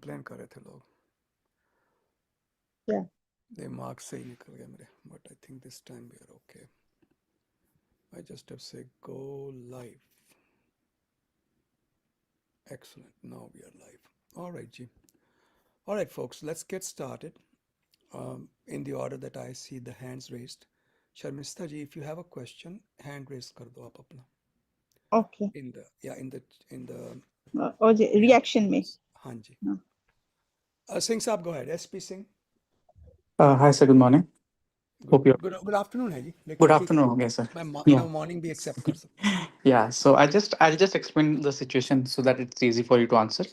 Complain कर रहे थे लोग. Yeah. They marks सही निकल गए मेरे, but I think this time we are okay. I just have to say go live. Excellent. Now we are live. All right, G. All right, folks, let's get started. In the order that I see the hands raised. Sharmista ji, if you have a question, hand raise कर दो आप अपना. Okay. In the और reaction में. reactions. हाँ जी. Singh साहब, go ahead. SP Singh. Hi, sir. Good morning. Hope you're Good afternoon है जी. good लेकिन ठीक है, afternoon. Yes, sir. मैं Yeah. morning भी accept कर सकता हूँ. Yeah. So I'll just explain the situation so that it's easy for you to answer.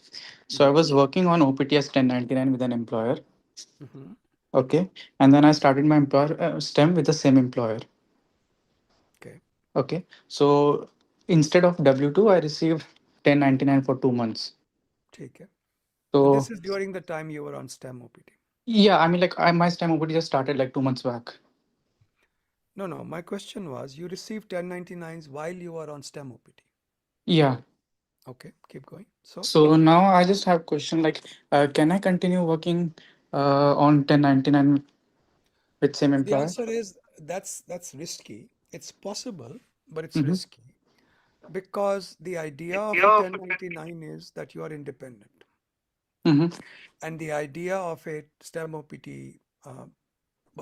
So I Yeah. was working on OPTS 1099 with an employer. Mhm. Okay. And then I started my employer STEM with the same employer. Okay. Okay. So instead of W2, I received 1099 for 2 months. ठीक है. So But this is during the time you were on STEM OPT. yeah, I mean, like my STEM OPT just started like 2 months back. No. My question was, you received 1099s while you were on STEM OPT. Yeah. Okay, keep going. So So now I just have question like, can I continue working on 1099 with same the employer? answer is that's risky. It's possible, but it's Mm-hmm. risky because the idea of a 1099 is that you are independent, Mm-hmm. and the idea of a STEM OPT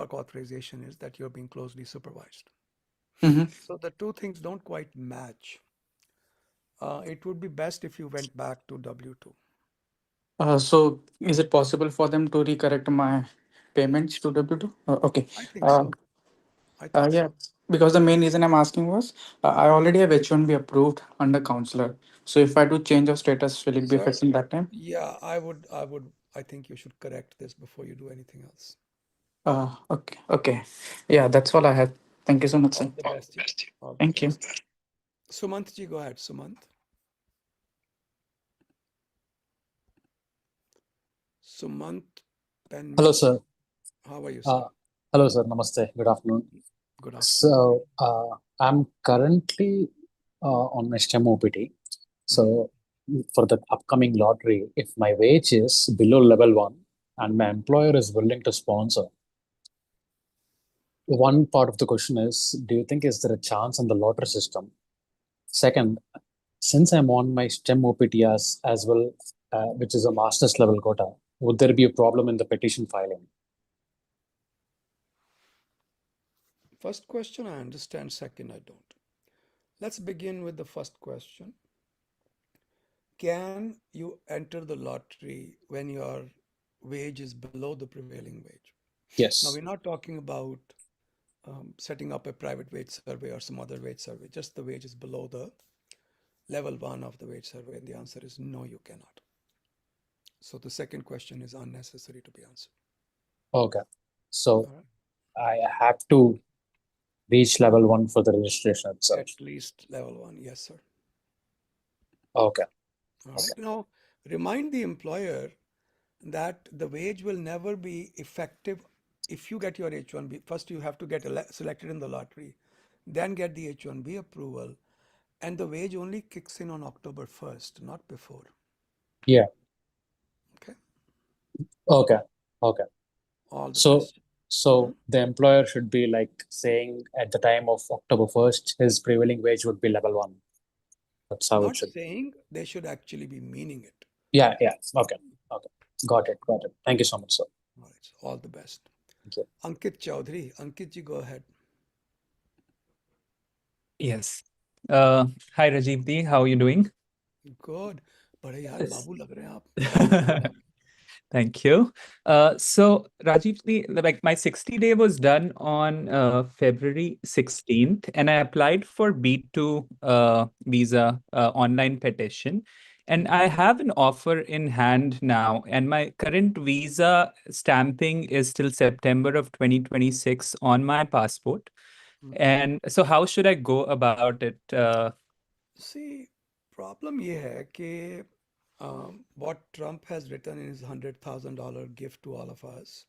work authorization is that you're being closely supervised. Mm-hmm. So the two things don't quite match. It would be best if you went back to W2. So is it possible for them to recorrect my payments to W2? Okay. I think Uh, so. I think yeah, so. because the main reason I'm asking was I already have H1B approved under counselor. So if I do change of status, will it be Sir, affecting that time? yeah, I think you should correct this before you do anything else. Okay. Okay. Yeah, that's all I had. Thank you so much, All sir. the best, ji. All the Thank you. best. Sumant ji, go ahead, Sumant. Sumant Hello, Penmist. sir. How are you, sir? Hello, sir. Namaste. Good afternoon. Good afternoon. So, I'm currently on my STEM OPT. So, for the upcoming lottery, if my wage is below level 1 and my employer is willing to sponsor, one part of the question is, do you think is there a chance in the lottery system? Second, since I'm on my STEM OPT as well, which is a master's level quota, would there be a problem in the petition filing? First question I understand, second I don't. Let's begin with the first question. Can you enter the lottery when your wage is below the prevailing wage? Now, Yes. we're not talking about setting up a private wage survey or some other wage survey, just the wage is below the level 1 of the wage survey, and the answer is no, you cannot. So the second question is unnecessary to be answered. Okay. So, All right. I have to reach level 1 for the registration itself. At least level 1, yes, sir. Okay. All right. Now, remind the employer that the wage will never be effective if you get your H1B. First, you have to get selected in the lottery, then get the H1B approval, and the wage only kicks in on October 1st, not before. Yeah. Okay. Okay. Okay. All the So, best. so the employer should be like saying at the time of October 1st, his prevailing wage would be level 1. That's how it Not should be. saying, they should actually be meaning it. Yeah. Yeah. Okay. Okay. Got it. Got it. Thank you so much, sir. All right. So all the best. Thank you. Ankit Chaudhary. Ankit ji, go ahead. Yes. Hi, Rajiv ji. How are you doing? Good. बड़े यार Yes. बाबू लग रहे हैं आप. Thank you. So, Rajiv ji, like my 60-day was done on February 16th, and I applied for B2 visa online petition. And I have an offer in hand now, and my current visa stamping is till September of 2026 on my passport. And so how should I go about it? See, problem ये है कि what Trump has written in his $100,000 gift to all of us,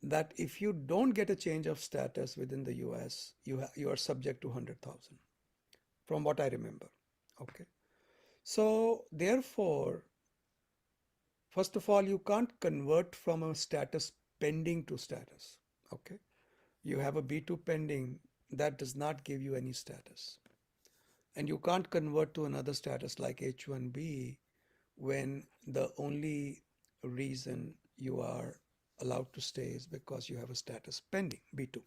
that if you don't get a change of status within the US, you are subject to 100,000, from what I remember. Okay. So therefore, First of all, you can't convert from a status pending to status. Okay. You have a B2 pending, that does not give you any status. And you can't convert to another status like H1B when the only reason you are allowed to stay is because you have a status pending, B2.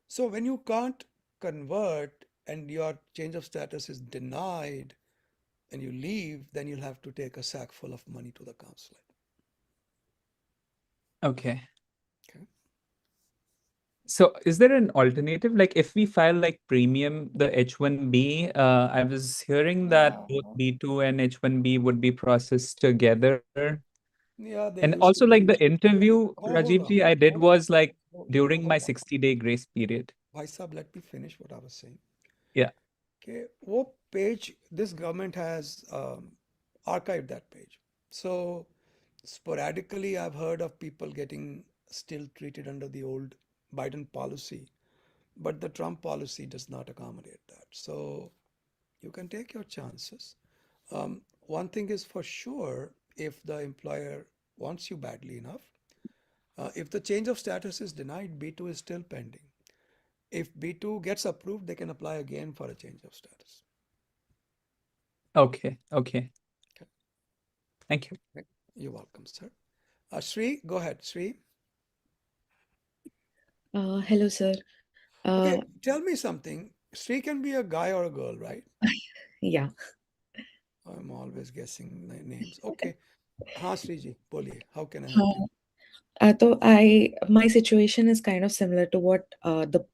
So when you can't convert and your change of status is denied and you leave, then you'll have to take a sack full of money to the consulate. Okay. Okay. So is there an alternative? Like if we file like premium, the H1B, I was hearing that both B2 and H1B would be processed together. Yeah, they And used to also like be. the interview, Hold on, Rajivji, I did hold on, was like during my hold on. 60-day grace period. Bhai Sahab, let me finish what I was saying. Yeah. Okay, वो page, this government has archived that page. So sporadically, I've heard of people getting still treated under the old Biden policy, but the Trump policy does not accommodate that. So you can take your chances. One thing is for sure, if the employer wants you badly enough, if the change of status is denied, B2 is still pending. If B2 gets approved, they can apply again for a change of status. Okay. Okay. Okay. Thank you. You're welcome, sir. Sri, go ahead, Sri. Hello, sir. Okay, tell me something. Sri can be a guy or a girl, right? Yeah. I'm always guessing names. Okay. हाँ श्री जी बोलिए, how can I help you? Huh. So my situation is kind of similar to what the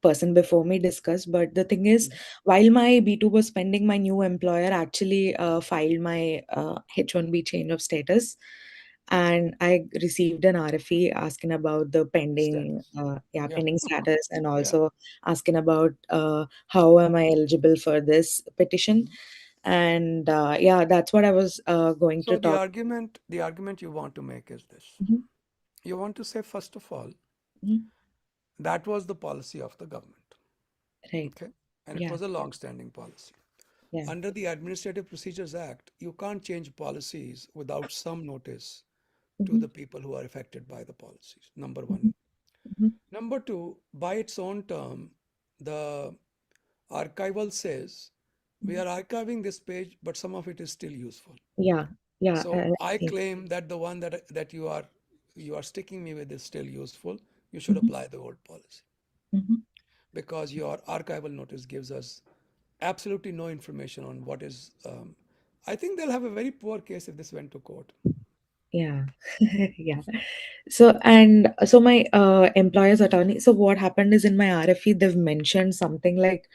person before me discussed, but the thing is, while my B2 was pending, my new employer actually filed my H1B change of status, and I received an RFE asking about the pending, Status. Yeah, pending status, and yeah. also asking about how am I eligible for this petition, and yeah, that's what I was going So to talk. the argument you want to make is this. Mhm, You want to say, first of all, mhm. that was the policy of the government. Right. Okay. And it Yeah. was a long-standing policy. Yeah. Under the Administrative Procedures Act, you can't change policies without some notice to Mhm, the people who are affected by the policies. Number one. mhm, mhm. Number two, by its own term, the archival says we Mhm. are archiving this page, but some of it is still useful. Yeah. Yeah. So I Same. claim that the one that you are sticking me with is still useful. You should Mhm, apply the old policy mhm. because your archival notice gives us absolutely no information on what is. I think they'll have a very poor case if this went to court. Yeah. Yeah. So my employer's attorney, so what happened is in my RFE, they've mentioned something like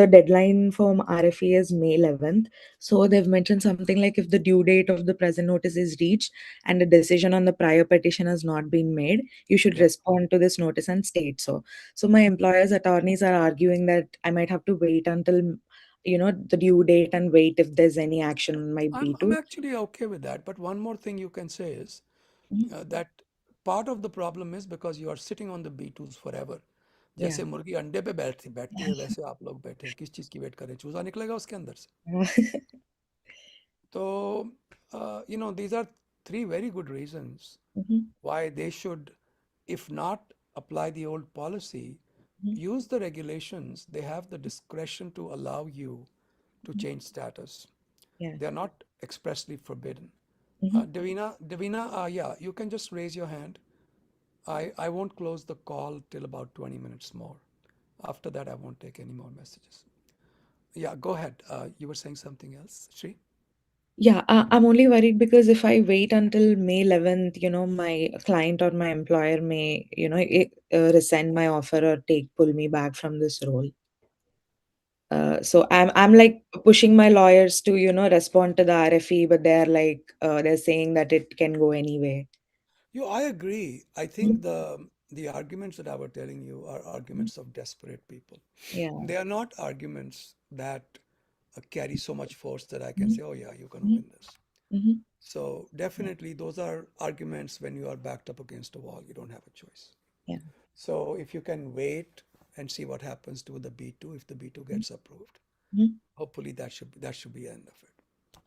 the deadline for RFE is May 11th. So they've mentioned something like if the due date of the present notice is reached and a decision on the prior petition has not been made, you should Yeah. respond to this notice and state so. So my employer's attorneys are arguing that I might have to wait until the due date and wait if there's any action on my I'm B2. actually okay with that. But one more thing you can say is Mhm. that part of the problem is because you are sitting on the B2s forever. Yeah. जैसे मुर्गी अंडे पे बैठती बैठती है वैसे आप लोग बैठे हैं किस चीज़ की वेट करें चूजा निकलेगा उसके अंदर से तो these are three very good reasons Mhm, why they should, if not apply the old policy, mhm. use the regulations. They have the discretion to allow you to change status. Yeah. They are not expressly forbidden. Mhm. Davina, yeah, you can just raise your hand. I won't close the call till about 20 minutes more. After that, I won't take any more messages. Yeah, go ahead. You were saying something else, Sri? Yeah, I'm only worried because if I wait until May 11th, my client or my employer may, rescind my offer or pull me back from this role. So I'm like pushing my lawyers to, respond to the RFE, but they're like, they're saying that it can go anyway. I agree. I Mhm. think the arguments that I was telling you are Mhm. arguments of desperate people. Yeah. They are not arguments that carry so much force that I can Mhm. say, oh yeah, you're going to Mhm. win this. Mhm. So Yeah. definitely those are arguments when you are backed up against a wall. You don't have a choice. Yeah. So if you can wait and see what happens to the B2, if the B2 Mhm. gets approved, Mhm. hopefully that should be the end of it.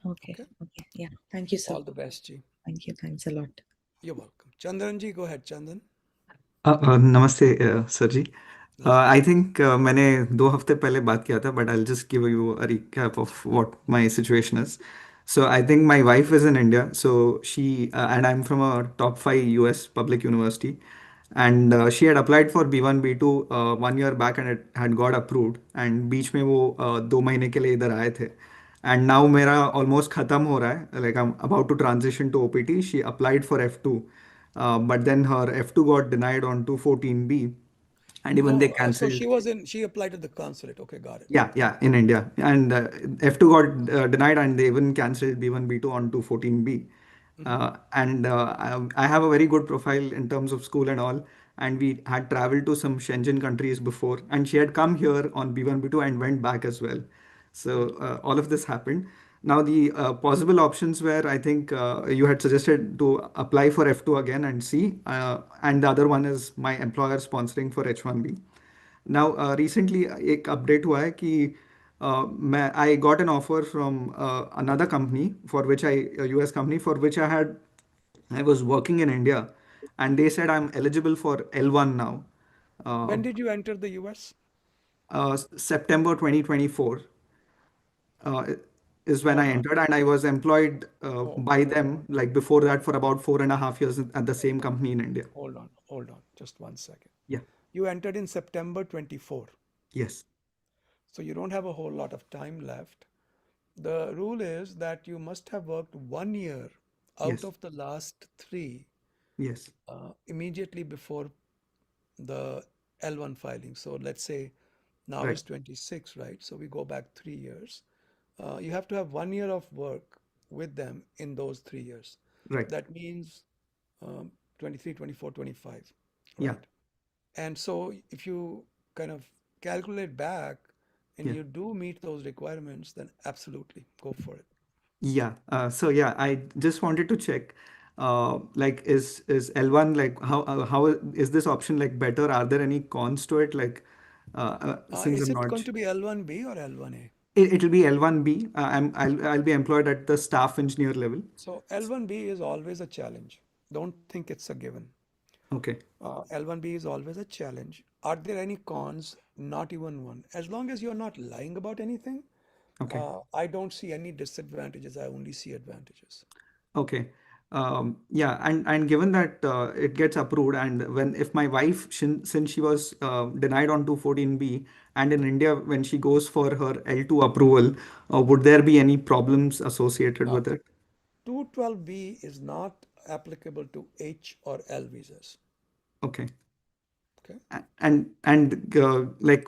Okay. Okay. Okay. Yeah. Thank you, sir. All the best, Ji. Thank you. Thanks a lot. You're welcome. Chandan Ji, go ahead, Chandan. नमस्ते sir ji. Namaste. I think मैंने 2 हफ्ते पहले बात किया था, but I just give you a recap of what my situation is. So I think my wife is in India, so she and I am from a top 5 US public university, and she had applied for B1 B2 1 year back and it had got approved, एंड बीच में वो 2 महीने के लिए इधर आए थे. एंड नाउ मेरा ऑलमोस्ट ख़त्म हो रहा है, like I am about to transition to OPT. She applied for F2, but then her F2 got denied on 214B, and even they Oh, so cancelled. she applied at the consulate. Okay, got it. Yeah, in India. And F2 got denied, and they even cancelled B1, B2 on 214B. Mhm. And I have a very good profile in terms of school and all. And we had traveled to some Shenzhen countries before. And she had come here on B1, B2 and went back as well. So all of this happened. Now, the possible options were, I think you had suggested to apply for F2 again and see. And the other one is my employer sponsoring for H1B. Now recently एक update हुआ है कि मैं I got an offer from another company for which I US company for which I was working in India, and they said I am eligible for L1 now. When did you enter the US? September 2024 uh, is when I Hold on. entered, and I was employed Oh, by them like before that for about 4.5 years at the same company in India. hold on. Just 1 second. Yeah. You entered in September 24. Yes. So you don't have a whole lot of time left. The rule is that you must have worked 1 year out Yes. of the last three Yes. immediately before the L1 filing. So let's say now Right. is 26, right? So we go back 3 years. You have to have 1 year of work with them in those 3 years. Right. That means 23, 24, 25, Yeah. right? And so if you kind of calculate back and Yeah. you do meet those requirements, then absolutely go for it. Yeah. So yeah, I just wanted to check, like, is L1, like, how is this option like better? Are there any cons to it? Like, since Is I'm it not, going to be L1B or L1A? it'll be L1B. I'll be employed at the staff engineer level. So L1B is always a challenge. Don't think it's a given. Okay. L1B is always a challenge. Are there any cons? Not even one. As long as you're not lying about anything, Okay. I don't see any disadvantages. I only see advantages. Okay. Yeah, and given that it gets approved, and when if my wife, since she was denied on 214B, and in India when she goes for her L2 approval, would there be any problems associated Now, with it? 212B is not applicable to H or L visas. Okay. Okay. And like,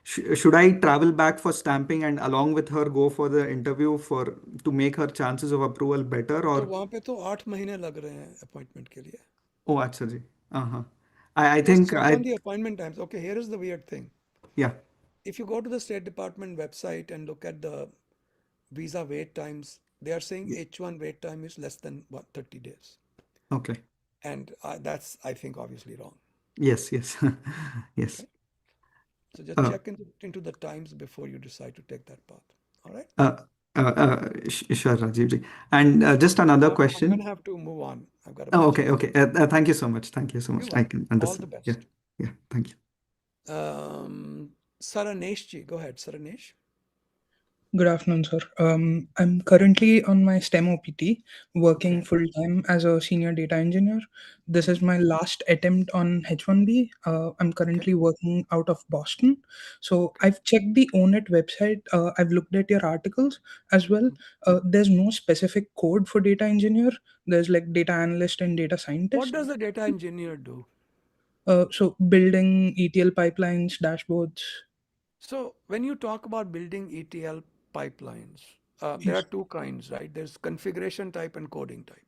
should I travel back for stamping and along with her go for the interview for to make her chances of approval better, तो or? वहां पे तो 8 महीने लग रहे हैं appointment के लिए. Oh, अच्छा जी. Uh-huh. I Just think check I on the appointment times. Okay, here is the weird thing. yeah. If you go to the State Department website and look at the visa wait times, they are saying Yeah. H1 wait time is less than 30 days. Okay. And that's, I think, obviously wrong. Yes, yes. Yes. Okay. So just Uh, check into the times before you decide to take that path. All right. uh, sure, Rajiv ji. And just another I'm going to question. have to move on. I've got a Oh, meeting. okay, okay. Thank you so much. Thank you so You're much. I welcome. can All the understand. Yeah, best. yeah. Thank you. Saranesh ji, go ahead, Saranesh. Good afternoon, sir. I'm currently on my STEM OPT, working Okay. full time as a senior data engineer. This is Mhm. my last attempt on H1B. I'm Okay. currently working out of Boston. So Okay. I've checked the ONET website. I've looked at your articles as well. There's no specific code for data engineer. There's like data analyst and data What scientist. does a data engineer do? So building ETL pipelines, dashboards. So when you talk about building ETL pipelines, there are Yes, two kinds, right? There's configuration type and coding type.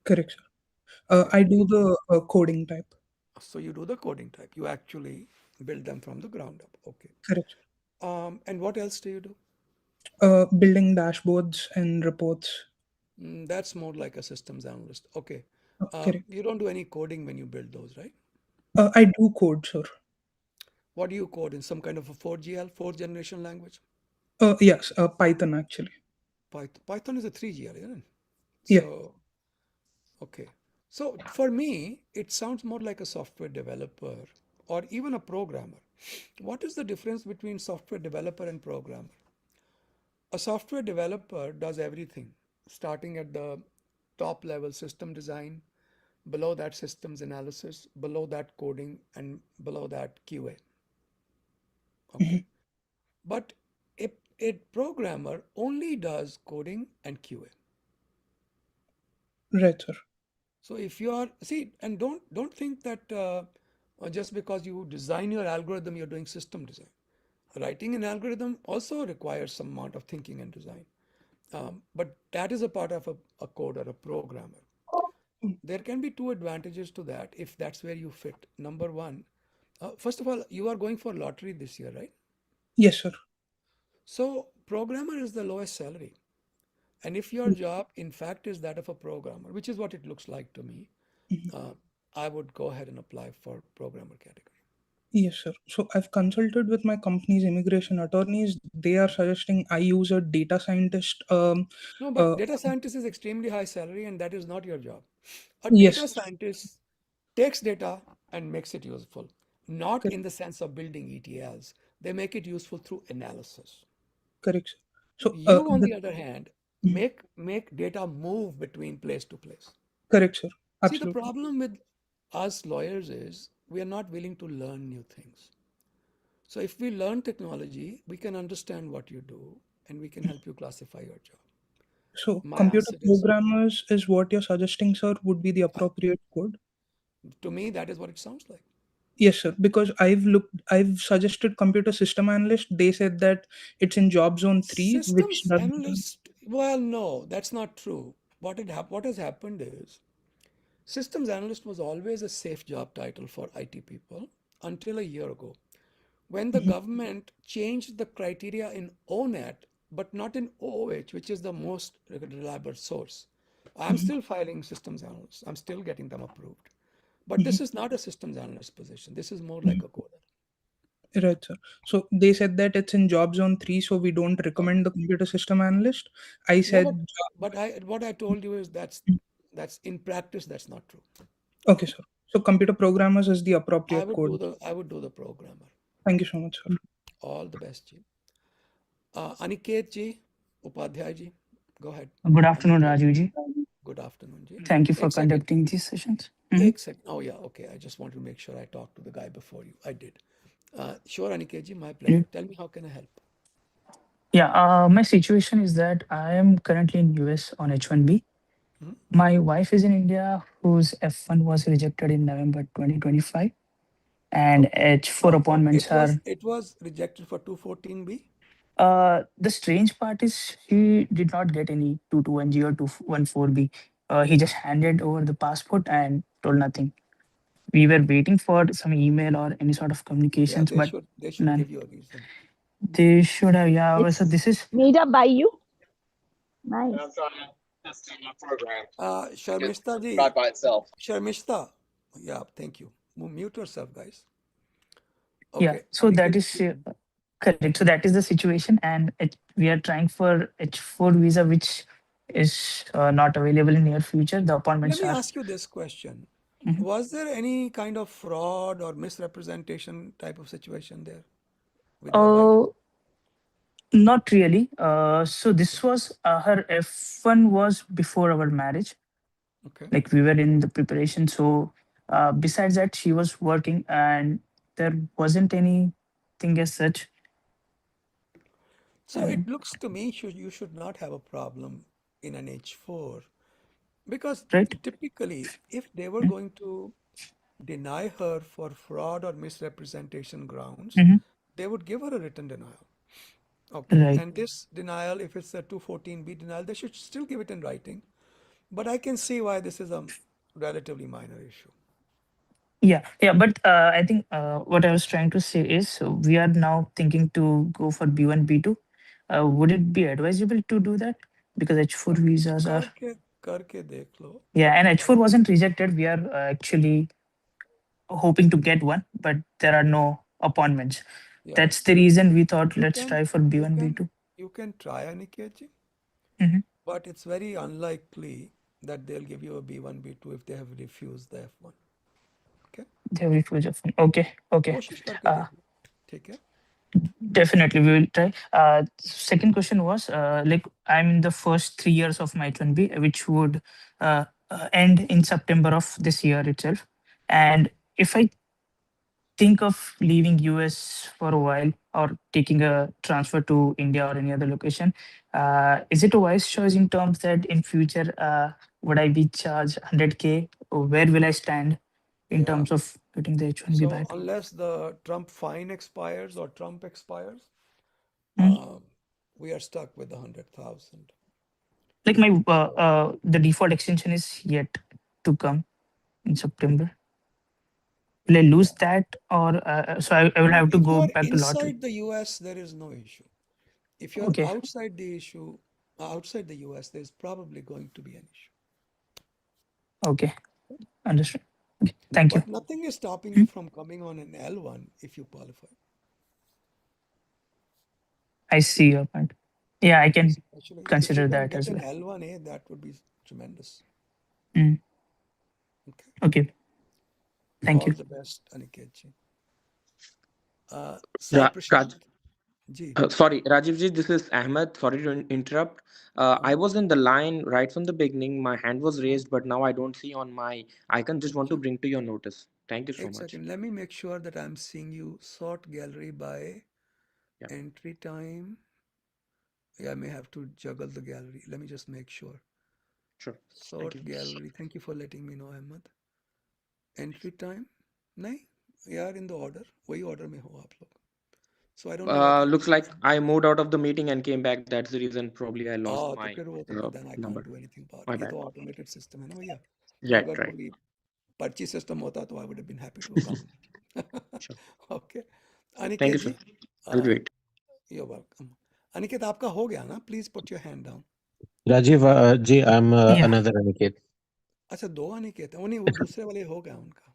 correct, sir. Okay. I do the coding type. So you do the coding type. You actually build them from the ground up. Okay. Correct. And what else do you do? Building dashboards and reports. That's more like a systems analyst. Okay. Correct. You don't do any coding when you build those, right? I do code, sir. What do you code in some kind of a 4GL, fourth generation language? Yes, Python actually. Python. Python is a 3G, isn't it? Yeah. So, okay. So for me, it sounds more like a software developer or even a programmer. What is the difference between software developer and programmer? A software developer does everything, starting at the top level system design, below that systems analysis, below that coding, and below that QA. Okay. Mhm. But a programmer only does coding and QA. Right, sir. So if you are, see, and don't think that just because you design your algorithm, you're doing system design. Writing an algorithm also requires some amount of thinking and design. But that is a part of a code or a programmer. There can be two advantages to that if that's where you fit. Number one, first of all, you are going for lottery this year, right? Yes, sir. So programmer is the lowest salary. And if your job, in fact, is that of a programmer, which is what it looks like to me, Mhm. uh, I would go ahead and apply for programmer category. Yes, sir. So I've consulted with my company's immigration attorneys. They are suggesting I use a data scientist. No, but Uh, data scientist is extremely high salary, and that is not your job. A yes, data scientist takes data and makes it useful, not correct, in the sense of building ETLs. They make it useful through analysis. correct, sir. So, You, on the other hand, Mhm. make data move between place to place. Correct, sir. See, the Absolutely. problem with us lawyers is we are not willing to learn new things. So if we learn technology, we can understand what you do and we can help you classify your job. So, My computer answer is, programmers is what you're suggesting, sir, would be the I, appropriate code. to me, that is what it sounds like. Yes, sir. Because I've suggested computer system analyst. They said that it's in job zone 3, which Systems doesn't. analyst, well, no, that's not true. What has happened is systems analyst was always a safe job title for IT people until a year ago, when the Mhm. government changed the criteria in ONET, but not in OOH, which is the most reliable source. I'm Mhm. still filing systems analysts. I'm still getting them approved. But Mhm. this is not a systems analyst position. This is more Mhm. like a coder. Right, sir. So they said that it's in job zone 3, so we don't No, recommend the computer system analyst. I no, said, but what I told you is that's in practice that's not true. okay, sir. So computer programmers is the appropriate code. I would do the programmer. Thank you so much, sir. All the best, Ji. Aniket Ji, Upadhyay Ji, go ahead. Good afternoon, Aniket, Rajiv ji. good afternoon, Ji. Thank you for Ek second. conducting these sessions. Mhm. Ek second. Oh, yeah, okay. I just want to make sure I talked to the guy before you. I did. Sure, Aniket Ji, my Yeah, pleasure. Tell me, how can I help? yeah, my situation is that I am currently in US on H1B. Hmm? My wife is in India, whose F1 was rejected in November 2025, and Okay. H4 appointments are. It was rejected for 214B. The strange part is he did not get any 221G or 214B. He just handed over the passport and told nothing. We were waiting for some email or any sort of Yeah, communications, but they should none. give you a reason. They should have, yeah. So It's this is. made up by you. Nice. Sharmishta Ji, Sharmishta. Yeah, thank you. Mute yourself, guys. Yeah, Okay, so that Aniket is Ji. correct. So that is the situation, and we are trying for H4 visa, which is not available in near future. The Let appointments me are. ask you this question. Mhm. Was there any kind of fraud or misrepresentation type of situation there with your wife? Uh, Not really. So Okay. this was her F1 was before our marriage. Okay. Like we were in the preparation. So besides that, she was working, and there wasn't anything as such. So it looks to me you should not have a problem in an H4 because Right? typically, if they were Mm-hmm. going to deny her for fraud or misrepresentation grounds, Mm-hmm. they would give her a written denial. Okay. Right. And this denial, if it's a 214B denial, they should still give it in writing. But I can see why this is a relatively minor issue. Yeah, yeah, but I think what I was trying to say is we are now thinking to go for B1, B2. Would it be advisable to do that? Because H4 visas are, करके करके देख लो. yeah, and Uh, H4 wasn't rejected. We are actually hoping to get one, but there are no appointments. yeah, That's the reason we thought you let's can try for you B1, can B2. you can try Aniket ji. Mhm. but it's very unlikely that they'll give you a B1, B2 if they have refused the F1. Okay, They will refuse your phone. Okay, okay. कोशिश करके Uh, देख लो, ठीक है? Definitely, we will try. Second question was like I'm in the first 3 years of my H1B, which would end in September of this year itself. And if I think of leaving US for a while or taking a transfer to India or any other location, is it a wise choice in terms that in future would I be charged 100K? Or where will I stand in Yeah. terms of getting the H1B So back? unless the Trump fine expires or Trump expires, Mm. um, we are stuck with the 100,000. Like my the default extension is yet to come in September. Will I lose that, or so I will No, have to if you go are back to lottery? inside the US, there is no issue. If you're Okay, outside the US, there's probably going to be an issue. okay, understood. Okay, thank you. But nothing is stopping you Hmm? from coming on an L1 if you qualify. I see your point. Yeah, I can Especially if you consider can that get as an well. L1A, that would be tremendous. Mm. Okay. Okay, thank All you. the best, Aniket ji. Sai Ra- Raj, Prashant ji. sorry, Rajiv ji, this is Ahmed. Sorry to interrupt. I Uh, was in the line right from the beginning. My hand was uh, raised, but now I don't see on my icon. Just want to अच्छा, bring to your notice. Thank you so एक much. second. Let me make sure that I'm seeing you. Sort gallery by Yeah, entry time. Yeah, I may have to juggle the gallery. Let me just make sure. sure. Thank Sort you. gallery. Thank you for letting me know, Ahmed. Entry time? नहीं, यार in the order. वही order में हो आप लोग. So I don't know what Looks happened. like I moved out of the meeting and came back. That's the reason probably I lost तो my फिर वो तो then I can't number. do anything about My it. ये bad. तो automated system है ना भैया. Right, अगर right. कोई पर्ची सिस्टम होता तो I would have been happy to account. Sure. Okay. Thank you, Aniket sir. Ji, I'll be wait. you're welcome. Aniket आपका हो गया ना? Please put your hand down. Rajiv, ji, I'm Yeah, another Aniket. अच्छा दो अनिकेत हैं. वो नहीं, वो दूसरे वाले हो गया उनका.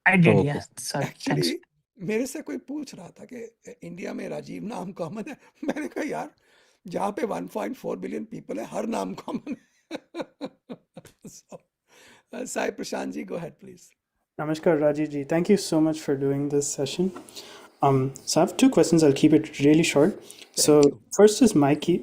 I did. Oh, Yeah, okay. sorry. Actually Thanks. मेरे से कोई पूछ रहा था कि इंडिया में राजीव नाम कॉमन है. मैंने कहा यार जहाँ पे 1.4 बिलियन पीपल है हर नाम कॉमन है. So, Sai Prashant ji, go ahead please. Namaskar, Rajiv ji. Thank you so much for doing this session. So I have two questions. I'll keep it really short. Thank So you. first is my key.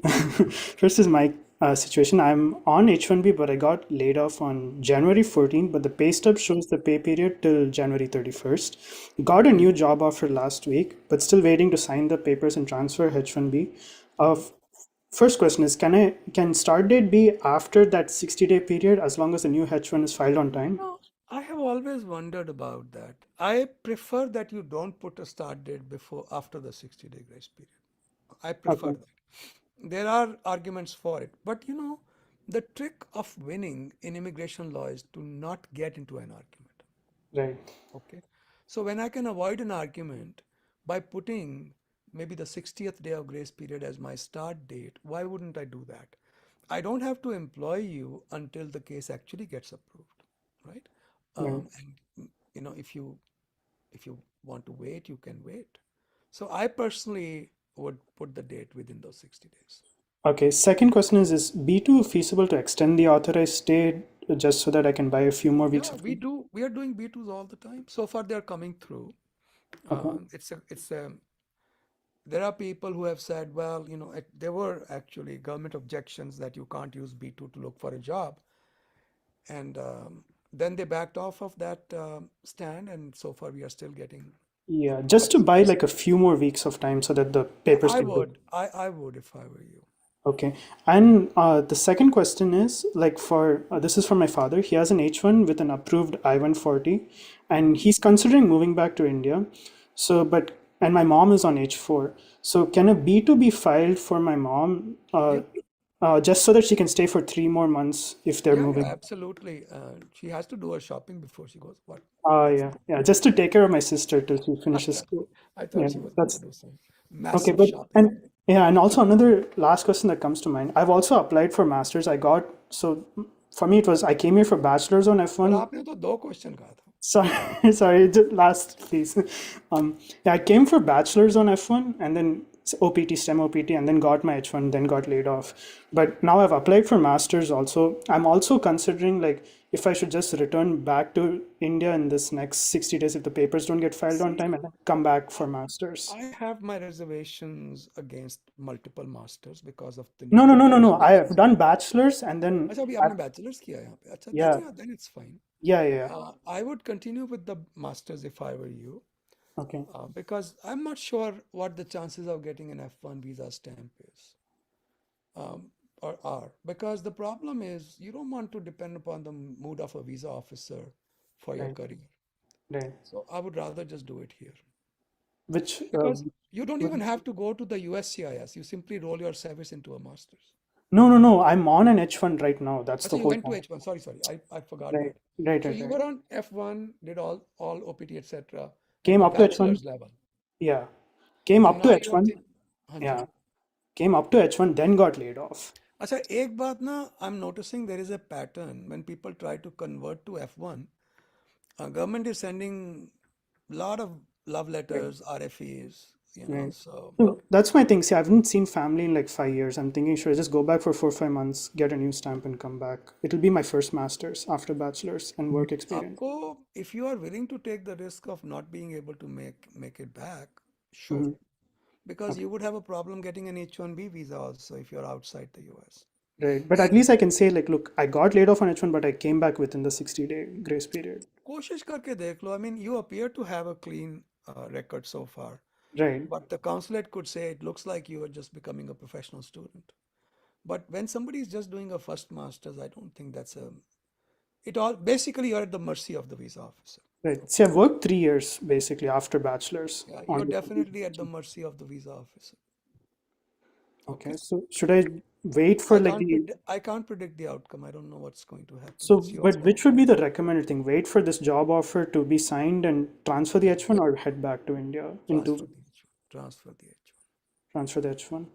First is my situation. I'm on H1B, but I got laid off on January 14th. But the pay stub shows the pay period till January 31st. Got a new job offer last week, but still waiting to sign the papers and transfer H1B. First question is, can start date be after that 60-day period as long as the new H1 is filed on time? No, I have always wondered about that. I prefer that you don't put a start date before after the 60-day grace period. I prefer Okay, that. There are arguments for it, but the trick of winning in immigration law is to not get into an argument. right. Okay. So when I can avoid an argument by putting maybe the 60th day of grace period as my start date, why wouldn't I do that? I don't have to employ you until the case actually gets approved, right? Right. And if you want to wait, you can wait. So I personally would put the date within those 60 days. Okay, second question is B2 feasible to extend the authorized stay just so that I can buy a few more weeks Yeah, of we leave? do. We are doing B2s all the time. So far, they're coming through. Okay. It's a there are people who have said, well, there were actually government objections that you can't use B2 to look for a job. And then they backed off of that stand. And so far, we are still getting Yeah, just to buy like a few more weeks of time so that the papers I can go. would. I would if I were you. Okay. And the second question is like for this is for my father. He has an H1 with an approved I-140 and he's considering moving back to India. So, and my mom is on H4. So, can a B2 be filed for my mom Yeah. just so that she can stay for 3 more months if they're Yeah, moving? absolutely. She has to do her shopping before she goes. What? Yeah, just to take care of my sister till she finishes school. I Yeah, thought she was going to that's do some okay. massive But shopping. and also another last question that comes to mind. I've also applied for masters. I got so for me it was I came here for bachelor's on पर F1. आपने तो 2 question कहा था. Sorry, sorry. Just last please. Yeah, I came for bachelor's on F1, and then OPT, STEM OPT, and then got my H1, then got laid off. But now I've applied for masters also. I'm also considering like if I should just return back to India in this next 60 days if the papers don't get filed on See, time, and then come back for masters. I have my reservations against multiple masters because of the No, new no, no, no, no. I regulations. have done bachelor's and then अच्छा अभी I, आपने bachelor's किया है यहाँ पे अच्छा yeah, then it's fine. yeah. I would continue with the masters if I were you. Okay. Because I'm not sure what the chances of getting an F1 visa stamp is or are. Because the problem is you don't want to depend upon the mood of a visa officer for your Right, career. right. So I would rather just do it here. Which, Because you don't even have to go to the USCIS. You simply roll your service into a master's. no. I'm on an H1 right now. That's the So you whole went to point. H1. Sorry. I forgot Right, that. right, So right, you right. were on F1, did all OPT, etc. at Came the up to H1. bachelor's level. Yeah. Came And up to now you're H1. हाँ जी. Yeah. Came up to H1, then got laid off. अच्छा एक बात ना I'm noticing there is a pattern when people try to convert to F1. Government is sending a lot of love Right, letters, RFEs, right. so So that's my thing. See, I haven't seen family in like 5 years. I'm thinking, should I just go back for 4 or 5 months, get a new stamp, and come back? It'll be my first master's after bachelor's and work experience. आपको if you are willing to take the risk of not being able to make it back, sure. Hmm. Because Okay. you would have a problem getting an H1B visa also if you're outside the US. Right. But at least I can say, like, look, I got laid off on H1, but I came back within the 60-day grace period. कोशिश करके देख लो. I mean, you appear to have a clean record so far. Right. But the consulate could say it looks like you are just becoming a professional student. But when somebody is just doing a first master's, I don't think that's it all basically you're at the mercy of the visa officer. Right. See, I've worked 3 years basically after bachelor's Yeah, on you're the definitely at the mercy of the visa officer. Okay. So should I wait for like the I can't predict the outcome. I don't know what's going to happen. so It's your but call. which would be the recommended thing? Wait for this job offer to be signed and transfer the H1 or head back to India into Transfer the H1. transfer the H1.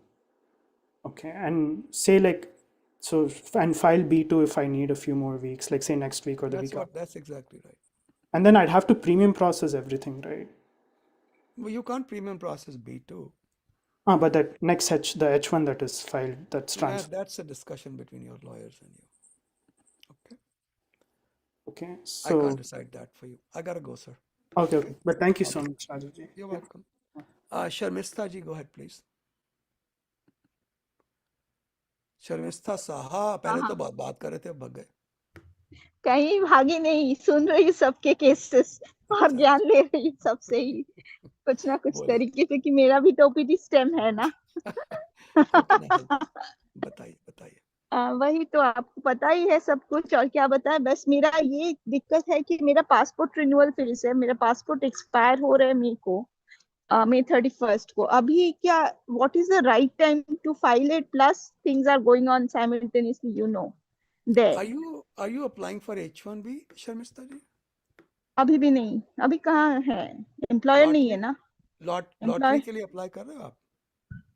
Okay. And say like so and file B2 if I need a few more weeks, like say next week or the week after. That's exactly right. And then I'd have to premium process everything, right? Well, you can't premium process B2. But that next the H1 that is filed, that's Yeah, transferred. that's a discussion between your lawyers and you. Okay. Okay. I So can't decide that for you. I gotta go, sir. okay. But thank you so much, Rajiv ji. You're Yeah. welcome. Sharmistha ji, go ahead, please. Sharmishtha Saha पहले तो बात कर रहे थे, अब भाग गए. कहीं भागी नहीं, सुन रही हूँ सबके केसेस और ज्ञान ले रही हूँ सबसे ही कुछ ना कुछ तरीके से कि मेरा भी तो ओपीटी स्टेम है ना. बताइए. वही तो आपको पता ही है सब कुछ और क्या बताएं. बस मेरा ये दिक्कत है कि मेरा पासपोर्ट रिन्यूअल फिर से मेरा पासपोर्ट एक्सपायर हो रहा है May 31st को. अभी क्या what is the right time to file it, plus things are going on simultaneously, there. Are you applying for H1B, Sharmistha ji? अभी भी नहीं. अभी कहाँ है, एम्प्लॉयर नहीं है ना. लॉटरी के लिए अप्लाई कर रहे हो आप?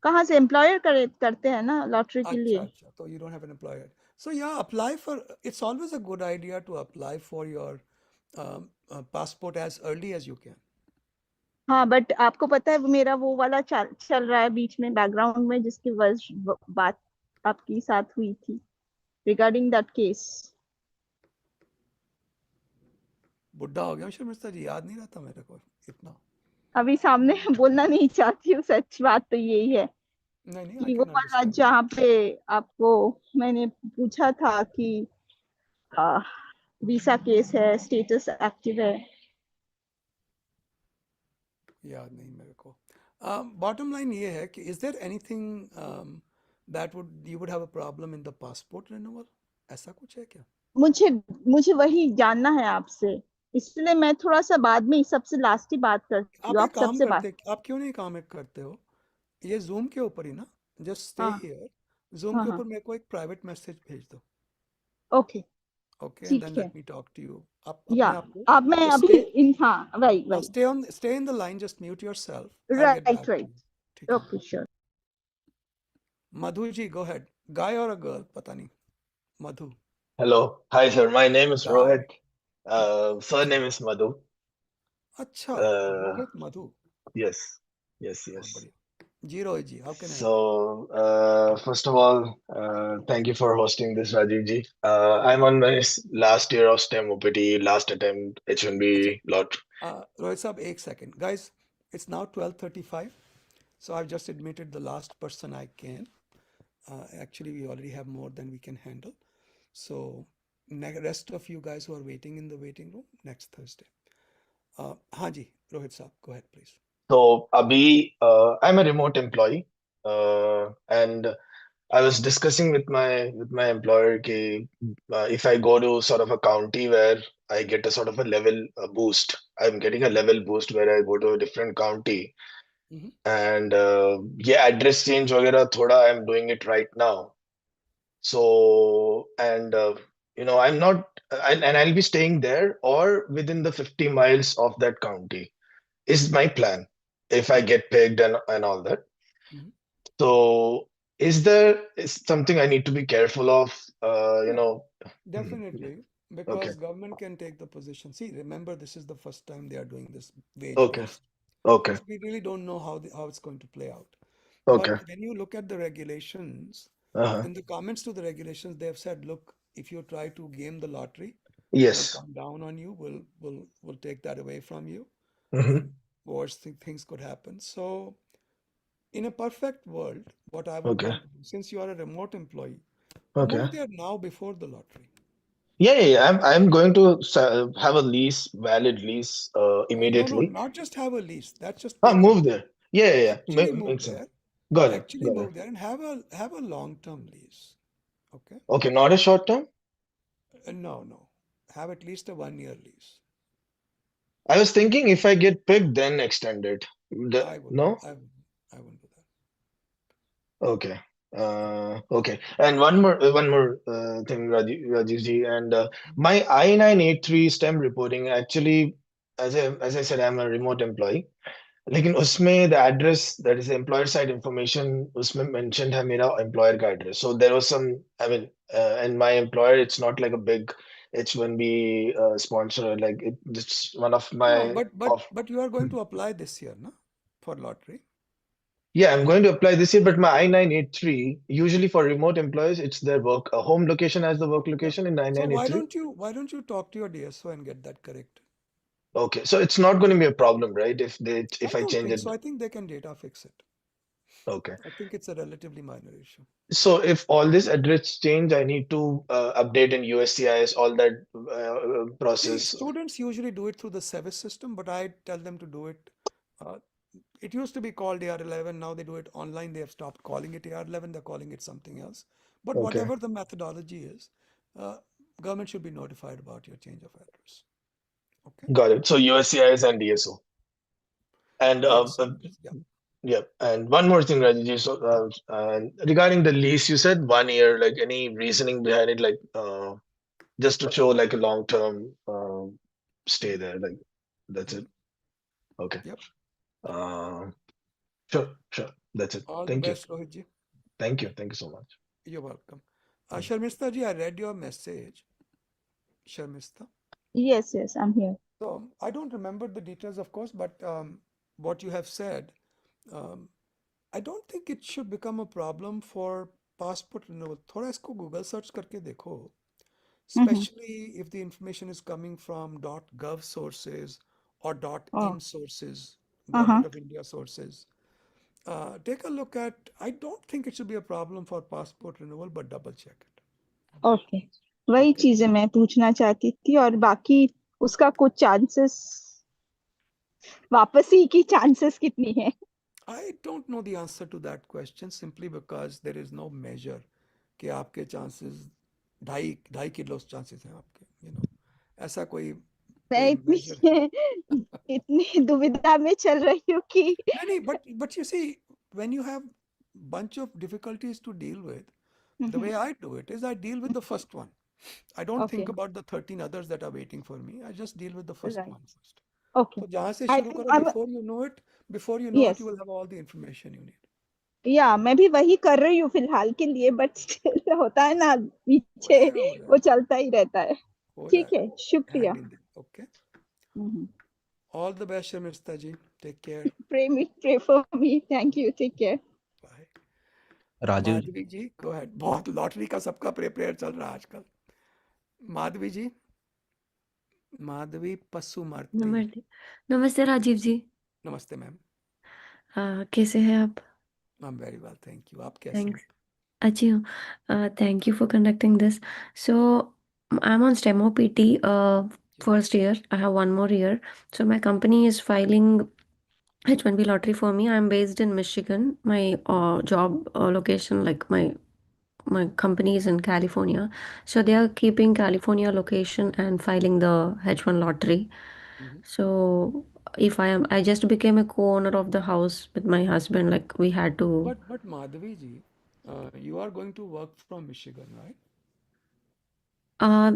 कहाँ से एम्प्लॉयर करते हैं ना लॉटरी के लिए. अच्छा, तो you don't have an employer. So yeah, apply for. It's always a good idea to apply for your passport as early as you can. हाँ, बट आपको पता है मेरा वो वाला चल रहा है बीच में बैकग्राउंड में, जिसकी बात आपकी साथ हुई थी रिगार्डिंग दैट केस. बुढ़ा हो गया शर्मिष्ठा जी, याद नहीं रहता मेरे को इतना. अभी सामने बोलना नहीं चाहती हूँ, सच बात तो यही है कि वो वाला जहाँ पे आपको मैंने पूछा था कि वीसा केस है, स्टेटस एक्टिव है. याद नहीं मेरे को. बॉटम लाइन ये है कि is there anything that you would have a problem in the passport renewal? ऐसा कुछ है क्या? मुझे वही जानना है आपसे, इसलिए मैं थोड़ा सा बाद में सबसे लास्ट ही बात करती हूँ. आप सबसे बात. आप क्यों नहीं काम करते हो? ये जूम के ऊपर ही ना, जस्ट स्टे हियर. जूम के ऊपर मेरे को एक प्राइवेट मैसेज भेज दो. Okay. Okay, and then let me talk to you. अब मैं अभी stay in the line, just mute yourself. Right. Okay, sure. Madhu ji, go ahead. Guy or a girl? Pata nahi. Madhu. Hello. Hi, sir. My name is Rohit. Surname is Madhu. Acha. Rohit Madhu. Yes. Rohit ji, how can I help you? So, first of all, thank you for hosting this, Rajiv ji. I'm on my last year of STEM OPT, last attempt अच्छा, H1B lot. Rohit साहब एक second. Guys, it's now 12:35. So I've just admitted the last person I can. Actually, we already have more than we can handle. So rest of you guys who are waiting in the waiting room, next Thursday. हाँ जी, Rohit साहब, go ahead please. So, Abhi, I'm a remote employee, and I was discussing with my employer कि, if I go to sort of a county where I get a sort of a level boost, I'm getting a level boost where I go to a different county, Mhm. and yeah, address change वगैरह थोड़ा I'm doing it right now. So, and I'm not, and I'll be staying there or within the 50 miles of that county is my plan if I get picked and all that. Mhm. So, is something I need to be careful of? Yeah, Mhm. definitely, Okay, because government can take the position. See, remember, this is the first time they are doing this okay, wage-based. okay, So we really don't know how it's going to play out. okay. But when you look at the regulations, Uh-huh. in the comments to the regulations, they have said, look, if you try to game the lottery, we'll Yes. come down on you. We'll take that away from you, and Hmm. worse things could happen. So, in a perfect world, what I would Okay, want to do, since you are a remote employee, okay. move there now before the lottery. Yeah, yeah, yeah. I'm going to have a lease, valid lease, No, no, immediately. not just have a lease. That's just Ah, paper. move there. Yeah, yeah, yeah. Actually move Makes sense. there. Got it. Actually Got it. move there and have a long-term lease. Okay? Okay, not a short term. No, no. Have at least a 1-year lease. I was thinking if I get picked, then extend it. I wouldn't. No? I wouldn't do that. Okay. Okay. And one more thing, Rajiv ji. And my I-983 STEM reporting actually, as I said, I'm a remote employee. लेकिन उसमें the address that is the employer side information उसमें mentioned है मेरा employer का address. So there was some, I mean, and my employer, it's not like a big H1B sponsor. Like it's one of No, my but but of. but you are going to apply this year, no? For lottery. Yeah, I'm going to apply this year, but my I-983, usually for remote employees, it's their work, a home location as the work Yeah. location in So why 9983. don't you talk to your DSO and get that correct? Okay, so it's not going to be a problem, right? I If I don't change think it. so. I think they can data fix it. Okay. I think it's a relatively minor issue. So if all this address change, I need to update in USCIS, all that See, process. students usually do it through the service system, but I tell them to do it. Uh, it used to be called AR11. Now they do it online. They have stopped calling it AR11. They're calling it something else. But Okay, whatever the methodology is, uh, government should be notified about your change of address. Okay? got it. So USCIS and DSO. And Yes. Yes. Yeah. yeah, and one more thing, Rajiji. So regarding the lease, you said 1 year. Like any reasoning behind it, like just to show like a long term stay Mhm. there. Like that's it. Mhm. Okay. Yep. Yep. Uh, sure, sure. That's it. All the Thank you. best, Rohit ji. Thank you. Thank you so much. You're welcome. Mm. Sharmista ji, I read your message. Sharmista. Yes, yes, I'm here. So I don't remember the details, of course, but what you have said, um, I don't think it should become a problem for passport renewal. थोड़ा इसको Google search करके देखो, Mm-hmm. especially if the information is coming from .gov sources or Oh, .in sources, uh-huh. Government of India sources. Take a look at. I don't think it should be a problem for passport renewal, but double check it. Okay, वही Okay. चीजें मैं पूछना चाहती थी। और बाकी उसका कुछ चांसेस, वापसी की चांसेस कितनी है? I don't know the answer to that question simply because there is no measure कि आपके chances ढाई ढाई किलो chances हैं आपके, ऐसा कोई मैं कोई measure है। इतनी इतनी दुविधा में चल रही हूँ कि नहीं नहीं, but you see, when you have bunch of difficulties to deal with, the way I do it is I deal with the first one. I don't okay, think about the 13 others that are waiting for me. I just deal with the first right, one first. Okay, तो जहाँ से आई शुरू think करो, I am, before you know it, you yes, will have all the information you need. या मैं भी वही कर रही हूँ फिलहाल के लिए, बट स्टिल होता है ना, हो पीछे जाएगा हो वो जाएगा चलता ही रहता है। हो ठीक जाएगा है, शुक्रिया। Hang in there. Okay. Hmm, All the best, Shamista ji. Take care. Pray for me. Thank you. Take care. Bye. Rajiv ji, Madhavi ji, go ahead. बहुत लॉटरी का सबका प्रेयर चल रहा है आजकल. माधवी जी, माधवी पशुमर्ती. नमस्ते। नमस्ते राजीव जी। नमस्ते मैम. कैसे हैं आप? I am very well, thank you. आप कैसी हैं? थैंक्स। अच्छी हूँ। Thank you for conducting this. So I am on STEM OPT first year. I have one more year. So my company is filing H1B lottery for me. I'm based in Michigan. My job location, like my company is in California. So they are keeping California location and filing the H1 lottery. Mhm. So if I just became a co-owner of the house with my husband, like we had to. But Madhavi ji, you are going to work from Michigan, right?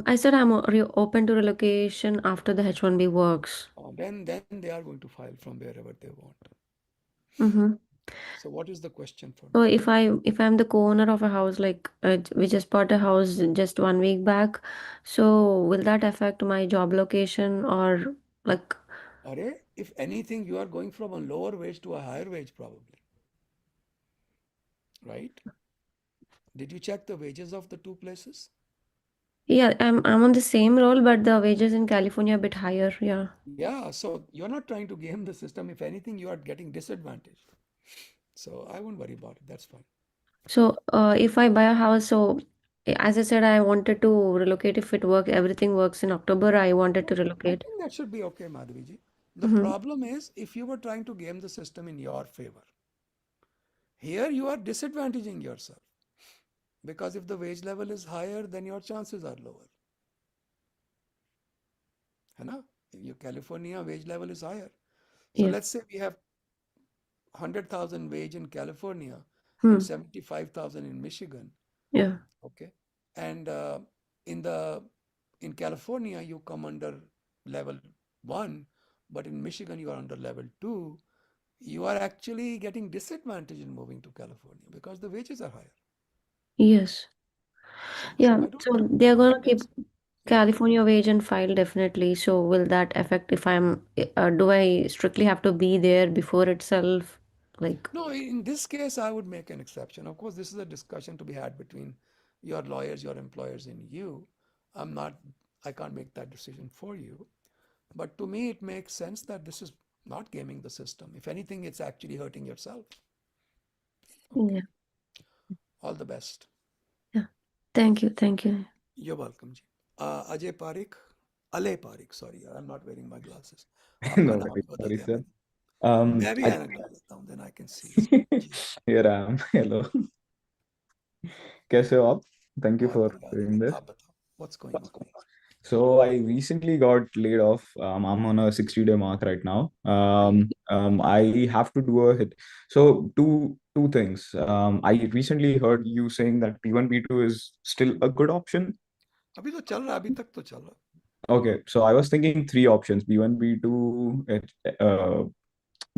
I said I'm open to relocation after the H1B works. Then they are going to file from wherever they want. Mm-hmm. So what is the question for So me? if I'm the co-owner of a house, like we just bought a house just 1 week back, so will that affect my job location or like? Arey, if anything, you are going from a lower wage to a higher wage, probably, right? Did you check the wages of the two places? Yeah, I'm on the same role, but the wages in California a bit higher. Yeah. Yeah, so you're not trying to game the system. If anything, you are getting disadvantaged. So I won't worry about it. That's fine. So if I buy a house, so as I said, I wanted to relocate if everything works in October. I wanted to I relocate. think that should be okay, Madhavi ji. The Mm-hmm. problem is if you were trying to game the system in your favor. Here you are disadvantaging yourself because if the wage level is higher, then your chances are lower. है ना? Your California wage level is higher. So Yeah. let's say we have 100,000 wage in California and Hmm. 75,000 in Michigan. Yeah. Okay. And in in California, you come under level 1, but in Michigan, you are under level 2. You are actually getting disadvantaged in moving to California because the wages are higher. Yes. So Yeah. I don't So think they're gonna keep that's, yeah. California wage and file definitely. So will that affect if do I strictly have to be there before itself? Like, No, in this case, I would make an exception. Of course, this is a discussion to be had between your lawyers, your employers, and you. I'm not, I can't make that decision for you. But to me, it makes sense that this is not gaming the system. If anything, it's actually hurting yourself. Okay. yeah. All the best. Yeah. Thank you. Thank you. You're welcome, ji. Ajay Parikh, Ale Parikh, sorry, I'm not wearing my glasses. आपका No नाम worries, ही बदल sorry, दिया sir. मैंने. मैं भी I ऐनक डाल लेता हूँ, then I can see. Ji, here I am. Hello. कैसे हो आप? Thank you बहुत for बढ़िया doing आनंद. this. आप बताओ, what's going on? So I recently got laid off. I'm on a 60-day mark right now. I have to do a hit. So two things. I recently heard you saying that P1 P2 is still a good option. अभी तो चल रहा, अभी तक तो चल रहा. Okay, so I was thinking three options: B1, B2,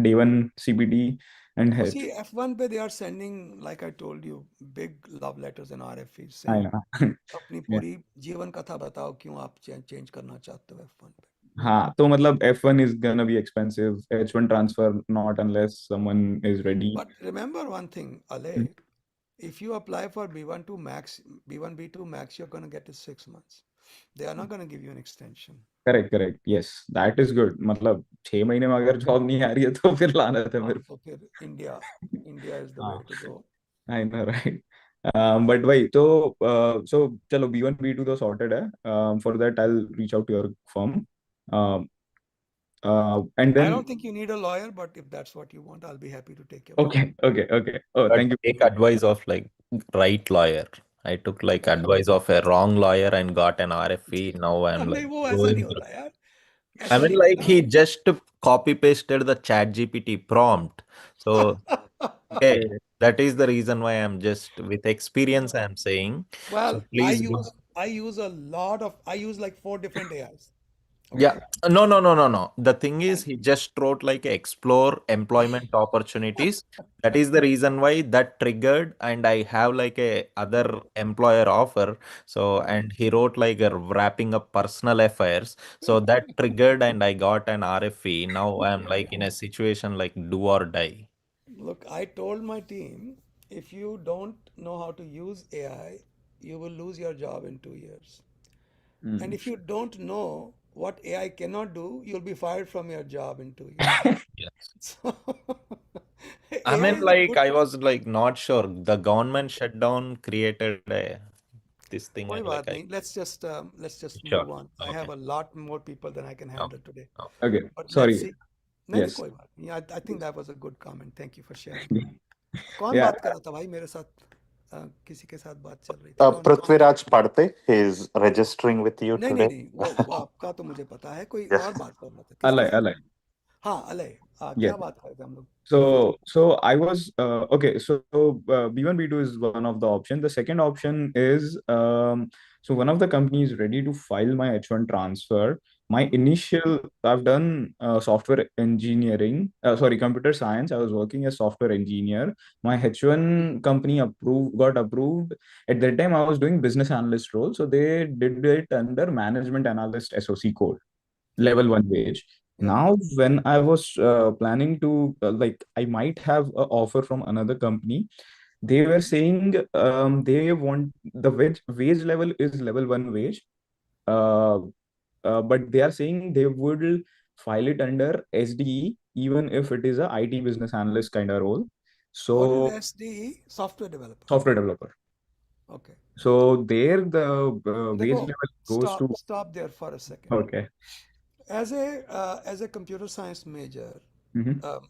Day 1 CPT, and Oh, H. see, F1 पे they are sending, like I told you, big love letters and RFEs I saying know. अपनी Yeah. पूरी जीवन कथा बताओ क्यों आप change करना चाहते हो F1 पे. हाँ, तो मतलब F1 is gonna be expensive. H1 transfer not unless someone is ready. But remember one thing, Ale, if you apply for B1 to max, B1 B2 max, you're going to get is 6 months. They are not going to give you an extension. Correct. Yes, that is good. मतलब 6 महीने में अगर job नहीं आ रही है तो फिर लाना था हाँ, मेरे तो फिर India is the हाँ, way to go. I know, right? But वही तो so चलो B1 B2 तो sorted है. For that I'll reach out to your firm. Um, and I then don't think you need a lawyer, but if that's what you want, I'll be happy to take your okay. Oh, but thank you. take advice of like right lawyer. I took like advice of a wrong lawyer and got an RFE. Now I'm नहीं, like वो ऐसा नहीं going through. होता यार. I ऐसा mean, नहीं like he होता. just copy pasted the chat GPT prompt. So, okay, that is the reason why I'm just with experience, I'm saying. So Well, please do. I use a lot of, I use like 4 different AIs. Yeah. Okay. No. The thing is, he just wrote like explore employment opportunities. That is the reason why that triggered, and I have like a other employer offer. So, and he wrote like a wrapping up personal affairs. So that triggered, and I got an RFE. Now I'm like in a situation like do or die. Look, I told my team, if you don't know how to use AI, you will lose your job in 2 years. And if you don't know what AI cannot do, you'll be fired from your job in 2 years. Yes. So I AI mean, is a like, good. I was like not sure. The government shutdown created this thing, कोई and like बात I नहीं. Let's just sure. move on. I have Okay. a lot more people than I can Okay. handle today. Okay. Okay, But let's sorry. see. नहीं नहीं Yes. कोई बात नहीं. I think that was a good comment. Thank you for sharing. कौन Yeah. बात कर रहा था भाई मेरे साथ? किसी के साथ बात चल रही थी. कौन था? Prithviraj Padte is registering with you नहीं नहीं today. नहीं, वो आपका तो मुझे पता है. कोई और Yes. बात कर रहा था. किसके Alay, साथ? alay. हाँ अलय. Yes. क्या बात कर रहे थे हम लोग? So I was okay. So B1 B2 is one of the option. The second option is so one of the companies ready to file my H1 transfer. My initial I've done software engineering. Sorry, computer science. I was working as software engineer. My H1 company got approved. At that time, I was doing business analyst role. So they did it under management analyst SOC code, Yeah. level 1 wage. Yeah. Now when I was planning to like I might have an offer from another company, they were saying they want the wage level is level 1 wage, uh, but they are saying they would file it under SDE even if it is a IT business analyst kind of role. What is So SDE? Software developer. software developer. Okay. So there the wage देखो, level goes to stop there for a second. okay. As a computer science major, Mm-hmm. um,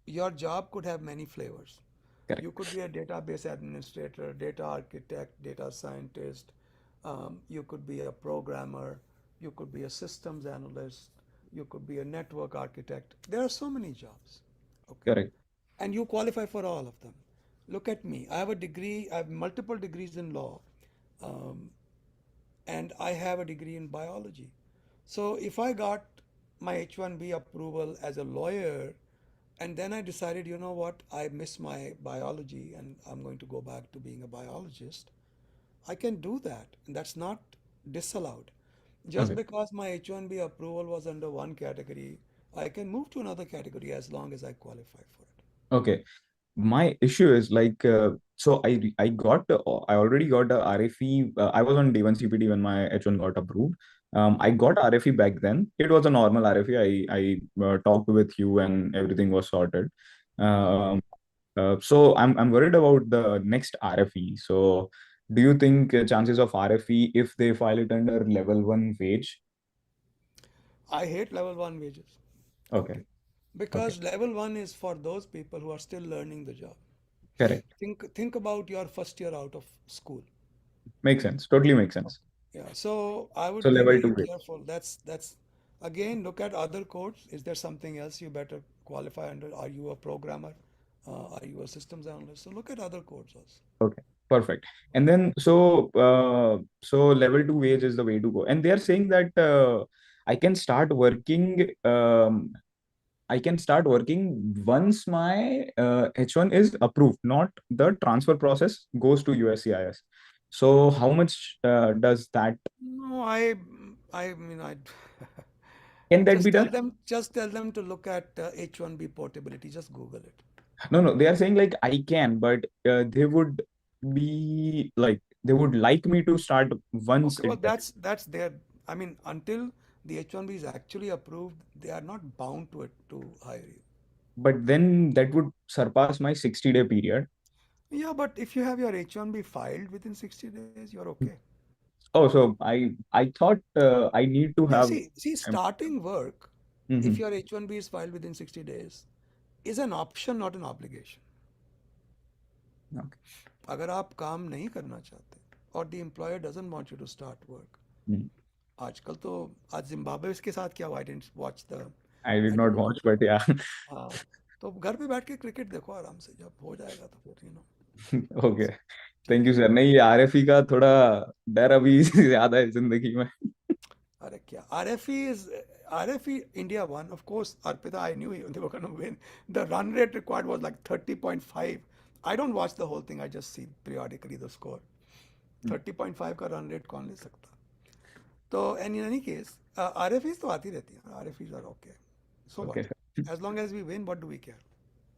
your job could have many flavors. You Correct. could be a database administrator, data architect, data scientist. You could be a programmer. You could be a systems analyst. You could be a network architect. There are so many jobs. Okay. Correct. And you qualify for all of them. Look at me. I have a degree, I have multiple degrees in law. Um, and I have a degree in biology. So if I got my H1B approval as a lawyer, and then I decided, you know what, I miss my biology and I'm going to go back to being a biologist, I can do that. And that's not disallowed. Just Okay. because my H1B approval was under one category, I can move to another category as long as I qualify for it. Okay. My issue is like so I already got a RFE. I was on D1 CPT when my H1 got approved. I got RFE back then. It was a normal RFE. I talked with you and everything was sorted. Um, so I'm worried about the next RFE. So do you think chances of RFE if they file it under level 1 wage? I hate level one wages. Okay. Okay. Okay. Because level one is for those people who are still learning the job. Correct. Think about your first year out of school. Makes sense. Totally makes sense. Yeah, so I So would be level very 2 wage. careful. That's again, look at other codes. Is there something else you better qualify under? Are you a programmer? Are you a systems analyst? So look at other codes also. Okay, perfect. And then so level 2 wage is the way to go. And they are saying that I can start working I can start working once my H1 is approved, not the transfer process goes to USCIS. So how much does that No, I mean, I can that be done? just tell them to look at H1B portability. Just Google it. No, they are saying like I can, but they would be like they would like me to start once Okay, well, it gets. that's their. I mean, until the H1B is actually approved, they are not bound to it to hire you. But then that would surpass my 60-day period. Yeah, but if you have your H1B filed within 60 days, you're okay. Oh, so I thought I need to Yeah, have. see, starting work, if Mhm. your H1B is filed within 60 days, is an option, not an obligation. Okay. अगर आप काम नहीं करना चाहते और the employer doesn't want you to start work, Mhm. आजकल तो आज जिम्बाब्वे के साथ क्या I didn't watch the I did I not don't know. watch, but yeah. हाँ, तो घर पे बैठ के क्रिकेट देखो आराम से, जब हो जाएगा तो फिर Okay. ठीक थैंक है यू सर। नहीं, ये आरएफई का थोड़ा डर अभी ज्यादा है जिंदगी में। अरे क्या RFE is RFE India won. Of course, Arpita, I knew they were going to win. The run rate required was like 30.5. I don't watch the whole thing. I just see periodically the score. 30.5 का run rate कौन ले सकता? तो and in any case, RFEs तो आती रहती हैं. RFEs are okay. So Okay, what? As long as we win, what do we care?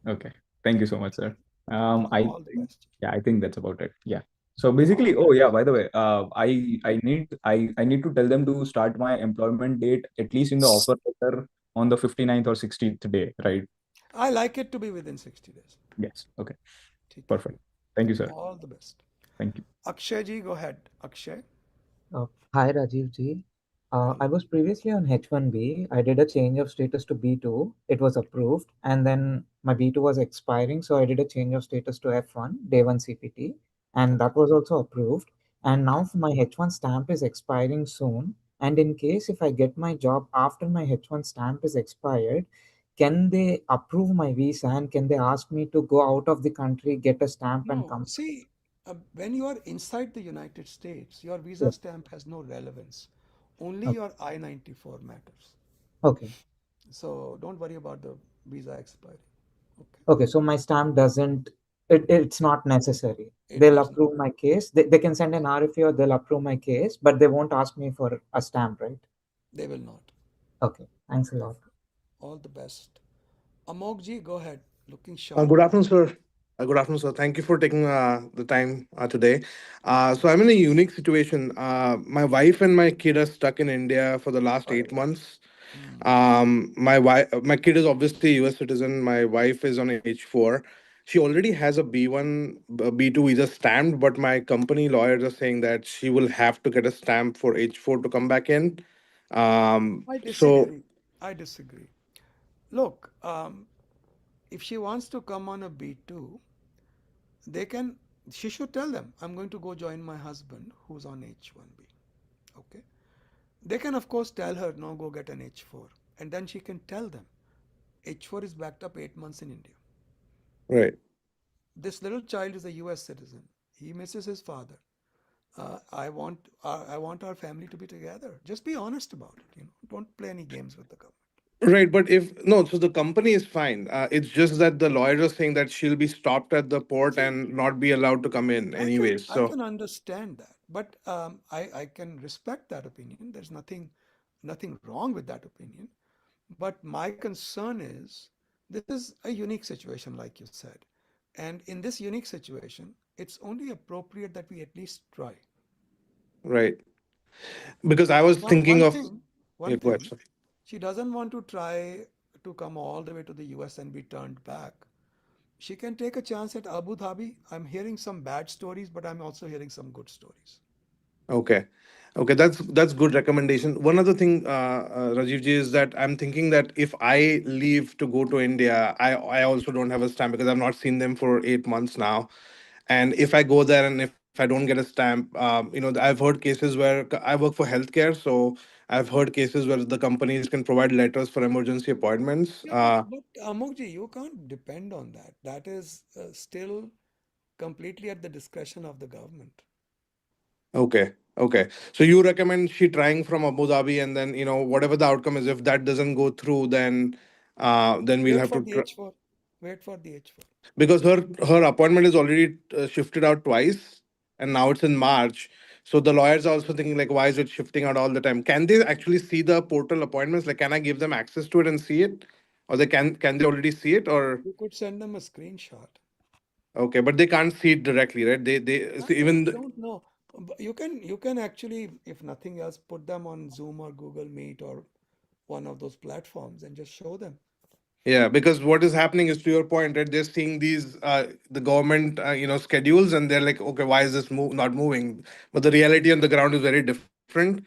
okay. Thank you so much, sir. I All the think, best. yeah, I think that's about it. Yeah. So basically, oh yeah, by the way, I need to tell them to start my employment date at least in the offer letter on the 59th or 60th day, right? I like it to be within 60 days. Yes. Okay. ठीक है. Perfect. Thank you, sir. All the best. Thank you. Akshay ji, go ahead. Akshay. Hi, Rajiv ji. I Hello. was previously on H1B. I did a change of status to B2. It was approved, and then my B2 was expiring, so I did a change of status to F1, day one CPT, and that was also approved. And now my H1 stamp is expiring soon. And in case if I get my job after my H1 stamp is expired, can they approve my visa and can they ask me to go out of the country, get a stamp, and No, come? see, when you are inside the United States, your visa Yes. stamp has no relevance. Only Okay. your I-94 matters. Okay. So don't worry about the visa expiry. Okay. Okay, so my stamp doesn't, it's not necessary. It They'll does not. approve my case. They can send an RFE or they'll approve my case, but they won't ask me for a stamp, right? They will not. Okay, thanks a lot. All the best. Amok ji, go ahead. Looking Good sharp. afternoon, sir. Good afternoon, sir. Thank you for taking the time today. So I'm in a unique situation. My wife and my kid are stuck in India for the last 8 months. My kid is obviously a US citizen. My wife is on H4. She already has a B1, B2 visa stamped, but my company lawyers are saying that she will have to get a stamp for H4 to come back in. I So disagree. I disagree. Look, if she wants to come on a B2, they can, she should tell them, I'm going to go join my husband who's on H1B. Okay. They can, of course, tell her, no, go get an H4. And then she can tell them, H4 is backed up 8 months in India. right. This little child is a US citizen. He misses his father. I want our family to be together. Just be honest about it. Don't play any games with the government. Right, but if no, so the company is fine. It's just that the lawyers are saying that she'll be stopped at the port See, and not be allowed to come in anyways. I So can understand that, but I can respect that opinion. There's nothing wrong with that opinion. But my concern is this is a unique situation, like you said, and in this unique situation, it's only appropriate that we at least try. right, because I was Now, thinking of yeah, one go ahead, thing, sorry. she doesn't want to try to come all the way to the US and be turned back. She can take a chance at Abu Dhabi. I'm hearing some bad stories, but I'm also hearing some good stories. Okay. Okay, that's good recommendation. One other thing, Rajiv ji, is that I'm thinking that if I leave to go to India, I also don't have a stamp because I've not seen them for 8 months now. And if I go there and if I don't get a stamp, I've heard cases where I work for healthcare, so I've heard cases where the companies can provide letters for emergency appointments. Yeah, but Amokji, you can't depend on that. That is still completely at the discretion of the government. Okay. Okay. So you recommend she trying from Abu Dhabi and then, whatever the outcome is, if that doesn't go through, then we'll Wait have for to the H4. Wait for the H4. because her appointment is already shifted out twice and now it's in March. So the lawyers are also thinking like, why is it shifting out all the time? Can they actually see the portal appointments? Like, can I give them access to it and see it? Or they can they already see it or You could send them a screenshot. okay, but they can't see it directly, right? They so I even don't know. But you can actually, if nothing else, put them on Zoom or Google Meet or one of those platforms and just show them. yeah, because what is happening is to your point, right? They're seeing these the government schedules and they're like, okay, why is this not moving? But the reality on the ground is very different.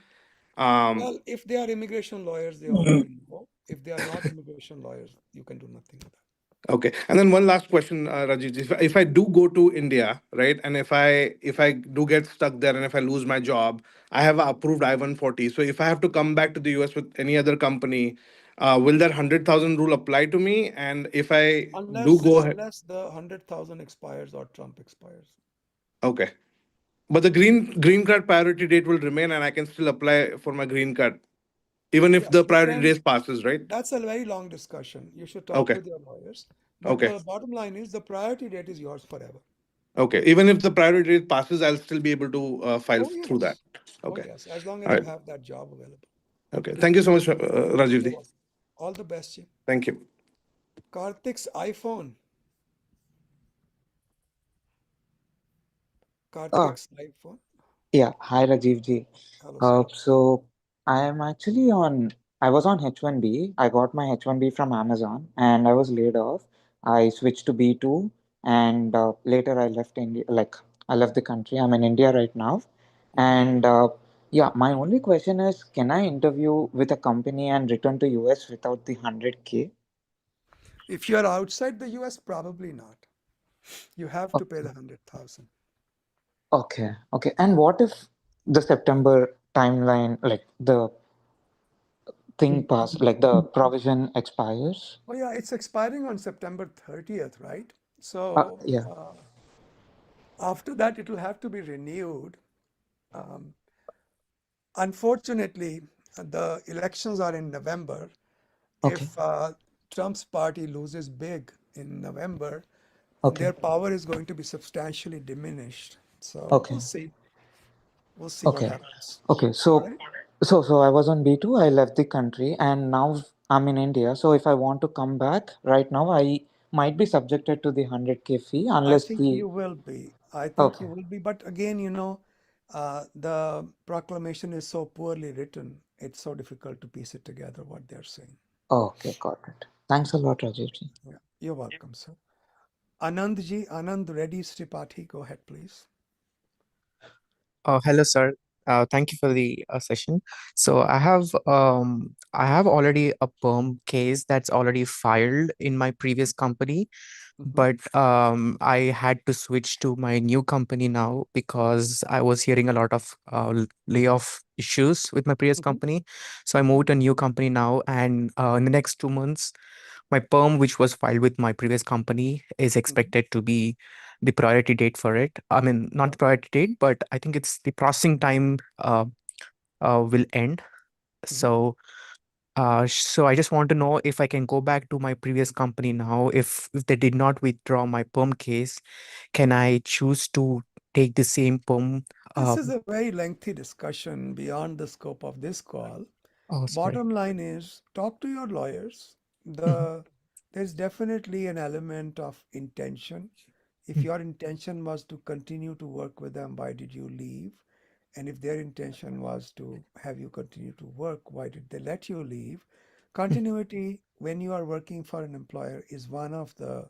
Um, Well, if they are immigration lawyers, they already know. If they are not immigration lawyers, you can do nothing with that. Okay. And then one last question, Rajit. If I do go to India, right, and if I do get stuck there and if I lose my job, I have a approved I-140. So if I have to come back to the US with any other company, will that 100,000 rule apply to me? And if I do Unless go ahead, unless the 100,000 expires or Trump expires. okay. But the green card priority date will remain, and I can still apply for my green card. Even if Yes, the you priority can. date passes, right? That's a very long discussion. You should talk Okay. with your lawyers. But Okay. the bottom line is the priority date is yours forever. Okay. Even if the priority date passes, I'll still be able to file Oh, through that. yes. Oh, Okay. yes. As long All as you right. have that job available. Okay. Thank you so much, Rajiv You're ji. welcome. All the best, Jim. Thank you. Karthik's iPhone. Oh, Karthik's iPhone. yeah. Hi, Rajiv ji. Hello, sir. So I am actually I was on H1B. I got my H1B from Amazon and I was laid off. I switched to B2 and later I left India, like I left the country. I'm in India right now. And yeah, my only question is, can I interview with a company and return to US without the 100K? If you are outside the US, probably not. You have to pay the 100,000. Okay, okay. And what if the September timeline, like the thing pass, like the provision expires? Oh, yeah, it's expiring on September 30th, right? So Yeah. after that, it will have to be renewed. Um, Unfortunately, the elections are in November. Okay. If Trump's party loses big in November, Okay. their power is going to be substantially diminished. So Okay. we'll see. We'll see what Okay. happens. Okay. All So, right. so I was on B2. I left the country, and now I'm in India. So, if I want to come back right now, I might be subjected to the 100K fee I unless think the. you will be. I think Okay. you will be. But again, the proclamation is so poorly written. It's so difficult to piece it together what they're saying. Okay. Got it. Thanks a lot, Rajiv ji. Yeah, you're welcome, sir. Anandji, Anand Reddy Sripati, go ahead, please. Hello, sir. Thank you for the session. So I have already a perm case that's already filed in my previous company, Mhm. but I had to switch to my new company now because I was hearing a lot of layoff issues with my previous Mhm. company. So I moved to a new company now, and in the next 2 months, my perm, which was filed with my previous company, is Mhm. expected to be the priority date for it. I mean, not the priority date, but I think it's the processing time will end. Mhm. So I just want to know if I can go back to my previous company now. If they did not withdraw my perm case, can I choose to take the same perm? This is a very lengthy discussion beyond the scope of this call. Oh, sorry. Bottom line is talk to your lawyers. Mhm, There's definitely an element of intention. If mhm, your intention was to continue to work with them, why did you leave? And if their intention was to have you continue to work, why did they let you leave? mhm, Continuity when you are working for an employer is one of the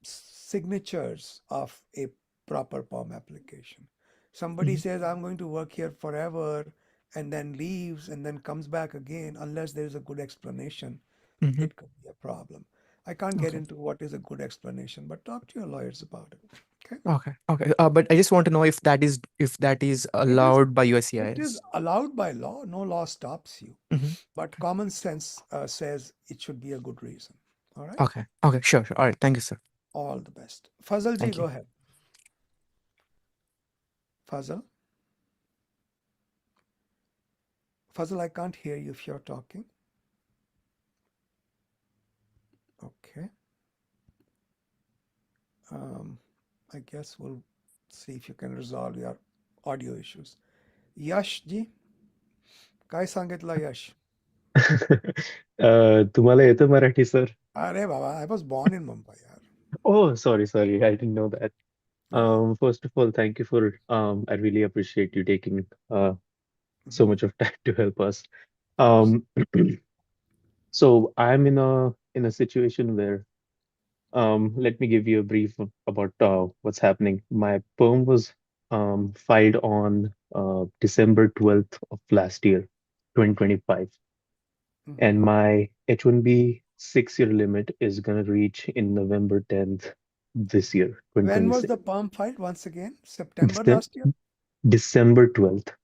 signatures of a proper PERM application. Somebody mhm, says, I'm going to work here forever, and then leaves and then comes back again, unless there is a good explanation, mhm. it could be a problem. I can't get Okay. into what is a good explanation, but talk to your lawyers about it. Okay? Okay. Okay. But I just want to know if that is It is allowed by it is USCIS. allowed by law. No law stops you, Mhm. but common sense says it should be a good reason. All right. Okay. Okay. Sure. Sure. All right. Thank you, sir. All the best. Fazal ji, Thank go you. ahead. Fazal. Fazal, I can't hear you if you're talking. Okay. Um, I guess we'll see if you can resolve your audio issues. Yash ji, काय सांगितलं यश? तुम्हाला येतं Marathi sir? अरे बाबा, I was born in Mumbai, yaar. Oh, sorry. I didn't know that. Yeah. First of all, thank you for I really appreciate you taking so much of time to help us. Of course. Um, so I'm in a situation where let me give you a brief about what's happening. My perm was filed on December 12th of last year, 2025. Mhm. And my H1B 6-year limit is going to reach in November 10th this year, When was 2026. the perm filed once again? September Dece- last year? December 12th.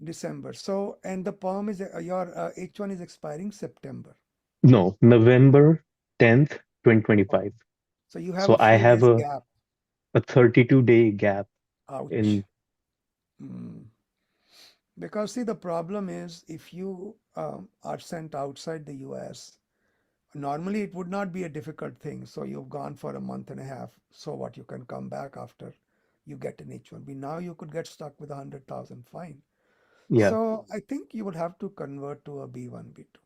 December. So, and the perm is your H1 is expiring September. No, November 10th, 2025. So you have So a I few have days gap. a 32-day gap Ouch. in. Mm. Because see, the problem is if you are sent outside the US, normally it would not be a difficult thing. So you've gone for a month and a half. So what? You can come back after you get an H-1B. Now you could get stuck with 100,000 fine. Yeah. So I think you would have to convert to a B1, B2.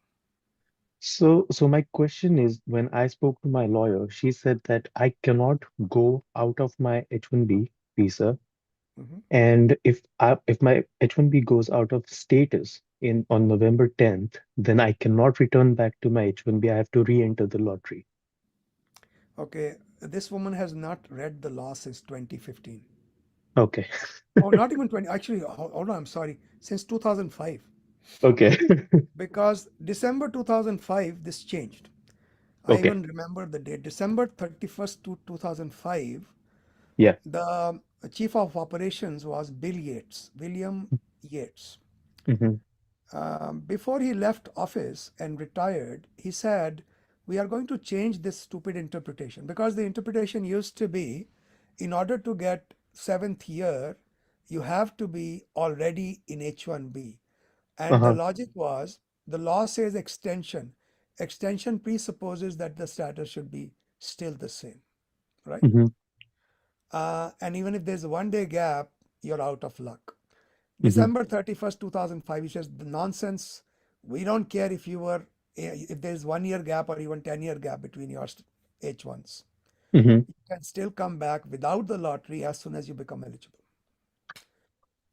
So my question is, when I spoke to my lawyer, she said that I cannot go out of my H-1B visa, Mhm. and if my H-1B goes out of status in on November 10th, then I cannot return back to my H-1B. I have to re-enter the lottery. Okay, this woman has not read the law since 2015. Okay. Oh, not even 20. Actually, hold on, I'm sorry. Since 2005. Okay. Because December 2005, this changed. I Okay. even remember the date, December 31st to 2005. Yeah. The chief of operations was William Yates. Hmm. Before he left office and retired, he said, we are going to change this stupid interpretation, because the interpretation used to be, in order to get seventh year, you have to be already in H1B. And the Uh-huh. logic was, the law says extension. Extension presupposes that the status should be still the same, right? Hmm. And even if there's a 1 day gap, you're out of luck. Hmm. December 31st, 2005, he says, the nonsense, we don't care if there's 1 year gap or even 10-year gap between your H1s. Hmm. You can still come back without the lottery as soon as you become eligible.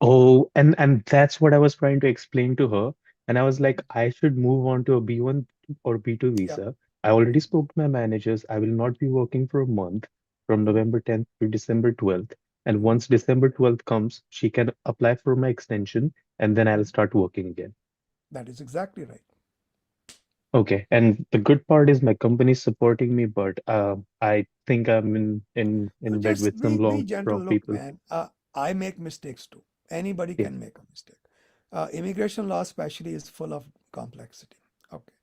Oh, and that's what I was trying to explain to her. And I was like, I should move on to a B1 or B2 Yeah. visa. I already spoke to my managers. I will not be working for a month from November 10th to December 12th. And once December 12th comes, she can apply for my extension and then I'll start working again. That is exactly right. Okay. And the good part is my company is supporting me, but I think I'm in bed Just with some be long gentle. wrong Look, people. man, I make mistakes too. Anybody Yeah. can make a mistake. Immigration law especially is full of complexity. Okay.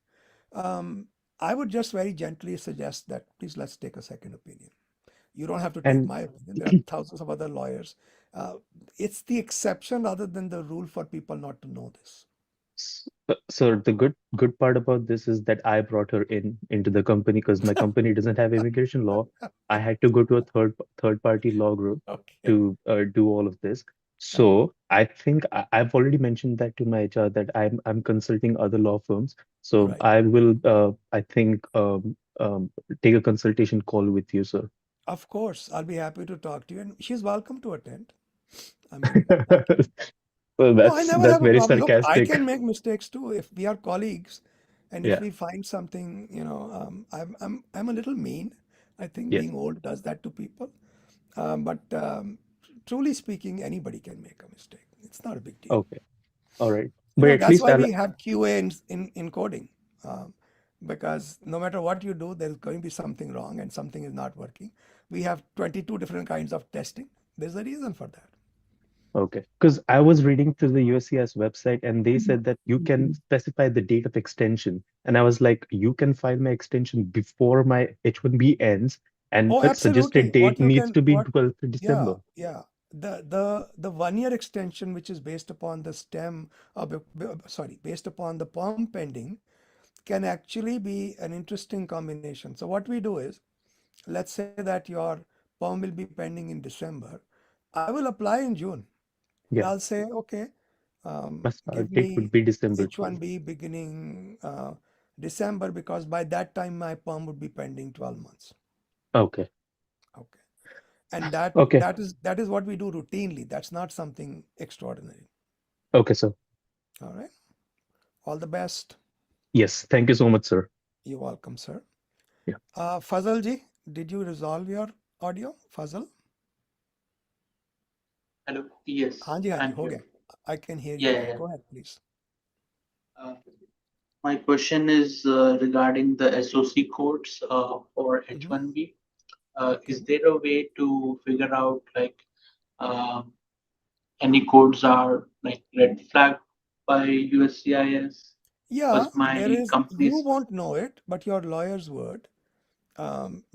Um, I would just very gently suggest that please let's take a second opinion. You don't have to take And my opinion. There are thousands of other lawyers. It's the exception rather than the rule for people not to know this. So the good part about this is that I brought her into the company because my company doesn't have immigration law. I had to go to a third party law group Okay. to do all of this. Uh, So I think I've already mentioned that to my HR that I'm consulting other law firms. So right. I will I think take a consultation call with you, sir. Of course, I'll be happy to talk to you, and she's welcome to attend. I mean, thank you. Well, No, I never that's have a very problem. Look, I sarcastic. can make mistakes too if we are colleagues, and if Yeah, we find something, I'm a little mean. I think yes. being old does that to people. But truly speaking, anybody can make a mistake. It's not a big deal. Okay. All right. But at That's least why I'll we have QA in coding, because no matter what you do, there's going to be something wrong and something is not working. We have 22 different kinds of testing. There's a reason for that. Okay, because I was reading through the USCIS website and they said that you can specify the date of extension. And I was like, you can file my extension before my H-1B ends, and Oh, the suggested absolutely. What date you needs can, to be what, 12th yeah, December. yeah. The 1 year extension, which is based upon the STEM, based upon the PERM pending, can actually be an interesting combination. So what we do is, let's say that your PERM will be pending in December. I will apply in June, and Yeah, I'll say, okay, my give start date would me be December 12th. H1B beginning December, because by that time my PERM would be pending 12 months. Okay, Okay. And that okay, that is that is what we do routinely. That's not something extraordinary. okay, sir. All right. All the best. Yes, thank you so much, sir. You're welcome, sir. Yeah. Fazal ji, did you resolve your audio? Fazal? Hello. Yes, हाँ जी, I'm हो here. गया. I can hear you Yeah, now. yeah. Go ahead, please. Uh, my question is regarding the SOC codes for H1B. Okay. Is there a way to figure out like um, any codes are like red flag by USCIS? Yeah, Because my there is. You company's won't know it, but your lawyers would.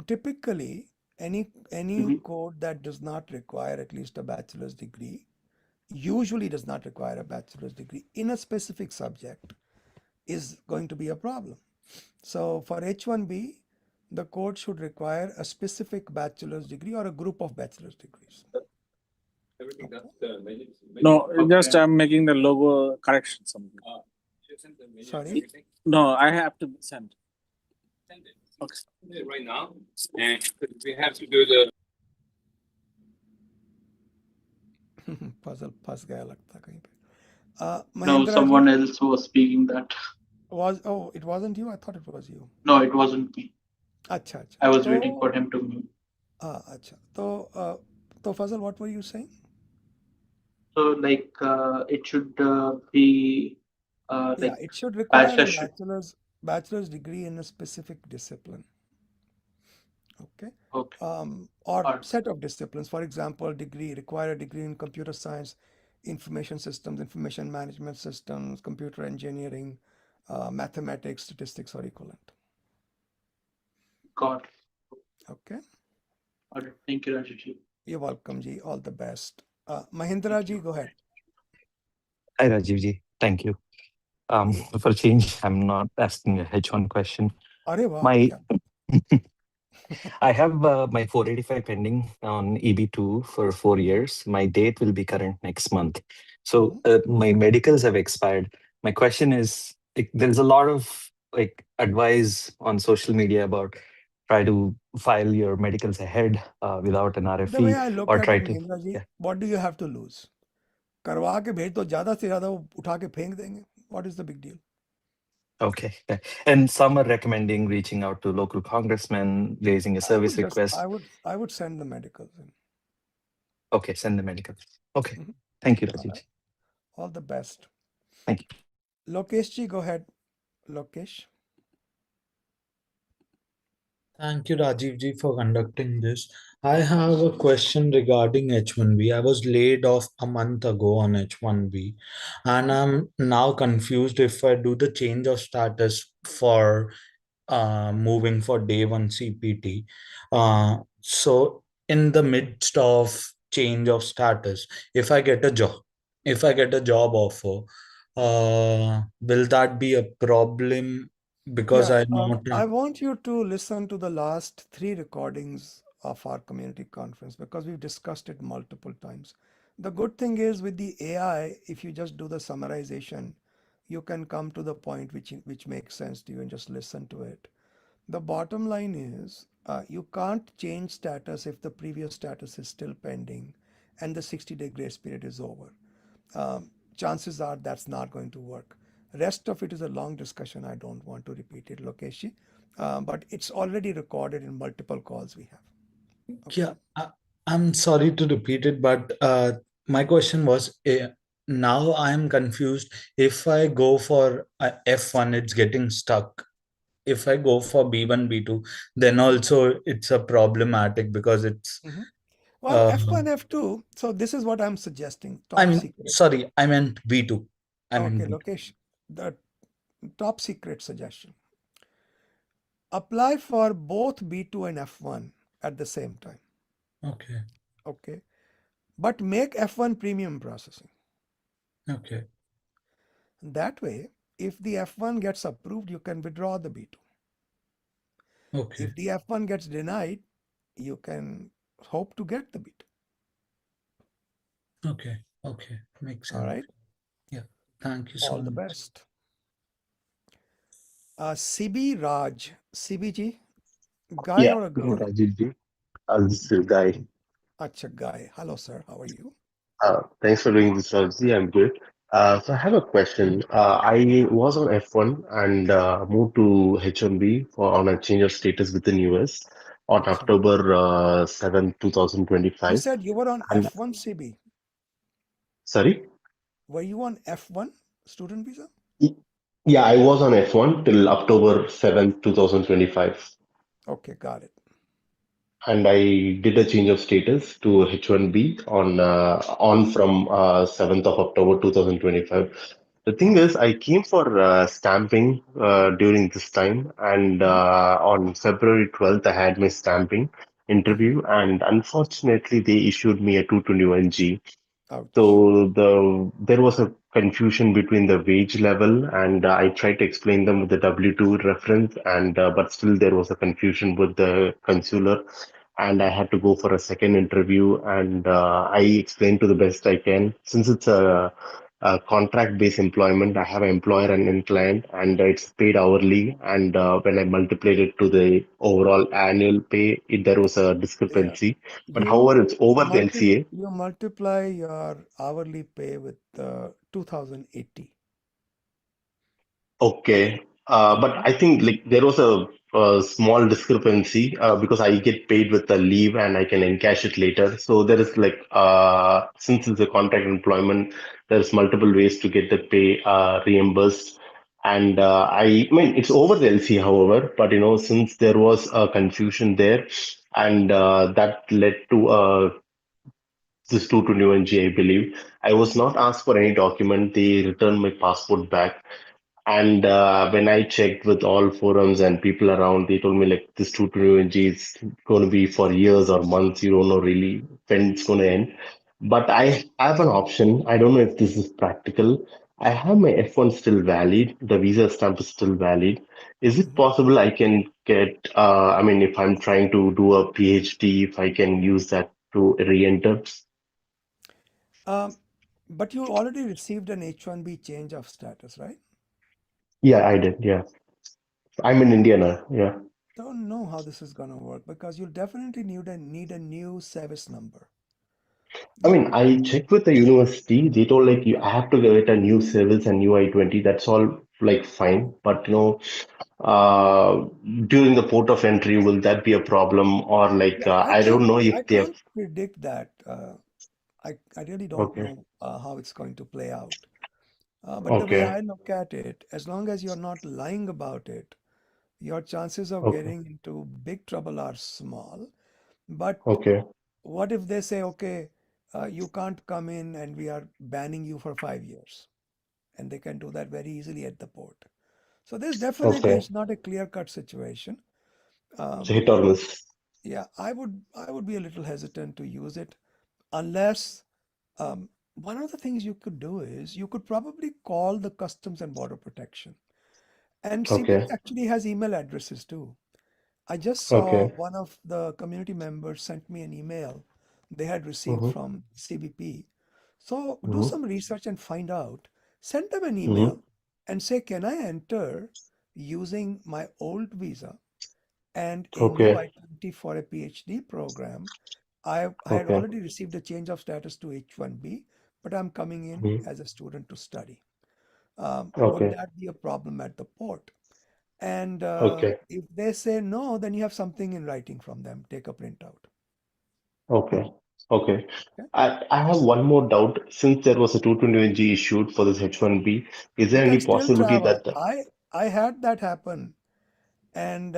Typically, any Mhm. code that does not require at least a bachelor's degree, usually does not require a bachelor's degree in a specific subject is going to be a problem. So for H-1B, the code should require a specific bachelor's degree or a group of bachelor's degrees. No, just I'm making the logo correction something. Sorry? No, I have to send. Okay. Right now, and we have to do the. Puzzle फंस गया लगता कहीं पे. No, Mahendra someone ji else was speaking that. it wasn't you? I thought it was you. No, it wasn't me. अच्छा अच्छा. I was waiting for him to mute. अच्छा. तो Fazal, what were you saying? So like it should be Yeah, like it should require a bachelor should. bachelor's degree in a specific discipline. Okay. Okay. Or set of disciplines. For example, require a degree in computer science, information systems, information management systems, computer engineering, mathematics, statistics, or equivalent. Got it. Okay. All right. Thank you, Rajiv. You're welcome, Ji. All the best. Mahindra Ji, go ahead. Hi, Rajiv ji. Thank you. For a change, I'm not asking a H1 question. Arey wow, My kya? I have my 485 pending on EB2 for 4 years. My date will be current next month. So my medicals have expired. My question is, there's a lot of advice on social media about try to file your medicals ahead without an The way RFE I look or at try it, to. Mahindra Ji, Yeah. what do you have to lose? करवा के भेज तो ज्यादा से ज्यादा वो उठा के फेंक देंगे. What is the big deal? Okay. Yeah. And some are recommending reaching out to local congressmen, raising a service request. I would send the medicals in. Okay, send the medicals. Okay. Thank you, Rajiv. All the best. Thank you. Lokesh Ji, go ahead. Lokesh. Thank you, Rajiv ji, for conducting this. I have a question regarding H1B. I was laid off a month ago on H1B, and I'm now confused if I do the change of status for moving for day one CPT. So in the midst of change of status, if I get a job offer, will that be a problem? Because Yeah, I know. I want you to listen to the last 3 recordings of our community conference because we've discussed it multiple times. The good thing is with the AI, if you just do the summarization, you can come to the point which makes sense to you and just listen to it. The bottom line is you can't change status if the previous status is still pending and the 60-day grace period is over. Chances are that's not going to work. Rest of it is a long discussion. I don't want to repeat it, Lokeshi, but it's already recorded in multiple calls we have. Okay? Yeah, I'm sorry to repeat it, but my question was now I'm confused. If I go for F1, it's getting stuck. If I go for B1, B2, then also it's a problematic because it's. Well, F1, F2. So this is what I'm suggesting. I Top mean, secret. sorry, I meant B2. Okay, Lokesh, the top secret suggestion. Apply for both B2 and F1 at the same time. Okay. Okay. But make F1 premium processing. Okay. That way, if the F1 gets approved, you can withdraw the B2. Okay. If the F1 gets denied, you can hope to get the B2. Okay. Okay. Makes sense. All right. Yeah. Thank you so All the much. best. CB Raj. CBG, guy Yeah, or a girl? Rajiv ji. This is Guy. Acha, guy. Hello, sir. How are you? Thanks for doing this, Rajiv. I'm good. So I have a question. I was on F1 and moved to H1B for on a change of status within US on Acha. October 7th, You 2025. said you were on And F1 CB. sorry? Were you on F1 student visa? Yeah, I was on F1 till October 7th, 2025. Okay, got it. And I did a change of status to H1B on from 7th of October 2025. The thing is, I came for stamping during this time, and on February 12th, I had my stamping interview, and unfortunately, they issued me a 221G. Ouch. So there was a confusion between the wage level, and I tried to explain them with the W-2 reference, and but still there was a confusion with the consular, and I had to go for a second interview, and I explained to the best I can. Since it's a contract-based employment, I have an employer and end client, and it's paid hourly, and when I multiplied it to the overall annual pay, there was a Yeah. discrepancy. But You however, it's over the LCA. you multiply your hourly pay with 2080. Okay. But Okay. I think like there was a small discrepancy because I get paid with the leave and I can encash it later. So there is like since it's a contract employment, there's multiple ways to get the pay reimbursed. And I mean it's over the LC, however, but since there was a confusion there, and that led to this 221G, I believe. I was not asked for any document. They returned my passport back. And when I checked with all forums and people around, they told me like this 221G is going to be for years or months. You don't know really when it's going to end. But I have an option. I don't know if this is practical. I have my F1 still valid. The visa stamp is still valid. Is it possible I can get, I mean, if I'm trying to do a PhD, if I can use that to re-enter? Um, but you already received an H-1B change of status, right? Yeah, I did. Yeah. I'm in India now. Yeah. Don't know how this is gonna work because you'll definitely need a new service number. I mean, I checked with the university. They told like I have to get a new service and new I-20. That's all like fine. But uh, during the port of entry, will that be a problem? Or like Yeah, I don't know I if they have. can't predict that. I really don't Okay. know how it's going to play out. But the way Okay. I look at it, as long as you're not lying about it, your chances of Okay. getting into big trouble are small. But Okay. what if they say, okay, you can't come in and we are banning you for 5 years? And they can do that very easily at the port. So there's definitely, Okay. it's not a clear-cut situation. So hit or miss. Yeah, I would be a little hesitant to use it unless one of the things you could do is you could probably call the Customs and Border Protection. And CBP Okay. actually has email addresses too. I just saw Okay. one of the community members sent me an email they had received Mm-hmm. from CBP. So do Mm-hmm. some research and find out. Send them an Mm-hmm. email and say, can I enter using my old visa and a new Okay. I-20 for a PhD program? I had Okay. already received a change of status to H-1B, but I'm coming in Mm-hmm. as a student to study. Would Okay. that be a problem at the port? And Okay. if they say no, then you have something in writing from them. Take a printout. Okay. Okay. Okay? I have one more doubt. Since there was a 221G issued for this H1B, is You there can any still possibility travel. that the, I had that happen, and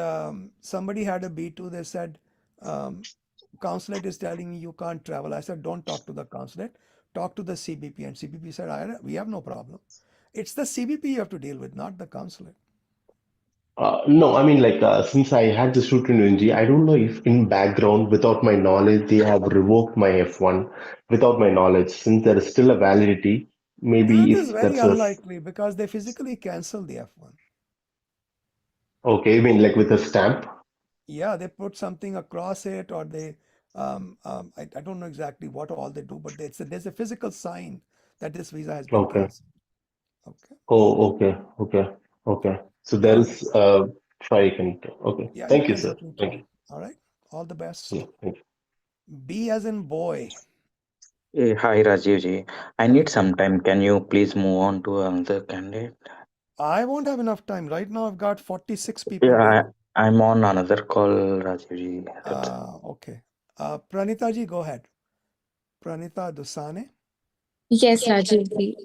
somebody had a B2. They said, consulate is telling me you can't travel. I said, don't talk to the consulate. Talk to the CBP. And CBP said, we have no problem. It's the CBP you have to deal with, not the consulate. no, I mean like since I had this 221G, I don't know if in background, without my knowledge, they have revoked my F1 without my knowledge. Since there is still a validity, That maybe is if very that's a, unlikely because they physically cancel the F1. okay, I mean like with a stamp. Yeah, they put something across it, or they, I don't know exactly what all they do, but there's a physical sign that this visa has been Okay. canceled. Okay. Oh, okay. Okay. Okay. So there All right. is try you can do. Okay. Yeah, you Thank you, can sir. certainly Thank try. you. All right. All the best. Yeah, thank you. B as in boy. Hey, hi Rajiv ji. I Yeah. need some time. Can you please move on to another candidate? I won't have enough time. Right now, I've got 46 people Yeah, waiting. I'm on another call, Rajiv ji. Okay. Pranita ji, go ahead. Pranita Dusane. Yes, Rajiv ji.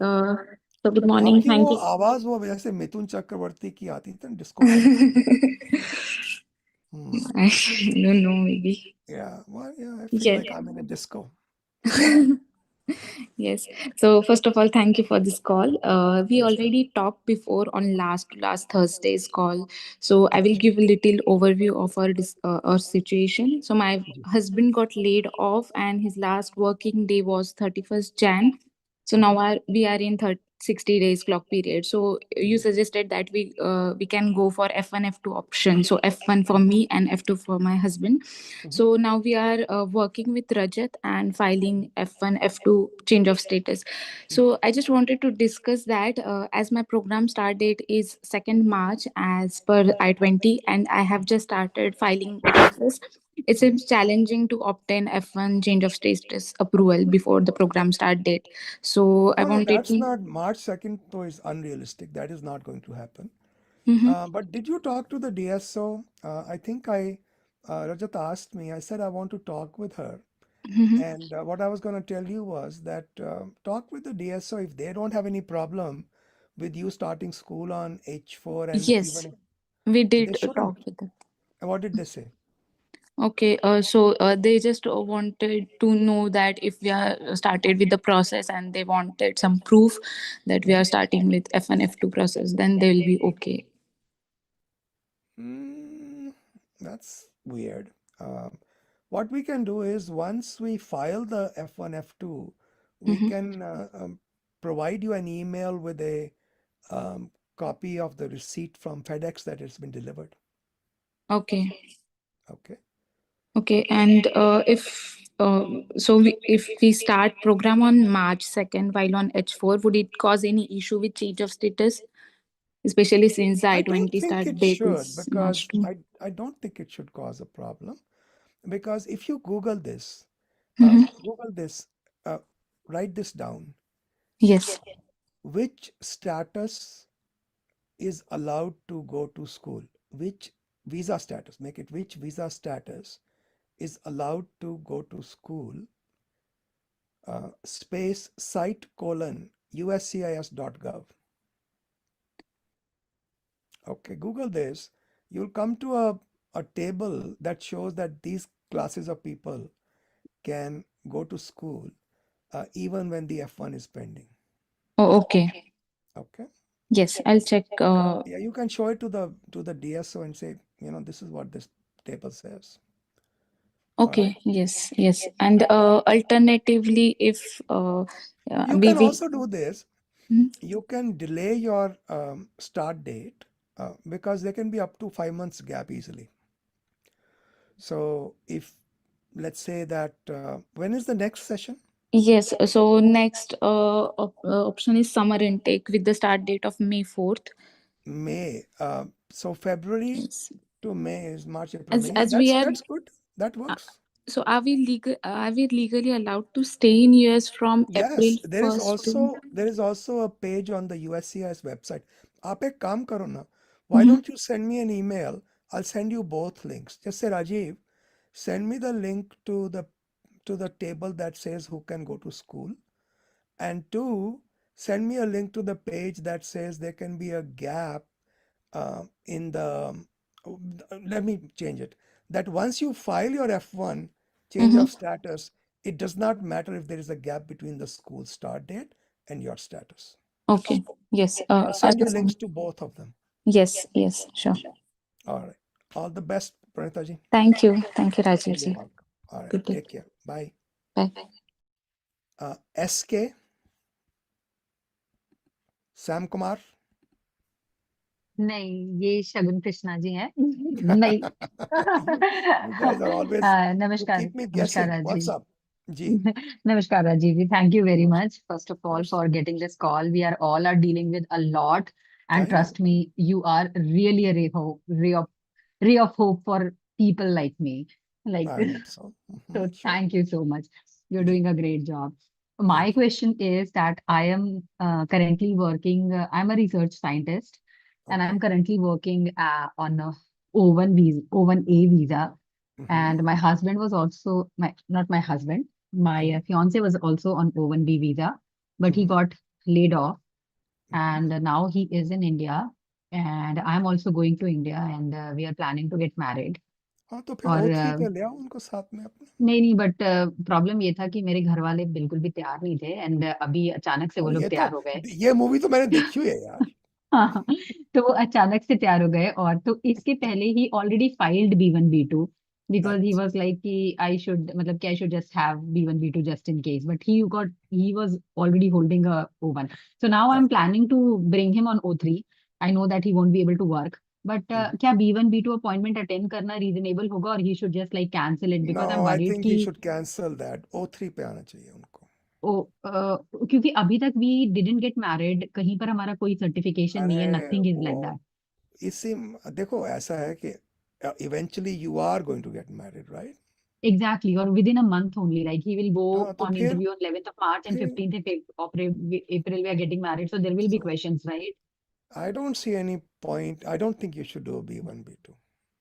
So good morning. आपकी वो Thank you. आवाज वो जैसे मिथुन चक्रवर्ती की आती थी ना disco करते I don't know, maybe. Yeah, well, yeah, I feel like Yes. I'm in a disco. Yes. So first of all, thank you for this call. We already talked before on last Thursday's call. So I will give a little overview of our situation. So my husband got laid off, and his last working day was 31st Jan. So now we are in 60 days clock period. So you suggested that we can go for F1 F2 option. So F1 for me and F2 for my husband. So now we are working with Rajat and filing F1 F2 change of status. So I just wanted to discuss that as my program start date is 2nd March as per I-20, and I have just started filing the process. It seems challenging to obtain F1 change of status approval before the program start date. So I No, no, wanted that's to. not March 2nd, though, is unrealistic. That is not going to happen. Mhm. But did you talk to the DSO? I think Rajat asked me, I said I want to talk with her. Mhm. And what I was going to tell you was that talk with the DSO if they don't have any problem with you starting school on H4, and Yes, even if we they did shouldn't. talk with them. What did they say? Okay, so they just wanted to know that if we are started with the process and they wanted some proof that we are starting with F1, F2 process, then they will be okay. Mm, that's weird. What we can do is once we file the F1, F2, we Mhm. can provide you an email with a copy of the receipt from FedEx that it's been delivered. Okay, Okay. okay, and if we start program on March 2nd while on H4, would it cause any issue with change of status, especially since the I don't I-20 think start it date should is March because 2? I don't think it should cause a problem because if you Mhm. Google this, uh, write this down. Yes. Which status is allowed to go to school? Which visa status? Make it which visa status is allowed to go to school? Space site colon uscis.gov. Okay, Google this. You'll come to a table that shows that these classes of people can go to school even when the F1 is pending. Oh, okay. Okay. Yes, I'll check. Yeah, you can show it to the DSO and say, this is what this table says. All right. Okay, yes, yes. And alternatively, if You we can will. also do this. Mhm. You can delay your start date because there can be up to 5 months gap easily. So if let's say that when is the next session? Yes, so next option is summer intake with the start date of May 4th. May. So February Yes. to May is March, April, As May. Yeah, as we are, that's good. That uh, works. so are we legally allowed to stay in US from April Yes, there is 1st to? also a page on the USCIS website. आप एक काम करो ना. Why Mhm. don't you send me an email? I'll send you both links. Just say, Rajiv, send me the link to the table that says who can go to school, and two, send me a link to the page that says there can be a gap in the. Let me change it. That once you file your F1 change Mhm. of status, it does not matter if there is a gap between the school start date and your status. Okay. Yes. I'll I'll send you links send. to both of them. Yes. Yes. Sure. All right. All the best, Pranitaji. Thank you. Thank you, Rajiv You're ji. welcome. All right. Good day. Take care. Bye. Bye. SK, Sam Kumar. नहीं ये शगुन कृष्णा जी हैं नहीं You guys are always, you नमस्कार keep me नमस्कार guessing. What's Rajiv up? G. नमस्कार Rajeev ji thank you very Namaste. Much first of Of all course. For getting this call we are all are dealing with a lot and I know. Trust me you are really a ray of hope for people like me like I hope so. so Sure. thank you so much. You're G. doing a great job. My Thank you. question is that I am currently working, I'm a research scientist and Okay. I'm currently working on a O1A visa. Mm-hmm. And my husband was also, not my husband, my Mm-hmm. fiance was also on O1B visa, but he Mm-hmm. got laid off Mm-hmm. and now he is in India. And I'm also going to India and we are planning to get married. हाँ तो फिर और O3 पे ले आओ उनको साथ में अपने। नहीं, बट प्रॉब्लम ये था कि मेरे घर वाले बिल्कुल भी तैयार नहीं थे, एंड अभी अचानक से वो लोग तैयार हो गए। ये मूवी तो मैंने देखी हुई है यार। हाँ, तो वो अचानक से तैयार हो गए, और तो इसके पहले ही already filed B1 B2, because he was like कि आई शुड, मतलब कि I should just have B1 B2 just in case, but he was already holding a O1, so now I am planning to bring him on O3। I know that he won't be able to work, but क्या B1 B2 appointment attend करना reasonable होगा, और he should just like cancel it, no because I am I worried think कि he should cancel that, O3 पे आना चाहिए उनको। क्योंकि अभी तक वी डिडंट गेट मैरिड, कहीं पर हमारा कोई सर्टिफिकेशन नहीं है, अरे नथिंग इज वो लाइक दैट। इसी देखो ऐसा है कि eventually you are going to get married right. Exactly, or within a month only. Like he will go हाँ तो on फिर interview on 11th of March, and फिर 15th of April we are getting married. So there will be so questions, right? I don't see any point. I don't think you should do B1 B2.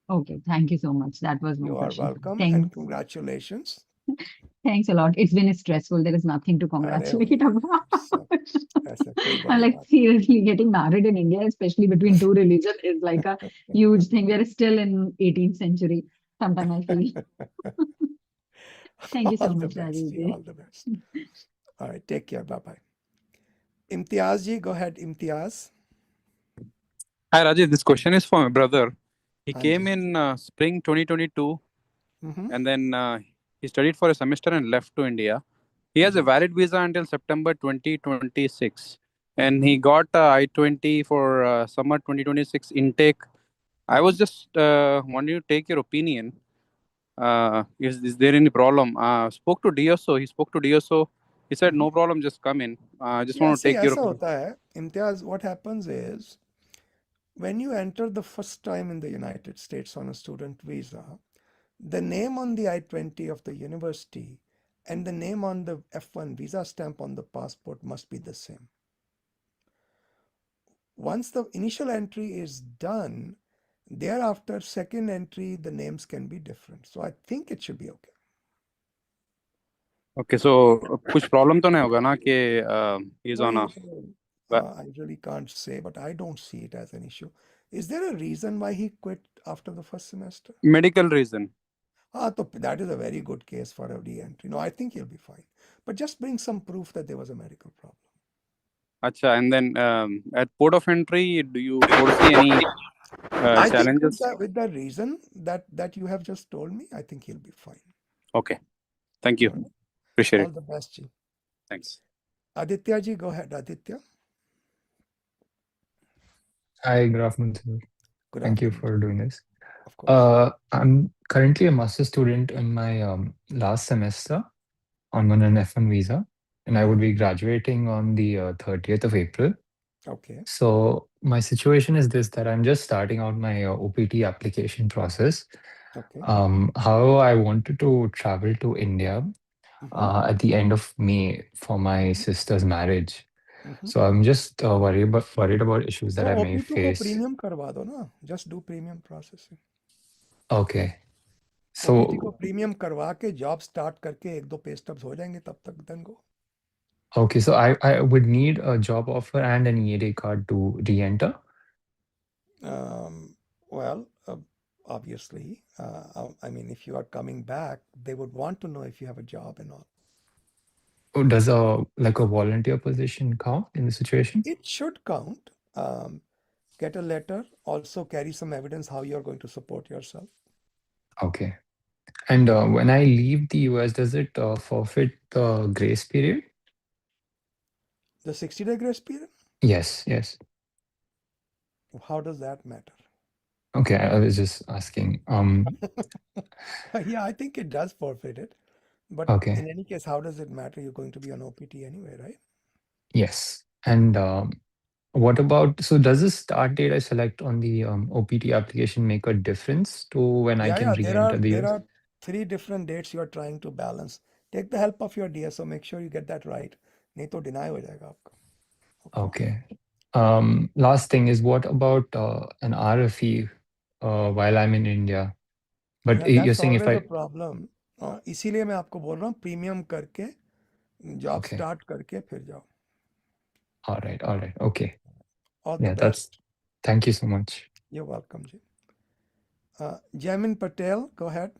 Okay, thank you so much. That was my You are question. welcome and Thanks. congratulations. Thanks a lot. It's been stressful. There is nothing to अरे congratulate about. सब ऐसा कोई I'm बड़ी like बात seriously getting married in India, especially between two religions, is like a huge thing. We are still in 18th century. Sometimes I feel. Thank you all so the much, best Rajiv ji, all the best. All right, take care, bye bye. Imtiaz ji, go ahead Imtiaz. Hi Rajiv, this question is for my brother. He हाँ जी came in spring 2022 hmm and then he studied for a semester and left to India. He has a ji valid visa until September 2026 and he hmm got I-20 for summer 2026 intake. I was just wanting to take your opinion. Is there any problem? Spoke to DSO. He spoke to DSO. He said hmm no problem, just come in. I just Yeah, want to see take your ऐसा opinion. होता है Imtiaz, what happens is when you enter the first time in the United States on a student visa, the name on the I-20 of the university and the name on the F1 visa stamp on the passport must be the same. Once the initial entry is done, thereafter, second entry, the names can be different. So I think it should be okay. Okay, so कुछ problem तो नहीं होगा ना कि he's on वही a I really can't say, but I don't see it as an issue. Is there a reason why he quit after the first semester? medical reason. So that is a very good case for a re-entry. No, I think he'll be fine. But just bring some proof that there was a medical problem. Acha, and then at port of entry, do you foresee any I think challenges? with the reason that you have just told me, I think he'll be fine. Okay, thank All you. right. Appreciate All it. the best, ji. Thanks. Aditya ji, go ahead, Aditya. Hi, good afternoon, sir. Good Thank you afternoon. for doing this. Of course. I'm currently a master's student in my last semester on an F1 visa, and I would be graduating on the 30th of April. Okay. So my situation is this, that I'm just starting out my OPT application process. Okay. However, I wanted to travel to India Mhm. at the end of May for my sister's marriage. Mhm. So I'm just worried about issues तो that I may OP2 को face. Premium करवा दो ना, just do premium processing. Okay. OPT को So, premium करवा के job start करके एक दो पे स्टब्स हो जाएंगे तब तक then go. okay, so I would need a job offer and an EAD card to re-enter. Well, obviously, I mean, if you are coming back, they would want to know if you have a job and all. Does a volunteer position count in the situation? It should count. Get a letter. Also carry some evidence how you are going to support yourself. Okay. And when I leave the US, does it forfeit the grace period? The 60-day grace period? Yes, yes. How does that matter? Okay, I was just asking. Yeah, I think it does forfeit it. But Okay, in any case, how does it matter? You're going to be on OPT anyway, right? yes. And what about, so does the start date I select on the OPT application make a difference to when I can Yeah, re-enter the there US? are 3 different dates you are trying to balance. Take the help of your DSO. Make sure you get that right. नहीं तो deny हो जाएगा आपका. Okay. Last thing is, what about an RFE while I'm in India? But Yeah, you're that's saying if always a I, problem. इसीलिए मैं आपको बोल रहा हूँ प्रीमियम करके जॉब okay, स्टार्ट करके फिर जाओ. all right, okay. All the Yeah, that's, best. thank you so much. You're welcome, ji. Jamin Patel, go ahead.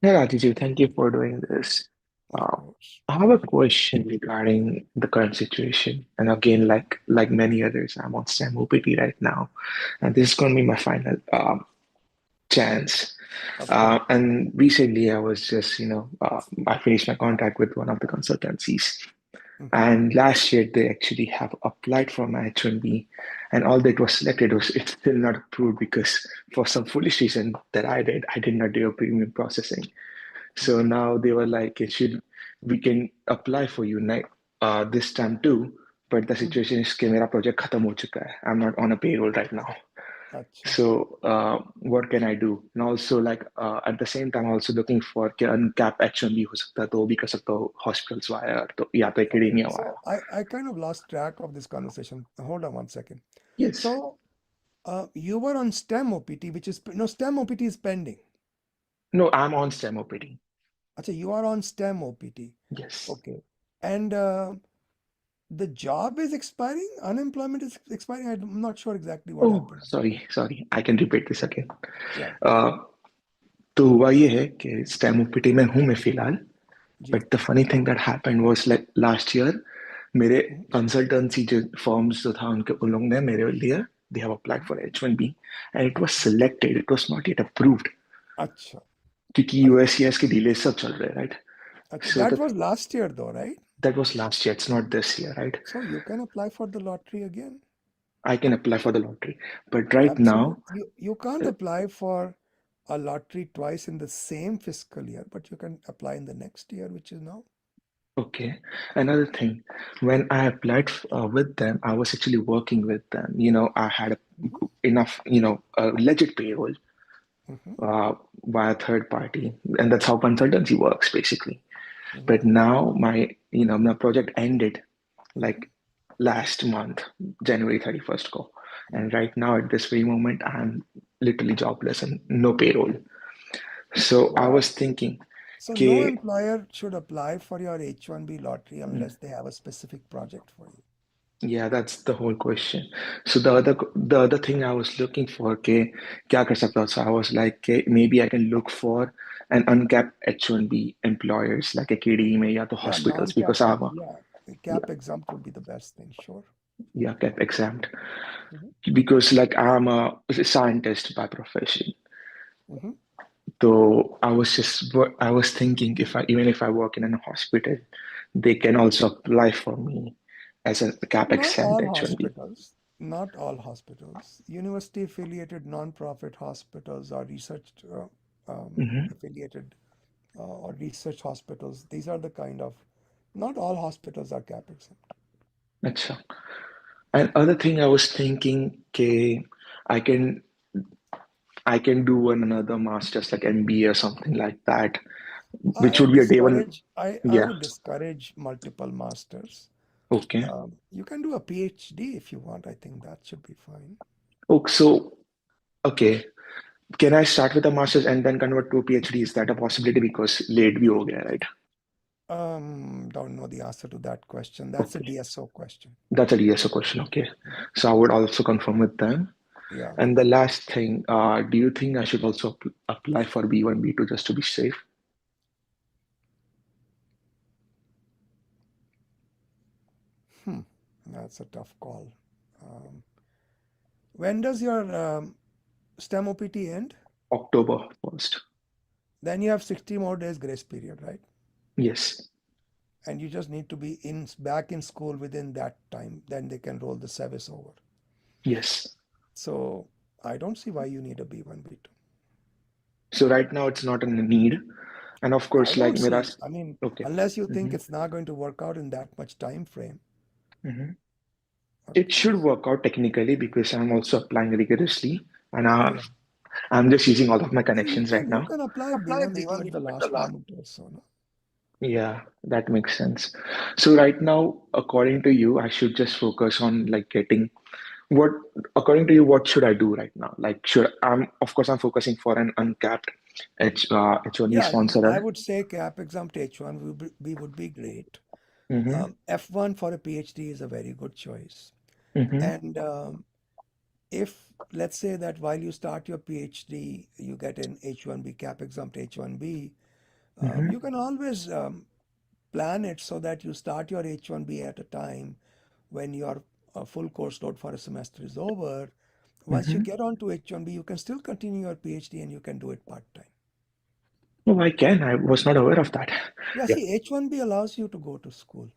Yeah, Rajiv, thank you for doing this. Of course. I have a question regarding the current situation. And again, like many others, I'm on STEM OPT right now. And this is going to be my final chance. And recently I was just, I finished my contract with one of the consultancies. And last year they actually have applied for my H1B, and all that was selected was it's still not approved because for some foolish reason that I did not do a premium processing. So now they were like, we can apply for you this time too, but the situation is कि मेरा project खत्म हो चुका है. I'm not on a payroll right now. अच्छा. So what can I do? And also at the same time, also looking for कि uncapped H1B हो सकता है तो वो भी कर सकता हो hospitals wire तो या तो academia wire. So I kind of lost track of this conversation. Hold on one second. Yes. So you were on STEM OPT, which is no STEM OPT is pending. No, I'm on STEM OPT. Achha, you are on STEM OPT. Yes. Okay. And the job is expiring, unemployment is expiring. I'm not sure exactly what happened. Sorry. I can repeat this again. Yeah. तो हुआ ये है कि STEM OPT में हूँ मैं फिलहाल. But the funny thing that happened was like last year, मेरे consultancy firms जो था उन लोगों ने मेरे लिए they have applied for H1B and it was selected. It was not yet approved. अच्छा. क्योंकि USCIS के delays सब चल रहे, right? So that was last year though, right? That was last year. It's not this year, right? So you can apply for the lottery again. I can apply for the lottery, but right now you can't apply for a lottery twice in the same fiscal year, but you can apply in the next year, which is now. Okay. Another thing, when I applied with them, I was actually working with them. I had enough, legit payroll via third party, and that's how consultancy works basically. But now my project ended like last month, January 31st go. And right now at this very moment, I'm literally jobless and no payroll. So I was thinking, so no employer should apply for your H1B lottery unless they have a specific project for you. Yeah, that's the whole question. So the other thing I was looking for, kya kar sakta? So I was like, maybe I can look for an uncapped H1B employers like academia या तो hospitals because I have cap exempt would be the best thing, sure. Yeah, cap exempt because I'm a scientist by profession. So I was thinking even if I work in a hospital, they can also apply for me as a cap exempt H1B. Not all hospitals. University affiliated non-profit hospitals or research affiliated or research hospitals. These are the kind of, not all hospitals are cap exempt. Achha. And other thing I was thinking, I can do another master's like MBA or something like that, which would be a day one. I would discourage multiple masters. Okay. You can do a PhD if you want. I think that should be fine. Okay. Can I start with a master's and then convert to a PhD? Is that a possibility? Because late bhi ho gaya, right? Don't know the answer to that question. That's a DSO question. That's a DSO question. Okay. So I would also confirm with them. Yeah. And the last thing, do you think I should also apply for B1, B2 just to be safe? That's a tough call. When does your STEM OPT end? October 1st. Then you have 60 more days grace period, right? Yes. And you just need to be back in school within that time. Then they can roll the service over. Yes. So I don't see why you need a B1, B2. So right now it's not a need. And of course, unless you think it's not going to work out in that much time frame. It should work out technically because I'm also applying rigorously and I'm just using all of my connections right now. You can apply B1, B2 at the last moment or so. No? Yeah, that makes sense. So right now, according to you, I should just focus on getting according to you, what should I do right now? Of course, I'm focusing for an uncapped H1B sponsor. I would say cap exempt H1 would be great. F1 for a PhD is a very good choice. And if let's say that while you start your PhD, you get an H-1B cap exempt H-1B, Mhm. you can always plan it so that you start your H-1B at a time when your full course load for a semester is over. Once you Mhm. get on to H-1B, you can still continue your PhD and you can do it part-time. Oh, I can. I was not aware of that. Yeah, Yeah. see, H-1B allows you to go to school.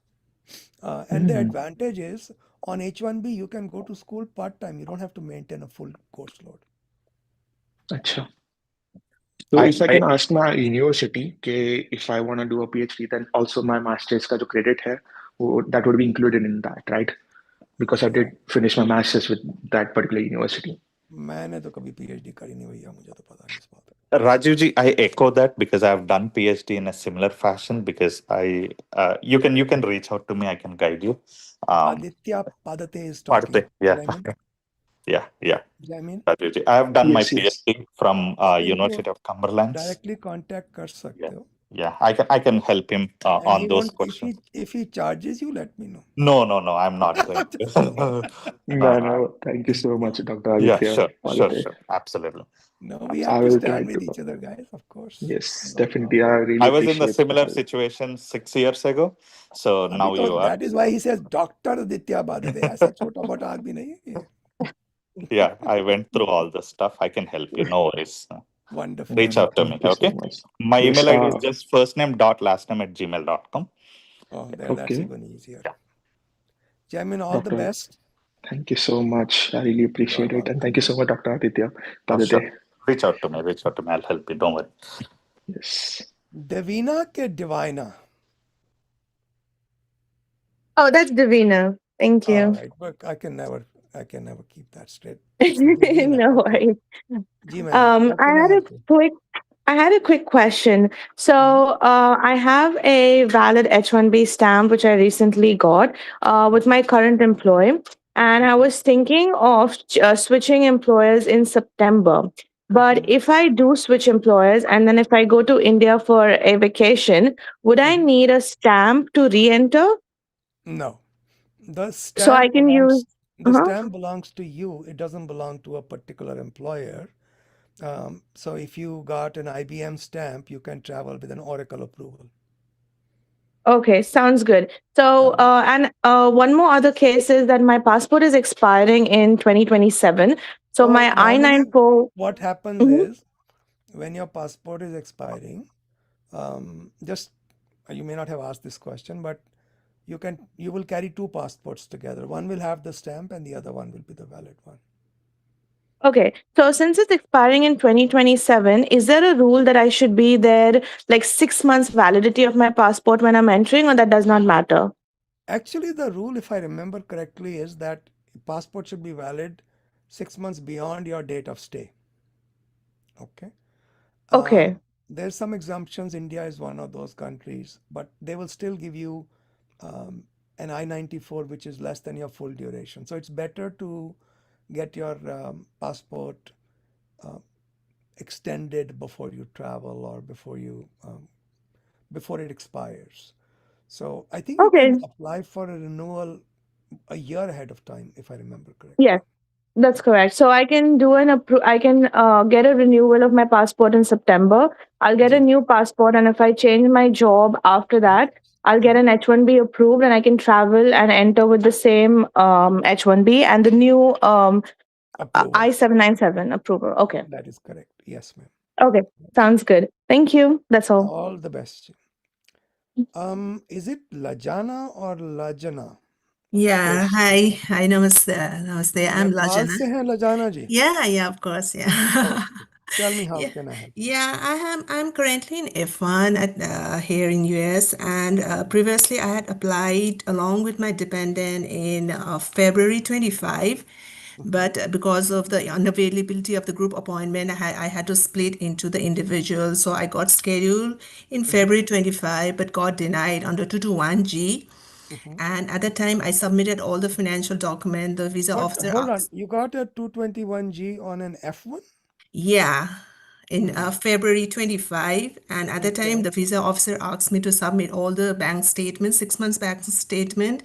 And the Mm. advantage is on H-1B, you can go to school part-time. You don't have to maintain a full course load. Acha. So if I I can ask my university, okay, if I want to do a PhD, then also my master's का जो credit है, that would be included in that, right? Because I did finish my master's with that particular university. मैंने तो कभी PhD करी नहीं भैया मुझे तो पता नहीं इस बात का. Rajiv ji, I echo that because I have done PhD in a similar fashion. Because you can reach out to me. I can guide you. Aditya Padate is talking. Yeah, Jaimin, yeah. Jaimin, Rajiv ji, I have done my Yes, yes. PhD from आप इनको University of Cumberland. directly contact कर Yeah, सकते हो. yeah. I can help him And he on those won't, questions. if he charges you, let me know. No, I'm not going Just to. kidding. No. Thank you so much, Dr. Yeah, Aditya Padate. sure. Absolutely. No, we I have to will try stand with to. each other, guys, of course. Yes, No definitely. I problem. really I was in the appreciate the similar help. situation 6 years ago. So अभी now तो you are. that is why he says Dr. Aditya Badade. ऐसा छोटा मोटा आदमी नहीं है ये. Yeah, I went through all the stuff. I can help you. No worries. Wonderful. Reach out to me. Thank you so Okay. much. My Yes. email ID is just first name dot last name at gmail.com. Oh, then that's Okay. even easier. Jaimin, all the Dr. best. Thank you so much. I really appreciate You're it. And welcome. thank you so much, Dr. Aditya Sure. Padate. Reach out to me. I'll help you. Don't worry. Yes. Devina ke Divina. Oh, that's Davina. Thank All you. right, but I can never keep that straight. It's Devina. No Okay. worries. Ji ma'am, how can I help you? I had a quick question. So, I have a valid H-1B stamp which I recently got with my current employer, and I was thinking of switching employers in September. But if I do switch employers and then if I go to India for a vacation, would I need a stamp to re-enter? No. The So I stamp can use. belongs to you. It doesn't belong to a particular employer. So if you got an IBM stamp, you can travel with an Oracle approval. Okay, sounds good. So, and one more other case is that my passport is expiring in 2027. So So my normally I-94. what happens is when your passport is expiring, just you may not have asked this question, but you will carry two passports together. One will have the stamp and the other one will be the valid one. Okay, so since it's expiring in 2027, is there a rule that I should be there like 6 months validity of my passport when I'm entering, or that does not matter? Actually, the rule, if I remember correctly, is that passport should be valid 6 months beyond your date of stay. Okay. Okay. There's some exemptions. India is one of those countries, but they will still give you an I-94, which is less than your full duration. So it's better to get your passport extended before you travel or before it expires. So I think you Okay. can apply for a renewal a year ahead of time, if I remember correctly. Yes, that's correct. So I can do I can get a renewal of my passport in September. I'll get a new passport, and if I change my job after that, I'll get an H-1B approved, and I can travel and enter with the same H-1B and the new I-797 approval. Okay. That is correct. Yes, ma'am. Okay. Sounds good. Thank you. That's all. All the best. Is it Lajana or Lajana? Yeah, hi, namaste, namaste. I'm Nepal Lajana. se hain Lajana ji? Yeah, of course, yeah. Okay. Tell me, how can I help? Yeah, I'm currently in F1 here in US, and previously I had applied along with my dependent in February 25, but because of the unavailability of the group appointment, I had to split into the individual. So I got scheduled in February 25, but got denied under 221G. And at that time, I submitted all the financial document, the visa But officer hold on, asked. you got a 221G on an F1? Yeah, in February 25. And at the time, Okay. the visa officer asked me to submit all the bank statements, 6 months bank statement,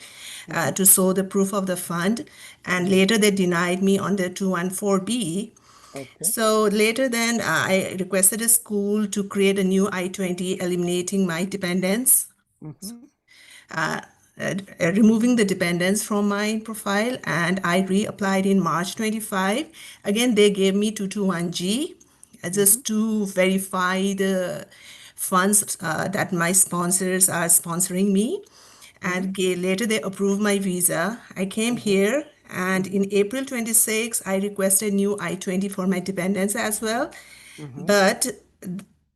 to show the proof of the fund. And later they denied me on the 214B. Okay. So later then I requested a school to create a new I-20 eliminating my dependents, Mm-hmm. uh, removing the dependents from my profile, and I reapplied in March 25. Again, they gave me 221G just to verify the funds that my sponsors are sponsoring me. And later they approved my visa. I came here, and in April 26, I requested new I-20 for my dependents as well. But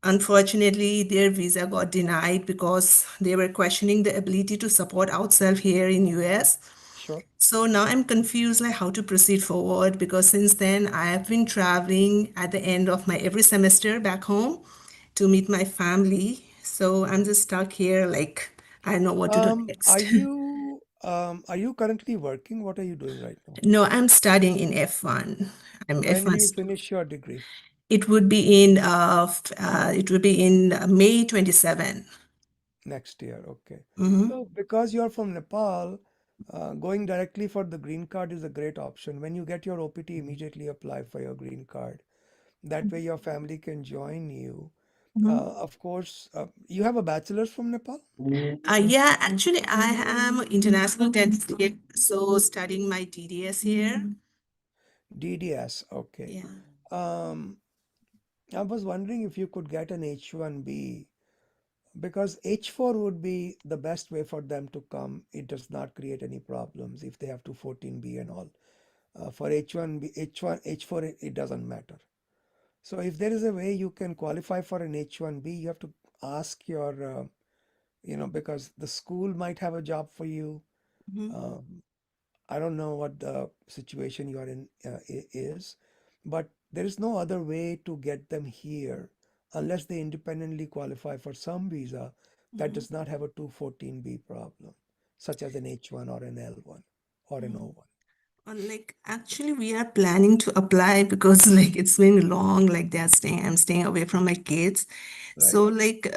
unfortunately, their visa got denied because they were questioning the ability to support ourselves here in US. Sure. So now I'm confused like how to proceed forward, because since then I have been traveling at the end of my every semester back home to meet my family. So I'm just stuck here, like I don't know what to do next. Are you currently working? What are you doing right now? No, I'm studying in F1. I'm When will F1. you finish your degree? It would be in May 27. Next year. Okay. Mm-hmm. So because you're from Nepal, going directly for the green card is a great option. When you get your OPT, immediately apply for your green card. That way your family can join you. Of course, you have a bachelor's from Nepal? Yeah, actually, I am international certificate, so studying my DDS here. DDS, okay. Yeah. Um, I was wondering if you could get an H1B because H4 would be the best way for them to come. It does not create any problems if they have to 14B and all. For H1B, H1, H4, it doesn't matter. So if there is a way you can qualify for an H1B, you have to ask your, because the school might have a job for you. Um, I don't know what the situation you are in is, but there is no other way to get them here unless they independently qualify for some visa that does not have a 214B problem, such as an H1 or an L1 or an O1. Like actually we are planning to apply because like it's been long, like I'm staying away from my kids. Right. So like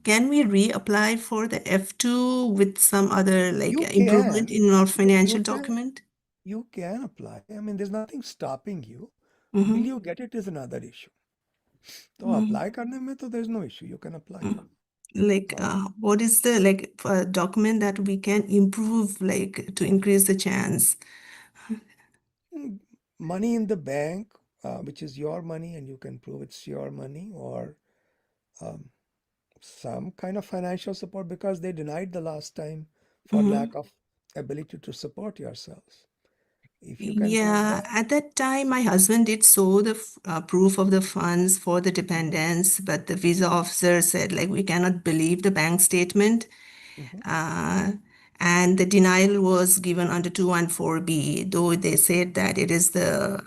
can we reapply for the F2 with some other like You improvement can, in our you financial can, document? you can apply. I mean, there's nothing stopping you. Will Mm-hmm. you get it is another issue. तो Mm-hmm. apply करने में तो there's no issue. You can apply. Like what is the like document that we can improve like to increase the chance? Mm, Money in the bank, which is your money, and you can prove it's your money, or um, some kind of financial support because they denied the last time for Mm-hmm. lack of ability to support yourselves. If you can prove Yeah, that, at that time, my husband did show the proof of the funds for the dependents, but the visa officer said, like, we cannot believe the bank statement. mhm. Uh, and the denial was given under 214B, though they said that it is the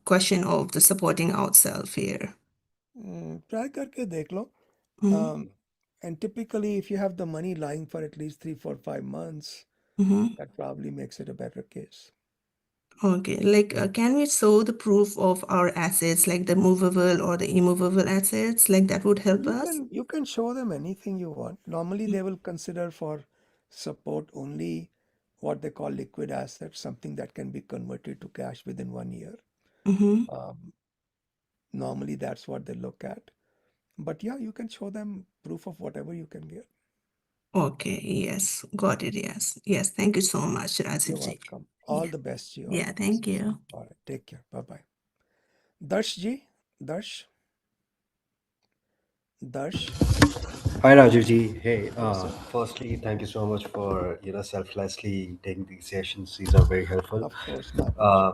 question of the supporting ourselves here. Try करके देख लो. Mm-hmm. Um, and typically, if you have the money lying for at least 3, 4, 5 months, Mm-hmm. that probably makes it a better case. Okay, like, can we show the proof of our assets, like the movable or the immovable assets? Like, that would help us? You can show them anything you want. Normally, they will consider for support only what they call liquid assets, something that can be converted to cash within 1 year. Mm-hmm. Um, Normally, that's what they look at. But yeah, you can show them proof of whatever you can get. Okay, yes, got it. Yes, yes. Thank you so much, You're Rajiv ji. welcome. All Yeah, the best to you. All yeah. the best. Thank you. All right. Take care. Bye bye. Darsh ji, Darsh, Darsh. Hi Rajiv ji. Hey, Yes, sir. firstly, thank you so much for selflessly taking these sessions. These are very helpful. Of course, my pleasure.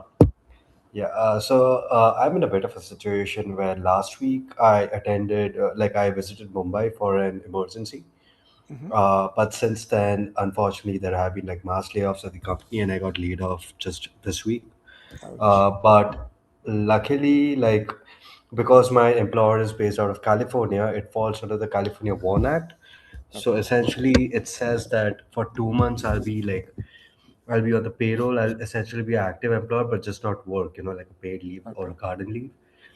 Uh, I'm in a bit of a situation where last week I attended, I visited Mumbai for an emergency. Mm-hmm. But since then, unfortunately, there have been like mass layoffs at the company, and I got laid off just this week. Ouch. But luckily, because my employer is based out of California, it falls under the California WARN Act. So Okay. essentially, it says that for 2 months, I'll be on the payroll. I'll essentially be an active employer, but just not work, like a paid leave or a Okay. garden leave.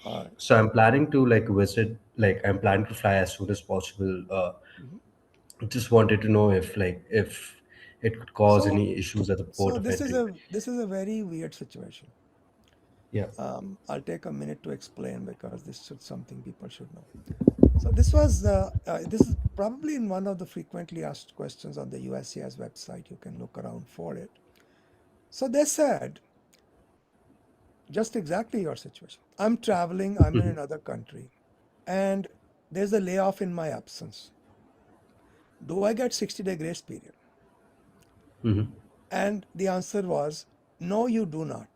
All right. So I'm planning to like visit, like I'm planning to fly as soon as possible. Mhm. Just wanted to know if it could cause So, any issues at the port so of this is entry. a very weird situation. Yeah. I'll take a minute to explain because this is something people should know. So this is probably in one of the frequently asked questions on the USCIS website. You can look around for it. So they said just exactly your situation. I'm traveling. I'm in another country, and there's a layoff in my absence. Do I get 60-day grace period? Mm-hmm. And the answer was no, you do not.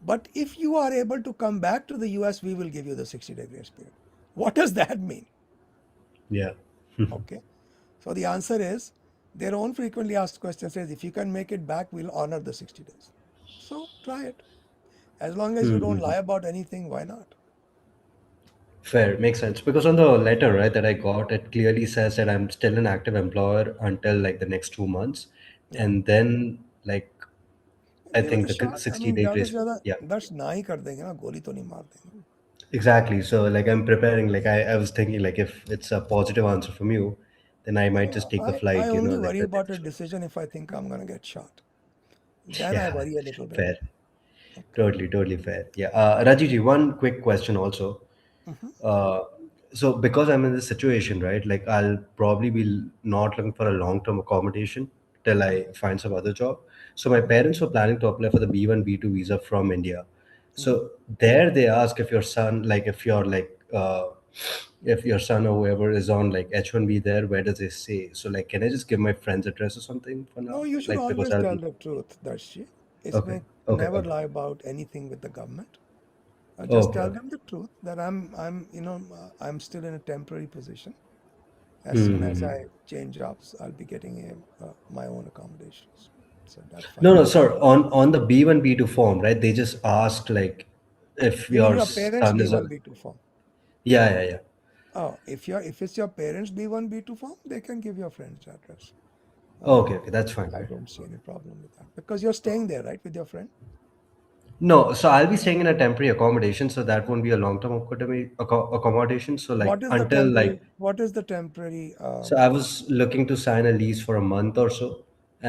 But if you are able to come back to the US, we will give you the 60-day grace period. What does that mean? Yeah. Okay. So the answer is their own frequently asked question says if you can make it back, we'll honor the 60 days. So try it. As long as you don't Mm-hmm. lie about anything, why not? Fair, makes sense. Because on the letter, right, that I got, it clearly says that I'm still an active employer until like the next 2 months. Yeah. And then like I Give it think a the shot. I mean, 60-day ज़्यादा grace. से ज़्यादा Yeah. 10 ना ही कर देंगे ना, गोली तो नहीं मार देंगे. Exactly. So like I'm preparing, like I was thinking like if it's a positive answer from you, then I might just take the I flight, only like worry the about a next one. decision if I think I'm going to get shot. Then I Yeah, worry a little bit. fair. Okay. Totally fair. Yeah. Rajiji, one quick question also. Mhm. Uh, so because I'm in this situation, right? Like I'll probably be not looking for a long-term accommodation till I find some other job. So my parents were planning to apply for the B1, B2 visa from India. Mhm. So there they ask if your son, like if your son or whoever is on like H1B there, where does they say? So like, can I just give my friend's address or something for No, now? you should Like because always I'll tell be the truth, Darshi. okay, इसमें okay, never okay, lie about anything with the government. Just okay, tell okay. them the truth that I'm still in a temporary position. As soon as Hmm. I change jobs, I'll be getting my own accommodations. So that's No, fine. no, sir. On the B1, B2 form, right? They just asked like if You mean your your parents son is a B1 B2 form? yeah, yeah, yeah. Oh, if it's your parents B1 B2 form, they can give your friend's address. Okay, okay, that's fine, I right? don't see any problem with that because you're staying there, right, with your friend? No, so I'll be staying in a temporary accommodation, so that won't be a long-term accommodation. So like until like What is the temporary? so I was looking to sign a lease for a month or so,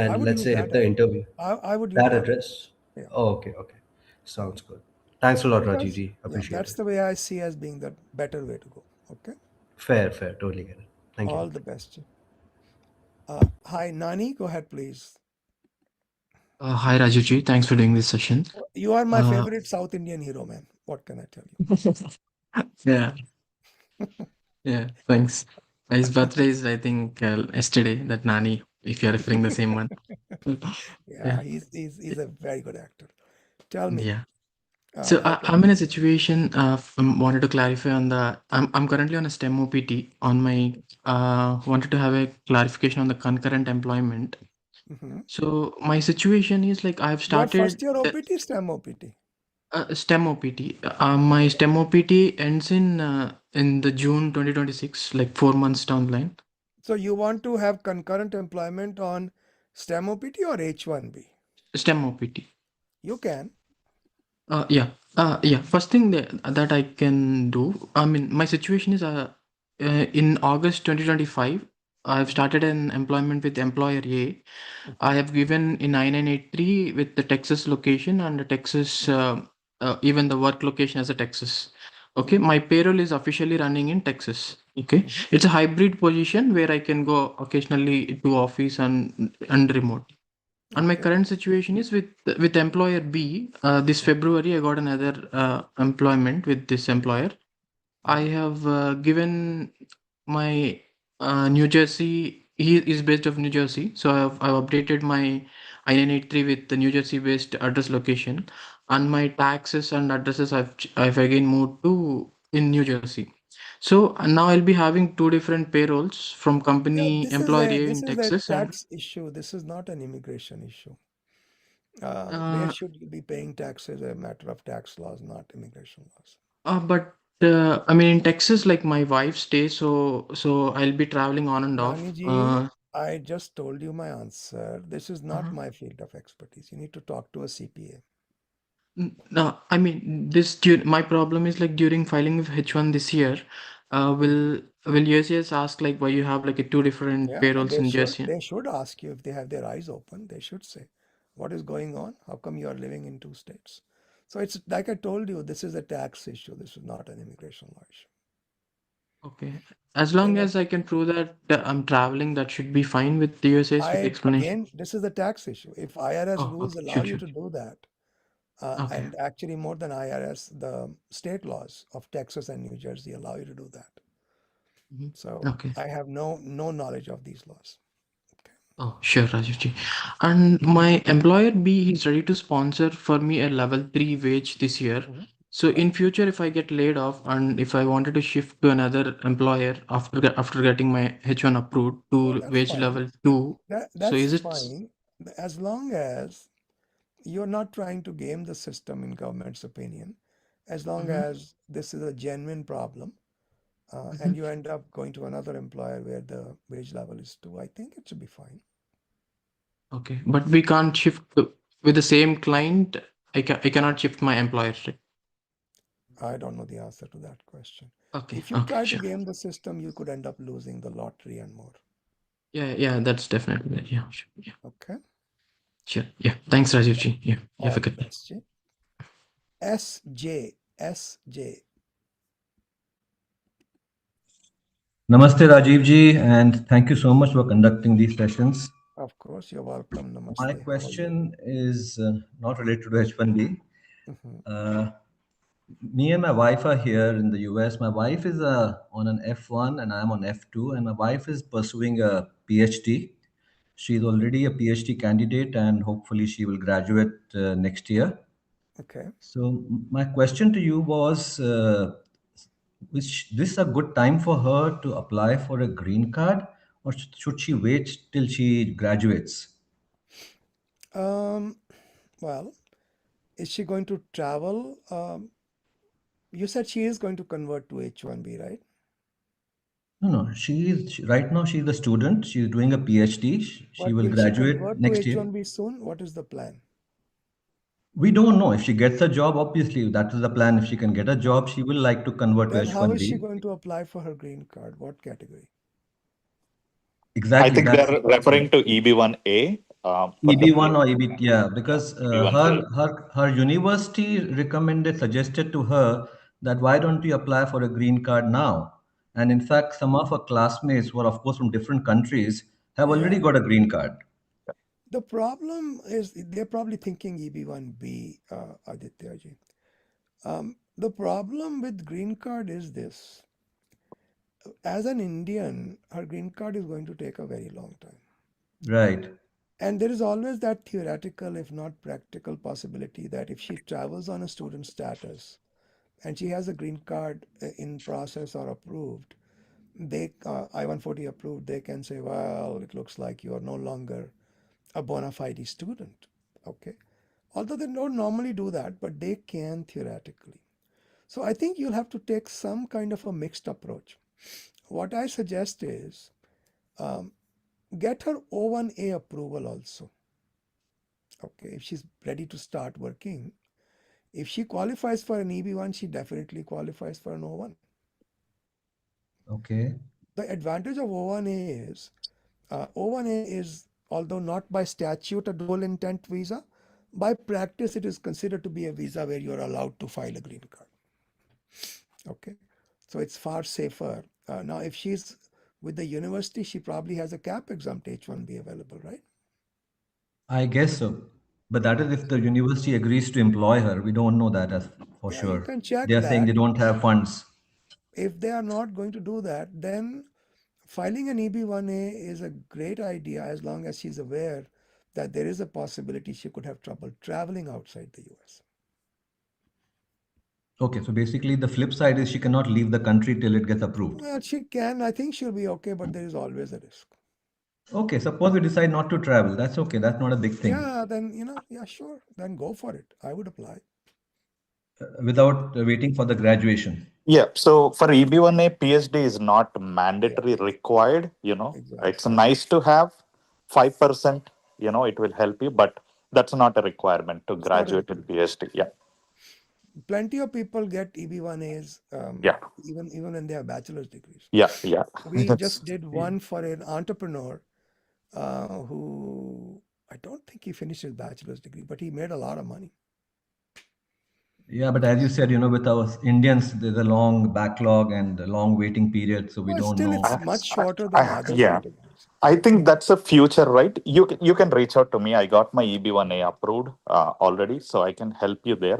I and would let's use say that if the address. interview I would use that that address. address. Yeah, Oh, okay, okay, sounds good. Thanks a lot, Rajiv because ji. yeah, Appreciate that's it. the way I see as being the better way to go. Okay, Fair, fair, totally get it. Thank you. all the best. Hi, Nani, go ahead, please. Hi Rajivji, thanks for doing this session. You are my Uh, favorite South Indian hero, man. What can I tell yeah, you? yeah, thanks. His birthday is, I think, yesterday, that Nani, if you're referring the same one. Yeah, Yeah, he's a very good actor. Tell me, yeah. So how can I I'm in a help you? situation, wanted to clarify on I'm currently on a STEM OPT on my, wanted to have a clarification on the concurrent employment. Mhm. So my situation is like I've Your first started year OPT, STEM OPT. STEM OPT. My STEM OPT ends in the June 2026, like 4 months down the line. So you want to have concurrent employment on STEM OPT or H1B? STEM OPT. You can. Yeah. Yeah. First thing that I can do. I mean, my situation is in August 2025, I've Mhm. started an employment with employer A. I Mhm. have given in 9983 with the Texas location and the Texas, even the work location as a Texas. Okay. Mhm. My payroll is officially running in Texas. Okay. Mhm. It's a hybrid position where I can go occasionally to office and remote. And my Okay. current situation is with employer B. This February, I got another employment with this employer. I Mhm. have given my New Jersey. He is based of New Jersey, so I've updated my I-983 with the New Jersey-based address location, and my taxes and addresses I've again moved to in New Jersey. So now I'll be having two different payrolls from Yeah, company employer A this in is a Texas and tax issue. This is not an immigration issue. Where uh, should you be paying taxes? A matter of tax laws, not immigration laws. But I mean, in Texas, like my wife stays, so I'll be traveling on and off. Nani ji, I just told you my answer. This is not Uh-huh. my field of expertise. You need to talk to a CPA. No, I mean my problem is like during filing of H1 this year, will USCIS ask like why you have like a two different Yeah, payrolls they in should. Jersey? They should ask you if they have their eyes open. They should say, "What is going on? How come you are living in two states?" So it's like I told you, this is a tax issue. This is not an immigration law issue. Okay, as They long were. as I can prove that I'm traveling, that should be fine with the USCIS with the explanation. This is a tax issue. If IRS Oh, rules okay, allow sure, you sure. to do that, Okay. and actually more than IRS, the state laws of Texas and New Jersey allow you to do that. Mhm. So Okay. I have no knowledge of these laws. Oh, sure, Rajivji. And my employer B is ready to sponsor for me a level 3 wage this year. So in Right. future, if I get laid off and if I wanted to shift to another employer after getting my H1 approved Oh, to that's wage fine. level 2, so That's is it? fine as long as you're not trying to game the system in government's opinion. As long Mhm, as this is a genuine problem, and mhm. you end up going to another employer where the wage level is two, I think it should be fine. Okay, but we can't with the same client. I cannot shift my employer, right? I don't know the answer to that question. Okay, If you okay, try to sure. game the system, you could end up losing the lottery and more. Yeah, yeah, that's definitely that. Yeah, sure. Yeah, Okay. sure. Yeah, thanks, Rajivji. Yeah, you have All a the good day. best, Jay. SJ. Namaste, Rajiv ji, and thank you so much for conducting these sessions. Of course, you're welcome. My Namaste. How are you? question is not related to H1B. Mhm. Me and my wife are here in the US. My wife is on an F1 and I'm on F2, and my wife is pursuing a PhD. She's already a PhD candidate, and hopefully she will graduate next year. Okay. So my question to you was, is this a good time for her to apply for a green card, or should she wait till she graduates? Um, well, is she going to travel? You said she is going to convert to H1B, right? No, no. Right now she's a student. She's doing a PhD. She But will will she graduate convert to next year. H1B soon? What is the plan? We don't know if she gets a job. Obviously, that is the plan. If she can get a job, she will like to convert to Then how is she H1B. going to apply for her green card? What category? I Exactly. think That's they're referring to EB1A for the EB1 or EB. Yeah, yeah, because EB1A. her university suggested to her that why don't you apply for a green card now? And in fact, some of her classmates who are of course from different countries have Yeah. already got a green card. The problem is they're probably thinking EB1B, Aditya ji. The problem with green card is this. As an Indian, her green card is going to take a very long time. Right. And there is always that theoretical, if not practical, possibility that if she travels on a student status and she has a green card in process or approved, they I-140 approved, they can say, well, it looks like you are no longer a bona fide student. Okay. Although they don't normally do that, but they can theoretically. So I think you'll have to take some kind of a mixed approach. What I suggest is um, get her O1A approval also. Okay, if she's ready to start working, if she qualifies for an EB1, she definitely qualifies for an O1. Okay. The advantage of O1A is O1A is, although not by statute a dual intent visa, by practice it is considered to be a visa where you're allowed to file a green card. Okay, so it's far safer. Now, if she's with the university, she probably has a cap exempt H1B available, right? I guess so. But that is if the university agrees to employ her. We don't know that as for Yeah, you sure. can check They are saying that. they don't have funds. If they are not going to do that, then filing an EB1A is a great idea as long as she's aware that there is a possibility she could have trouble traveling outside the US. Okay, so basically the flip side is she cannot leave the country till it gets approved. Well, she can. I think she'll be okay, but there is always a risk. Okay, suppose we decide not to travel. That's okay. That's not a big thing. Yeah, then, yeah, sure. Then go for it. I would apply. Without waiting for the graduation. Yeah, so for EB1A, PhD is not Yeah, mandatory required, it's exactly. nice to have 5%, it will help you, but that's not a requirement to It's not a graduate in requirement. PhD. Yeah. plenty of people get EB1As Yeah, even when they have bachelor's degrees. yeah. We just did one for an entrepreneur who I don't think he finished his bachelor's degree, but he made a lot of money. Yeah, but as you said, with our Indians, there's a long backlog and a long waiting period, so we Well, don't still, know. it's much shorter than other Yeah. categories. I think that's a future, right? You can reach out to me. I got my EB1A approved already, so I can help you there.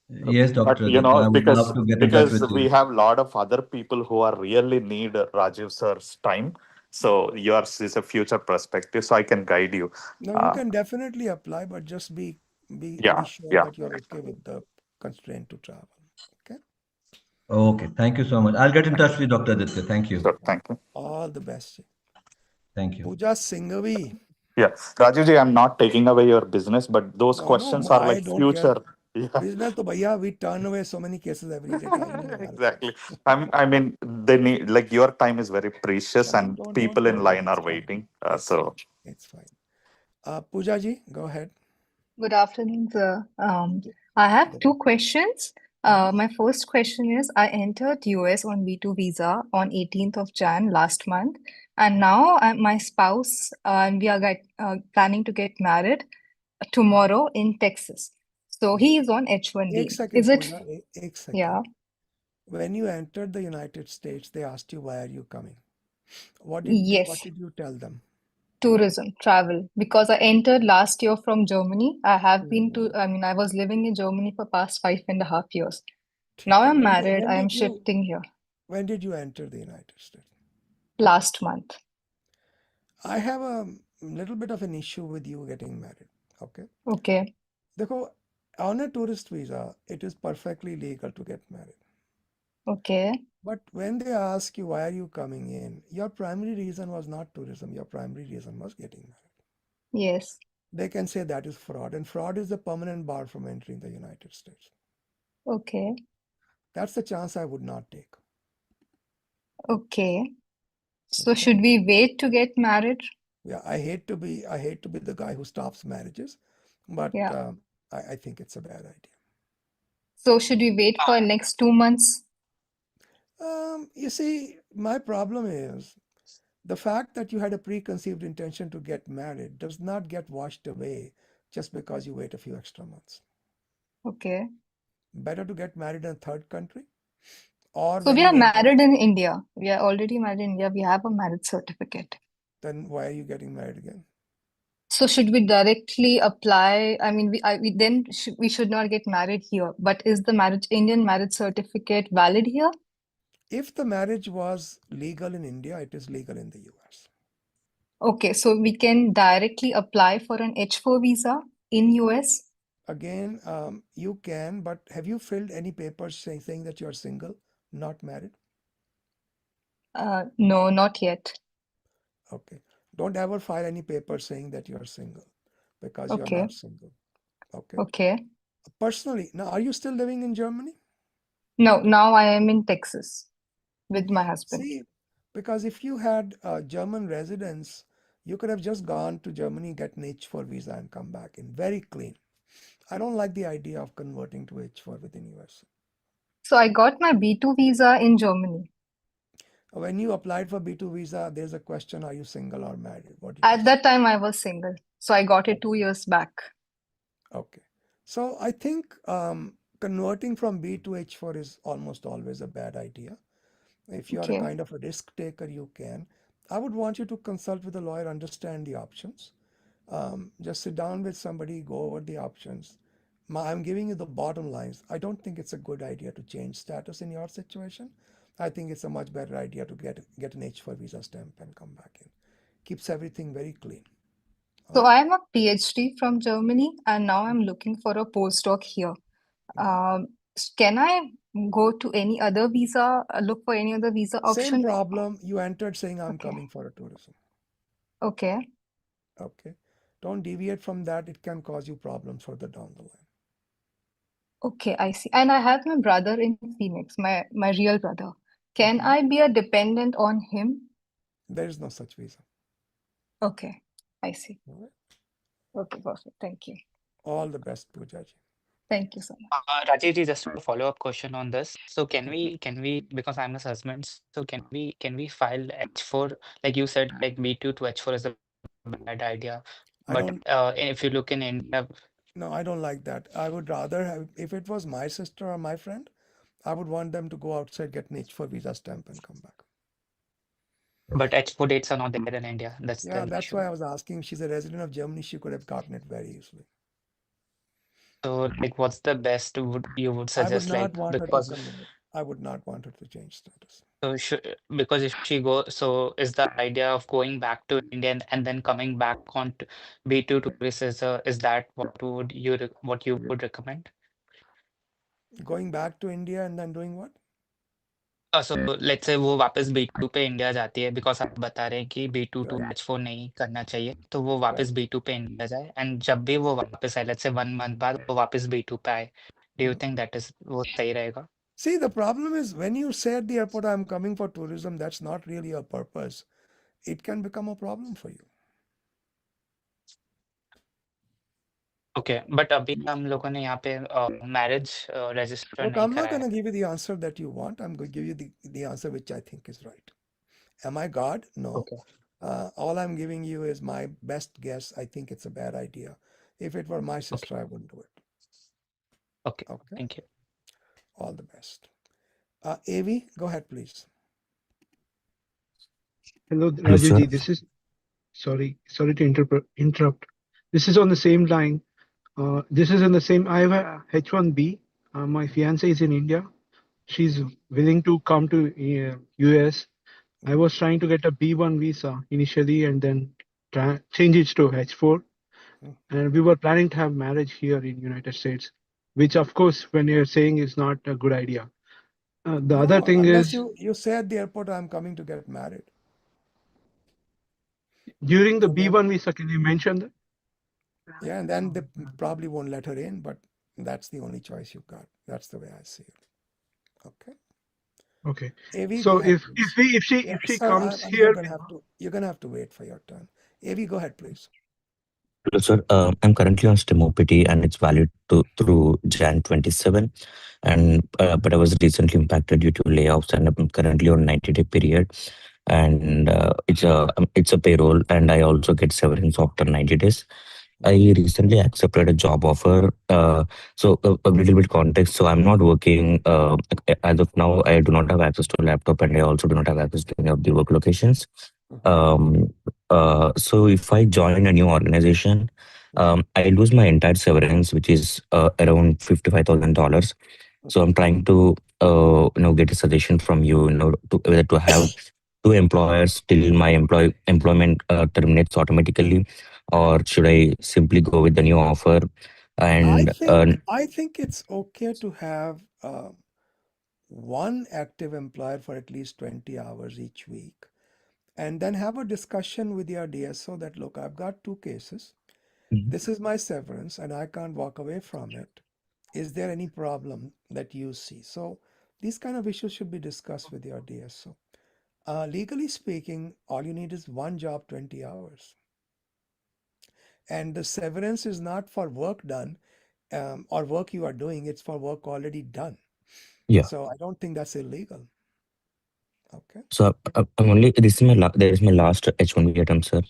Yes, But Dr. Aditya, I would love to get in touch with we you. have a lot of other people who are really need Rajiv sir's time. So yours is a future perspective, so I can guide you. No, you can definitely apply, but just be Yeah, sure yeah. that you're okay with the constraint to travel. Okay. Okay, thank you so much. I'll get in touch with Dr. Aditya. Thank you. Sure, thank you. All the best. Thank you. Pooja Singhavi. Yeah, Rajivji, I'm not taking away your business, but those questions No, are I like don't care. future. Yeah. Business, to bhaiya, we turn away so many cases every day. Time nahi hamare Exactly. I mean, they need like your time is very precious, paas. and people in line are waiting. It's So fine. It's fine. Pooja ji, go ahead. Good afternoon, sir. I have two questions. My first question is I entered US on B2 visa on 18th of Jan last month, and now my spouse and we are planning to get married tomorrow in Texas. So he is on Ek H1B. second, Is it? Pooja. Ek second. Yeah. When you entered the United States, they asked you, why are you coming? What Yes. did you tell them? Tourism, travel. Because I entered last year from Germany. I was living in Germany for past 5.5 years. Now I'm married. I am shifting here. When did you enter the United States? Last month. I have a little bit of an issue with you getting married. Okay. Okay. Dekho, on a tourist visa, it is perfectly legal to get married. Okay. But when they ask you, why are you coming in? Your primary reason was not tourism. Your primary reason was getting married. Yes. They can say that is fraud. And fraud is a permanent bar from entering the United States. Okay. That's the chance I would not take. Okay. So should we wait to get married? Yeah, I hate to be the guy who stops marriages, but Yeah. I think it's a bad idea. So should we wait for next 2 months? You see, my problem is the fact that you had a preconceived intention to get married does not get washed away just because you wait a few extra months. Okay. Better to get married in a third country, or So when we you are enter, married in India. We are already married in India. We have a marriage certificate. then why are you getting married again? So should we directly apply? I mean, we should not get married here. But is the Indian marriage certificate valid here? If the marriage was legal in India, it is legal in the US. Okay, so we can directly apply for an H4 visa in US? Again, you can, but have you filled any papers saying that you're single, not married? No, not yet. Okay. Don't ever file any papers saying that you're single because you're Okay. not single. Okay. Okay. Personally, now, are you still living in Germany? No, now I am in Texas with my husband. See, because if you had a German residence, you could have just gone to Germany, get an H4 visa and come back in very clean. I don't like the idea of converting to H4 within US. So I got my B2 visa in Germany. When you applied for B2 visa, there's a question, are you single or married? What did At that time, I was single. So I got it 2 years back. Okay. So I think converting from B to H4 is almost always a bad idea. If you are a Okay. kind of a risk taker, you can. I would want you to consult with a lawyer, understand the options. Just sit down with somebody, go over the options. I'm giving you the bottom lines. I don't think it's a good idea to change status in your situation. I think it's a much better idea to get an H4 visa stamp and come back in. Keeps everything very clean. So I am a PhD from Germany and now I'm looking for a postdoc here. Can I go to any other visa, look for any other visa Same option? problem. You entered saying I'm Okay. coming for a tourism. Okay. Okay. Don't deviate from that. It can cause you problems further down the line. Okay, I see. And I have my brother in Phoenix, my real brother. Can I be a dependent on him? There is no such visa. Okay, I see. All right. Okay, perfect. Thank you. All the best, Poojaji. Thank you so much. Rajiv ji, just a follow-up question on this. So can we because I'm a husband, so can we file H4 like you said like B2 to H4 is a bad idea, but I don't. if you look in India, No, I don't like that. I would rather have, if it was my sister or my friend, I would want them to go outside, get an H4 visa stamp, and come back. but H4 dates are not there in India. That's Yeah, the that's issue. why I was asking. She's a resident of Germany. She could have gotten it very easily. So like, what's the best would you would I would suggest not like want her to because convert. I would not want her to change status. so because if she go so is the idea of going back to India and then coming back on to B2 tourist is that what you would recommend? Going back to India and then doing what? So let's say वो वापस B2 पे India जाती है because आप बता रहे हैं कि B2 टू Right, H4 नहीं करना चाहिए तो वो right. वापस B2 पे इंडिया जाए एंड जब भी वो वापस आए लेट्स से 1 मंथ बाद वो वापस B2 पे आए do you Mhm. Think that is वो सही रहेगा? See, the problem is when you say at the airport, I'm coming for tourism, that's not really a purpose. It can become a problem for you. Okay but अभी हम लोगों ने यहाँ पे marriage register Look, नहीं I'm not कराया going है. to give you the answer that you want. I'm going to give you the answer which I think is right. Am I God? No. Okay All I'm giving you is my best guess. I think it's a bad idea. If it were my okay sister, I wouldn't do it. Okay Okay. Thank you. All the best. Avi, go ahead, please. Hello, Hello, sir. Rajuji. This is sorry to interrupt. This is on the same line. This is in the same. I have a H1B. My fiance is in India. She's willing to come to US. I was trying to get a B1 visa initially and then change it to H4. And we were planning to have marriage here in United States, which of course, when you're saying is not a good idea. The other No, thing unless is you say at the airport, I'm coming to get married. during the And then, B1 visa, can you mention that? yeah, and then they probably won't let her in, but that's the only choice you've got. That's the way I see it. Okay. Okay. Avi, go So ahead, if please. Yeah, if she sir, comes you're here, gonna have to wait for your turn. Avi, go ahead, please. Hello, sir. I'm currently on STEM OPT and it's valid through Jan 27. And but I was recently impacted due to layoffs and I'm currently on 90-day period. And it's a payroll and I also get severance after 90 days. I recently accepted a job offer. A little bit context. So I'm not working as of now. I do not have access to a laptop, and I also do not have access to any of the work locations. Um, so if I join a new organization, I lose my entire severance, which is around $55,000. So I'm trying to get a suggestion from you, to whether to have two employers till my employment terminates automatically, or should I simply go with the new offer? I And think it's okay to have one active employer for at least 20 hours each week, and then have a discussion with your DSO that, look, I've got two cases. This is my severance, and I can't walk away from it. Is there any problem that you see? So these kind of issues should be discussed with your DSO. Legally speaking, all you need is one job, 20 hours. And the severance is not for work done or work you are doing, it's for work already done. yeah, So I don't think that's illegal. Okay. so I'm only this is there is my last H1B attempt, sir.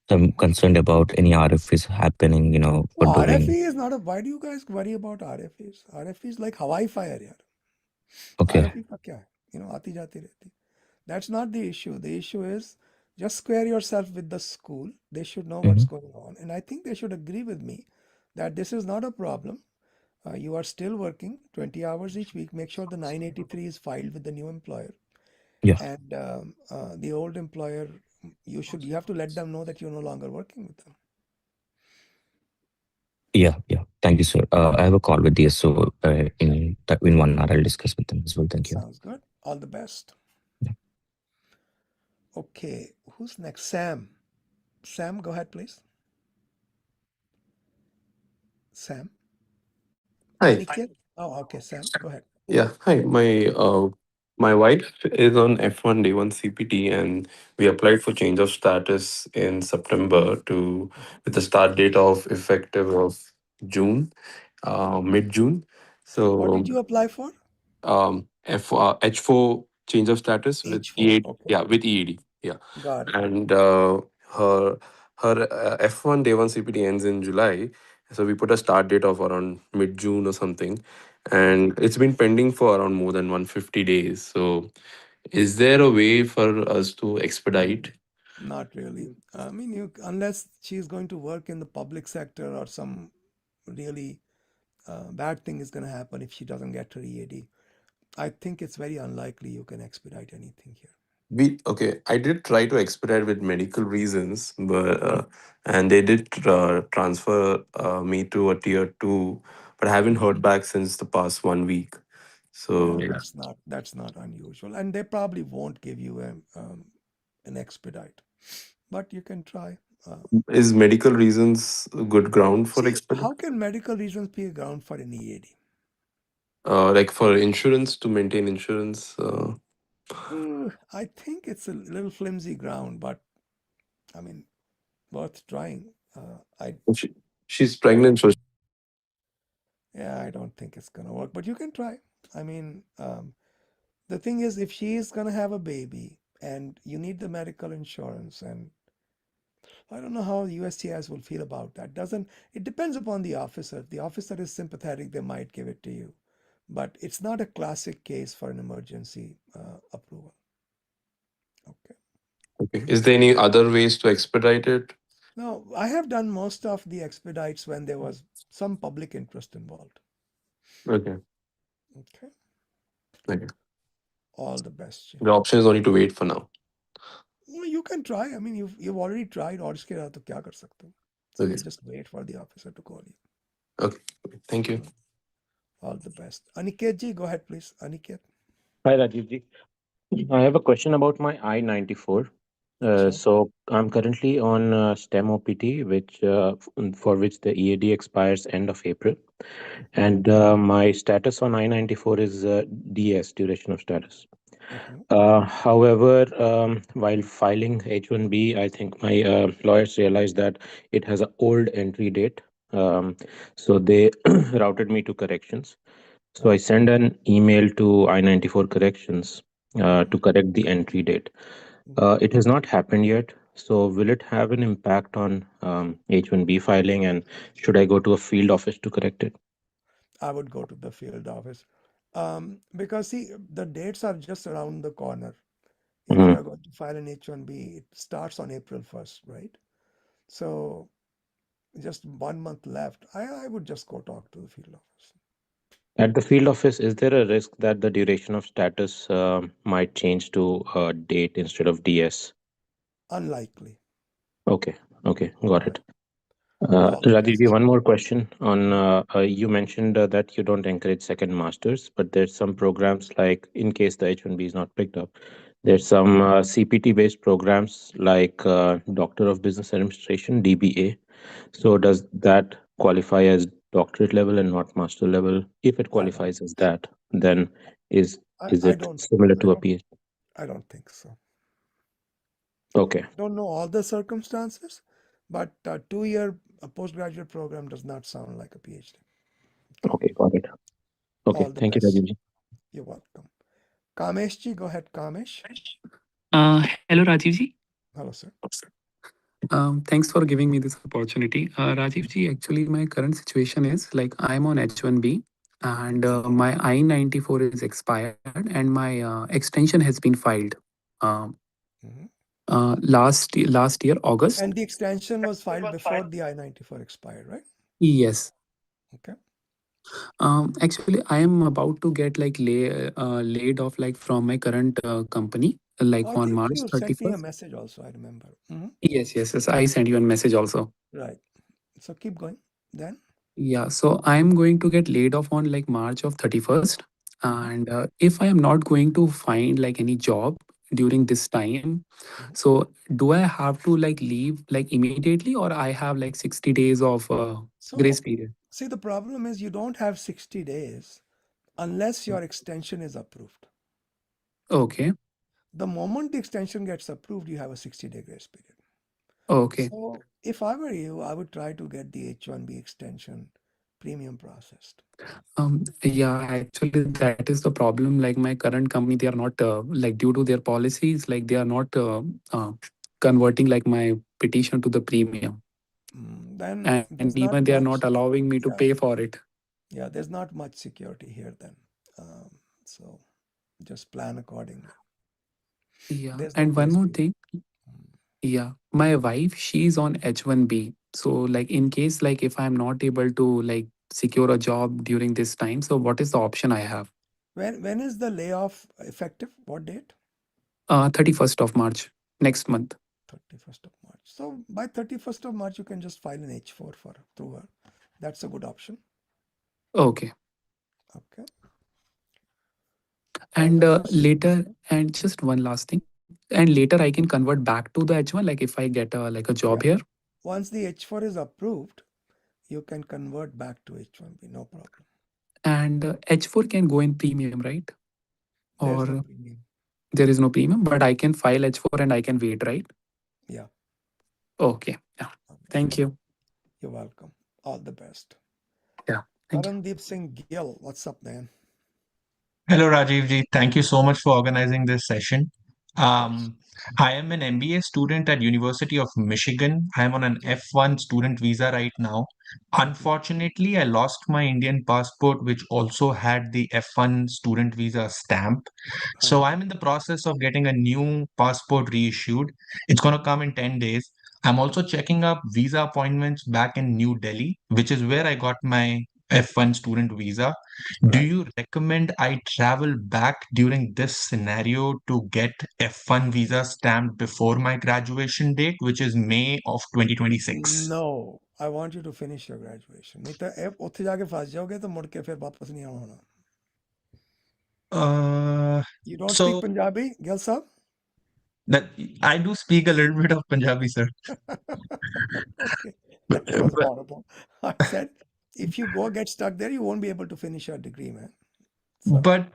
So I'm concerned about any RFEs happening, for No, doing. RFE is not a. Why do you guys worry about RFEs? RFE is like Hawaii fire, yaar. Okay. RFE का क्या है? आती जाती रहती. That's not the issue. The issue is just square yourself with the school. They should know what's Mhm. going on. And I think they should agree with me that this is not a problem. You are still working 20 hours each week. Make sure the 983 is filed with the new employer. Yeah. And the old employer, you have to let them know that you're no longer working with them. Yeah. Thank you, sir. I have a call with DS, so in 1 hour I'll discuss with them as well. Thank you. Sounds good. All the best. Yeah. Okay, who's next? Sam. Sam, go ahead, please. Sam. Hi. Aniket? Oh, okay, Sam, go ahead. Yeah. Hi. My wife is on F1 Day 1 CPT, and we applied for change of status in September to with the start date of effective of June. mid-June. What So did you apply for? H4 change of status with H4. EAD. Okay, Yeah, with EAD. Yeah, got it. and her F1 day one CPT ends in July. So we put a start date of around mid-June or something, Mhm. and it's been pending for around more than 150 days. So is there a way for us to expedite? Not really. I mean, unless she's going to work in the public sector or some really bad thing is going to happen if she doesn't get her EAD. I think it's very unlikely you can expedite anything here. I did try to expedite with medical reasons, but and they did transfer me to a tier two, but I haven't Mhm. heard back since the past 1 week. So Yeah, that's not unusual, and they probably won't give you an expedite, but you can try. is medical reasons a good ground for See, expedite? how can medical reasons be a ground for an EAD? Like for insurance to maintain insurance. I think it's a little flimsy ground, but I mean, worth trying. I She, she's pregnant, so Yeah, I don't think it's gonna work, but you can try. I mean, the thing is, if she is gonna have a baby and you need the medical insurance, and I don't know how USCIS will feel about that. Doesn't it depends upon the officer. If the officer is sympathetic, they might give it to you, but it's not a classic case for an emergency approval. Okay. okay. Is there any other ways to expedite it? Now, I have done most of the expedites when there was some public interest involved. Okay. Okay. Okay. All the best, Jim. The option is only to wait for now. Well, you can try. I mean, you've already tried. और इसके बाद तो क्या कर सकते हो? So Okay. you just wait for the officer to call you. Okay. Thank you. All the best. Aniket ji, go ahead, please. Aniket. Hi, Rajiv ji. I have a question about my I-94. Sure. So I'm currently on STEM OPT, for which the EAD expires end of April, and my status on I-94 is DS, duration of status. Mhm. However, while filing H-1B, I think my lawyers realized that it has an old entry date, so they routed me to corrections. So I Right. send an email to I-94 corrections Mhm. to correct the entry date. Mhm. It has not happened yet. So will it have an impact on H-1B filing, and should I go to a field office to correct it? I would go to the field office. Because see, the dates are just around the corner. If you Mhm. are going to file an H-1B, it starts on April 1st, right? So just 1 month left. I would just go talk to the field office. At the field office, is there a risk that the duration of status might change to date instead of DS? Unlikely. Okay, okay, got Right. it. All the Rajiv, best. one more question on Mhm. you mentioned that you don't encourage second masters, but there's some programs like in case the H-1B is not picked up, there's some CPT based programs like Doctor of Business Administration, DBA. So does that qualify as doctorate level and not master level? If it I don't qualifies think as so. that, then is I, is I it don't similar I to a don't PhD? I don't think so. Okay, Don't know all the circumstances, but a 2 year postgraduate program does not sound like a PhD. Okay. okay, got it. Okay, All the thank you, best. Rajiv. You're welcome. Kamesh ji, go ahead, Kamesh. Hello, Rajiv ji. Hello, sir. Thanks for giving me this opportunity. Rajiv ji, actually, my current situation is like I'm on H1B and my I-94 is expired and my extension has been filed Mhm. last year, August. And the extension was filed before the I-94 expired, right? Yes. Okay. Actually, I am about to get like laid off like from my current company Oh, like I on think March you sent me a 31st. message also, I remember. Mhm. Yes. I sent you a message also. Right. So keep going. Then? Yeah, so I'm going to get laid off on like March of 31st. Mhm. And if I am not going to find like any job during this time, Mhm. so do I have to like leave like immediately or I have like 60 days of grace So, period? see, the problem is you don't have 60 days unless your extension is approved. Okay, The moment the extension gets approved, you have a 60-day grace period. okay. So if I were you, I would try to get the H-1B extension premium processed. Yeah, actually, that is the problem. Like my current company, they are not like due to their policies, like they are not converting like my petition to the premium, Then and there's even not they are not much, allowing me to yeah, pay for it. yeah, there's not much security here then. So just plan accordingly. Yeah, There's no and one grace more period. thing. Yeah, my wife, she's on H1B. So like in case like if I'm not able to like secure a job during this time, so what is the option I have? When is the layoff effective? What date? 31st of March next month. 31st of March. So by 31st of March, you can just file an H4 for through her. That's a good option. Okay. Okay. All And the best. later, and just one last thing, and later I can convert back to the H1, like if I get like a job Yeah. here. Once the H4 is approved, you can convert back to H1B, no problem. And H4 can go in premium, right? There's no Or premium. there is no premium, but I can file H4 and I can wait, right? Yeah. Okay. Yeah. Thank you. You're welcome. All the best. Yeah. Thank you. Tarandeep Singh Gill, what's up, man? Hello, Rajiv ji. Thank you so much for organizing this session. Of course. I am an MBA student at University of Michigan. I'm on an F1 student visa right now. Unfortunately, I lost my Indian passport, which also had the F1 student visa stamp. So I'm in the process of getting a new passport reissued. It's going to come in 10 days. I'm also checking up visa appointments back in New Delhi, which is where I got my F1 student visa. Do Right. you recommend I travel back during this scenario to get F1 visa stamped before my graduation date, which is May of 2026? No, I want you to finish your graduation. नहीं तो उत्थे जाके फंस जाओगे तो मुड़ के फिर वापस नहीं आना होना. You don't speak So Punjabi, Gill sahab? that I do speak a little bit of Punjabi, sir. Okay, that was But, horrible. I said, if you go get stuck there, you won't be able to finish your degree, man. So, but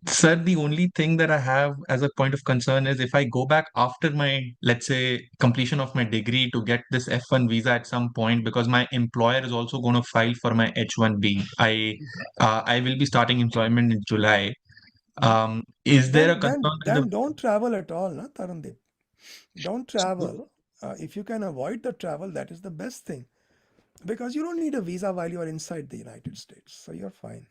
sir, the only thing that I have as a point of concern is if I go back after my, let's say, completion of my degree to get this F1 visa at some point, because my employer is also going to file for my H1B. I will be starting employment in July. Is there a then concern then that then don't travel at all, na, Tarandeep. Don't travel. If you can avoid the travel, that is the best thing. Because you don't need a visa while you are inside the United States. So you're fine.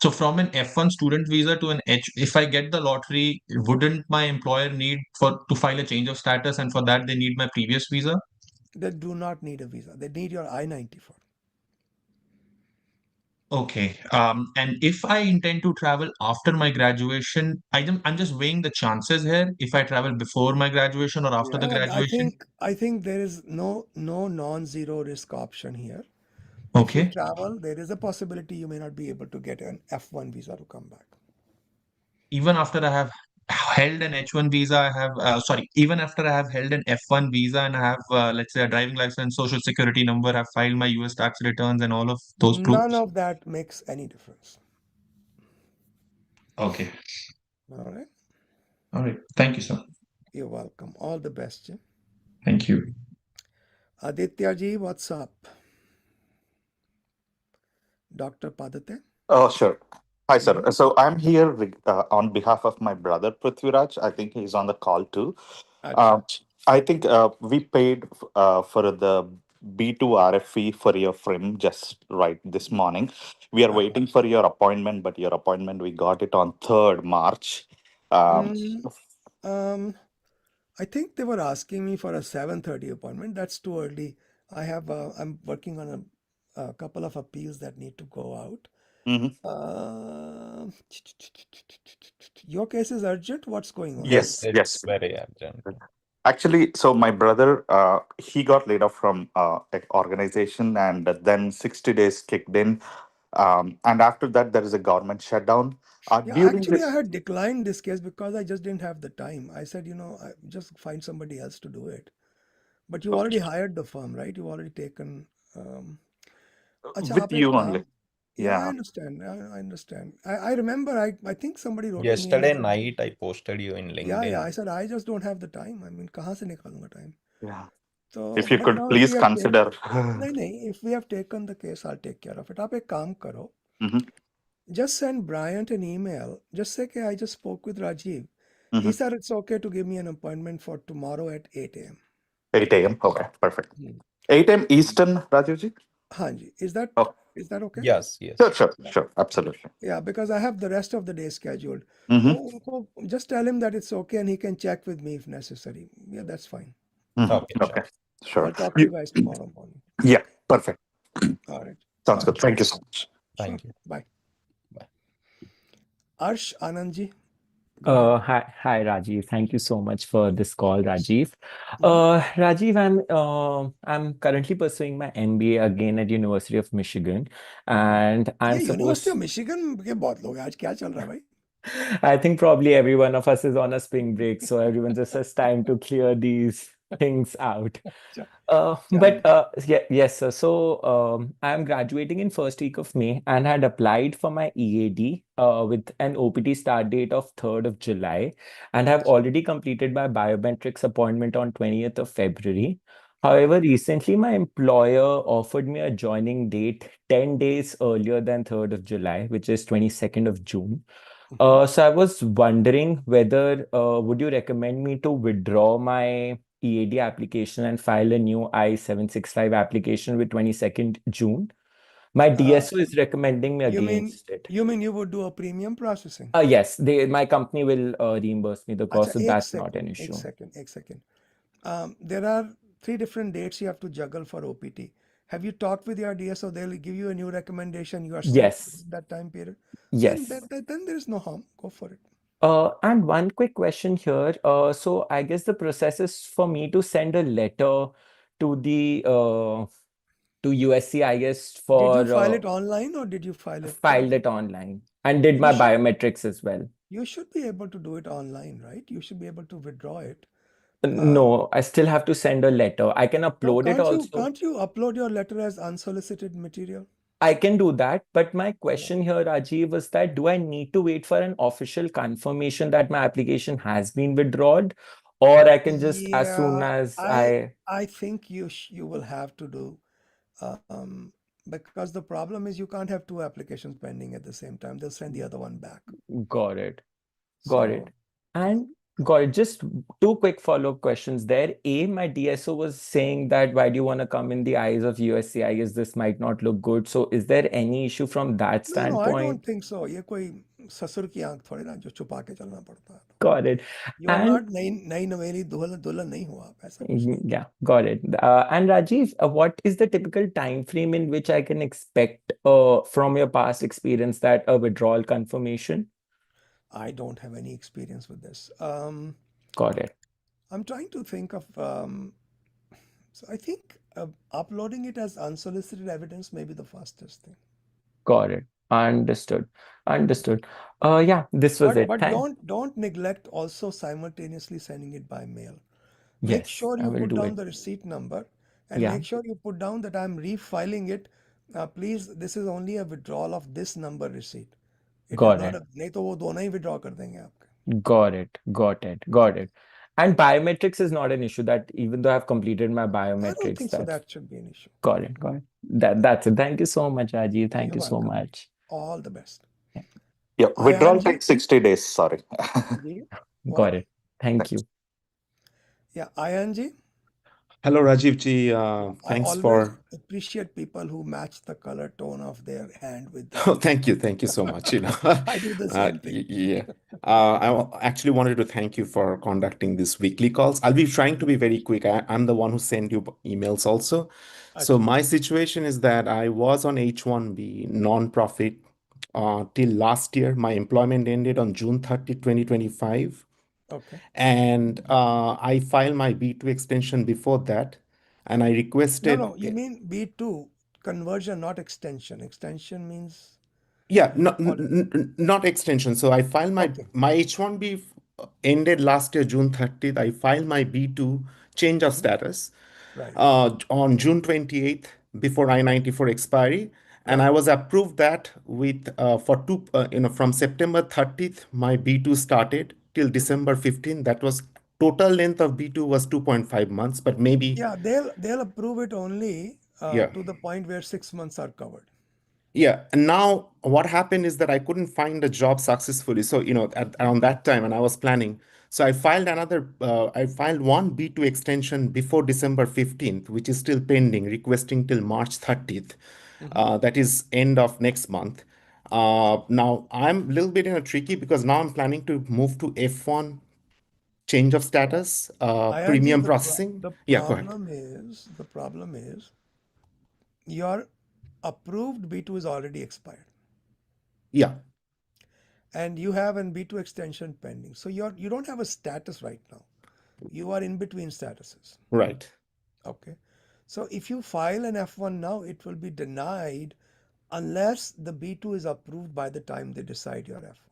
so from an F1 student visa to an H, if I get the lottery, wouldn't my employer need for to file a change of status, and for that they need my previous visa? They do not need a visa. They need your I-94. Okay. And if I intend to travel after my graduation, I'm just weighing the chances here. If I travel before my graduation or after the Yeah, graduation. I think there is no non-zero risk option here. If you Okay. travel, there is a possibility you may not be able to get an F1 visa to come back. Even after I have held an H1 visa, I have, sorry, even after I have held an F1 visa and I have, let's say, a driving license, social security number, I've filed my US tax returns and all of those None proofs. of that makes any difference. Okay. All right. All right. Thank you, sir. You're welcome. All the best, Jim. Thank you. Aditya ji, what's up? Dr. Padate? Oh, sure. Hi, sir. So I'm here on behalf of my brother Prithviraj. I think he's on the call too. Acha, Uh, acha. I think we paid for the B2 RFE for your frame just right this morning. We are waiting for your appointment, but your appointment, we got it on 3rd March. Um, I think they were asking me for a 7:30 appointment. That's too early. I'm working on a couple of appeals that need to go out. mhm. Your case is urgent. What's going on? Yes, yes. Very urgent. Actually, so my brother, he got laid off from an organization, and then 60 days kicked in. And after that, there is a government shutdown. Yeah, During actually, I this, had declined this case because I just didn't have the time. I said, I just find somebody else to do it. But you already hired the firm, right? You've already taken. अच्छा with आप एक you only. काम. Yeah, I Yeah. understand. I understand. I remember. I think somebody wrote to me and Yesterday said, night, I posted you in yeah. LinkedIn. I said I just don't have the time. I mean, कहाँ से निकालूंगा time? Yeah. तो If you but could now if please we have take consider. नहीं, if we have taken the case, I'll take care of it. आप एक काम करो, Mhm, just send Bryant an email. Just say कि I just spoke with Rajiv. He mhm. said it's okay to give me an appointment for tomorrow at 8 a.m. 8 a.m. Okay, perfect. Hmm. 8 a.m. Eastern, Rajivji? हाँ जी, is Oh, that okay? Yes, sure, yes. sure, Yeah. sure. Absolutely. Yeah, because I have the rest of the day scheduled. Mm-hmm. तो उनको just tell him that it's okay and he can check with me if necessary. Yeah, that's fine. Mm-hmm. Okay, sure. Okay, sure. I'll talk to you guys tomorrow morning. Yeah, Okay. perfect. All right. Sounds Bye. good. Thank you so much. Sure. Thank you. Bye. Bye. Arsh Anandji, go ahead. Hi, Rajiv. Thank you so much for this call, Rajiv. Mhm. Rajiv, I'm currently pursuing my MBA again at University of Michigan, and I'm ये university of supposed. Michigan के बहुत लोग हैं आज क्या चल रहा है भाई I think probably every one of us is on a spring break, so everyone just has time to clear these things out. अच्छा But चलो yes, sir. So I'm graduating in first week of May and had applied for my EAD with an OPT start date of 3rd of July and have already completed my biometrics appointment on 20th of February. However, recently my employer offered me a joining date 10 days earlier than 3rd of July, which is 22nd of June. So I was wondering whether would you recommend me to withdraw my EAD application and file a new I-765 application with 22nd June? My DSO is recommending me you mean against it. you would do a premium processing Yes, my company will reimburse me the अच्छा cost, so that's not an एक issue. second एक second there are three different dates you have to juggle for OPT. Have you talked with your DSO? They'll give you a new recommendation. You are set Yes, that time period. Then yes. then there is no harm. Go for it. And one quick question here. So I guess the process is for me to send a letter to the to USC, I guess, Did you for file it online or did you file it? filed it online and did You my should biometrics as well. you should be able to do it online, right? You should be able to withdraw it. No, I still have to send a letter. I can No, upload it also. can't you upload your letter as unsolicited material? I can do that. But my Yeah. question here, Rajiv, was that do I need to wait for an official confirmation that my application has been withdrawn? Or I can just, as soon Yeah, as I I think you will have to do um, because the problem is you can't have two applications pending at the same time. They'll send the other one back. got it. Got So it. yeah. And got it. Just two quick follow-up questions there. A, my DSO was saying that why do you want to come in the eyes of USC? I guess this might not look good. So is there any issue from that No, I don't standpoint? think so. ये कोई ससुर की आंख थोड़ी ना जो छुपा के चलना पड़ता है Got it. You are And not नई नई नवेली दुल्हन दुल्हन नहीं हो आप ऐसा कुछ नहीं yeah, got it. And Rajiv, what is the typical time frame in which I can expect from your past experience that a withdrawal confirmation? I don't have any experience with this. Got it. I'm trying to think of so I think uploading it as unsolicited evidence may be the fastest thing. Got it. Understood. Understood. Yeah, this was it. But Thank. don't neglect also simultaneously sending it by mail. Make Yes, sure I you will put do down it. the receipt number and Yeah, make sure you put down that I'm refiling it. Please, this is only a withdrawal of this number receipt. It is got not it. a नहीं तो वो दोनों ही withdraw कर देंगे आपके. Got it. Got it. Got it. And biometrics is not an issue that even though I've completed my I don't biometrics, think so. that's That should be an issue. got it. Got it. That's it. Thank you so much, Rajiv. Thank You're you so welcome. much. All the best. Yeah, Yeah, Ayan withdrawal ji, takes 60 days. Sorry. ji, got what? it. Thank Thanks. you. Yeah, Ayan ji. Hello, Rajiv ji. I Thanks always for. appreciate people who match the color tone of their hand with Oh, their. thank you so much. I do the same thing. Yeah. Actually wanted to thank you for conducting these weekly calls. I'll be trying to be very quick. I'm the one who sent you emails also. So Acha. my situation is that I was on H-1B non-profit till last year. My employment ended on June 30, 2025. Okay. And I filed my B2 extension before that. And I No, requested. you mean B2 conversion, not extension. Extension means Yeah, what? not extension. So I filed Okay, my H1B ended last year, June 30th. I filed my B2 change of status right, on June 28th before I-94 expiry. And right. I was approved that with for from September 30th, my B2 started till December 15th. That was total length of B2 was 2.5 months, but maybe, Yeah, they'll approve it only yeah. to the point where 6 months are covered. Yeah, and now what happened is that I couldn't find a job successfully. So, around that time, and I was planning. So I filed one B2 extension before December 15th, which is still pending, requesting till March 30th. Mhm. That is end of next month. Now I'm a little bit in a tricky because now I'm planning to move to F1 change of status, Ayanji, premium processing. the Yeah, go ahead. problem is your approved B2 is already expired, Yeah, and you have an B2 extension pending. So you don't have a status right now. You are in between statuses. right. Okay. So if you file an F1 now, it will be denied unless the B2 is approved by the time they decide your F1.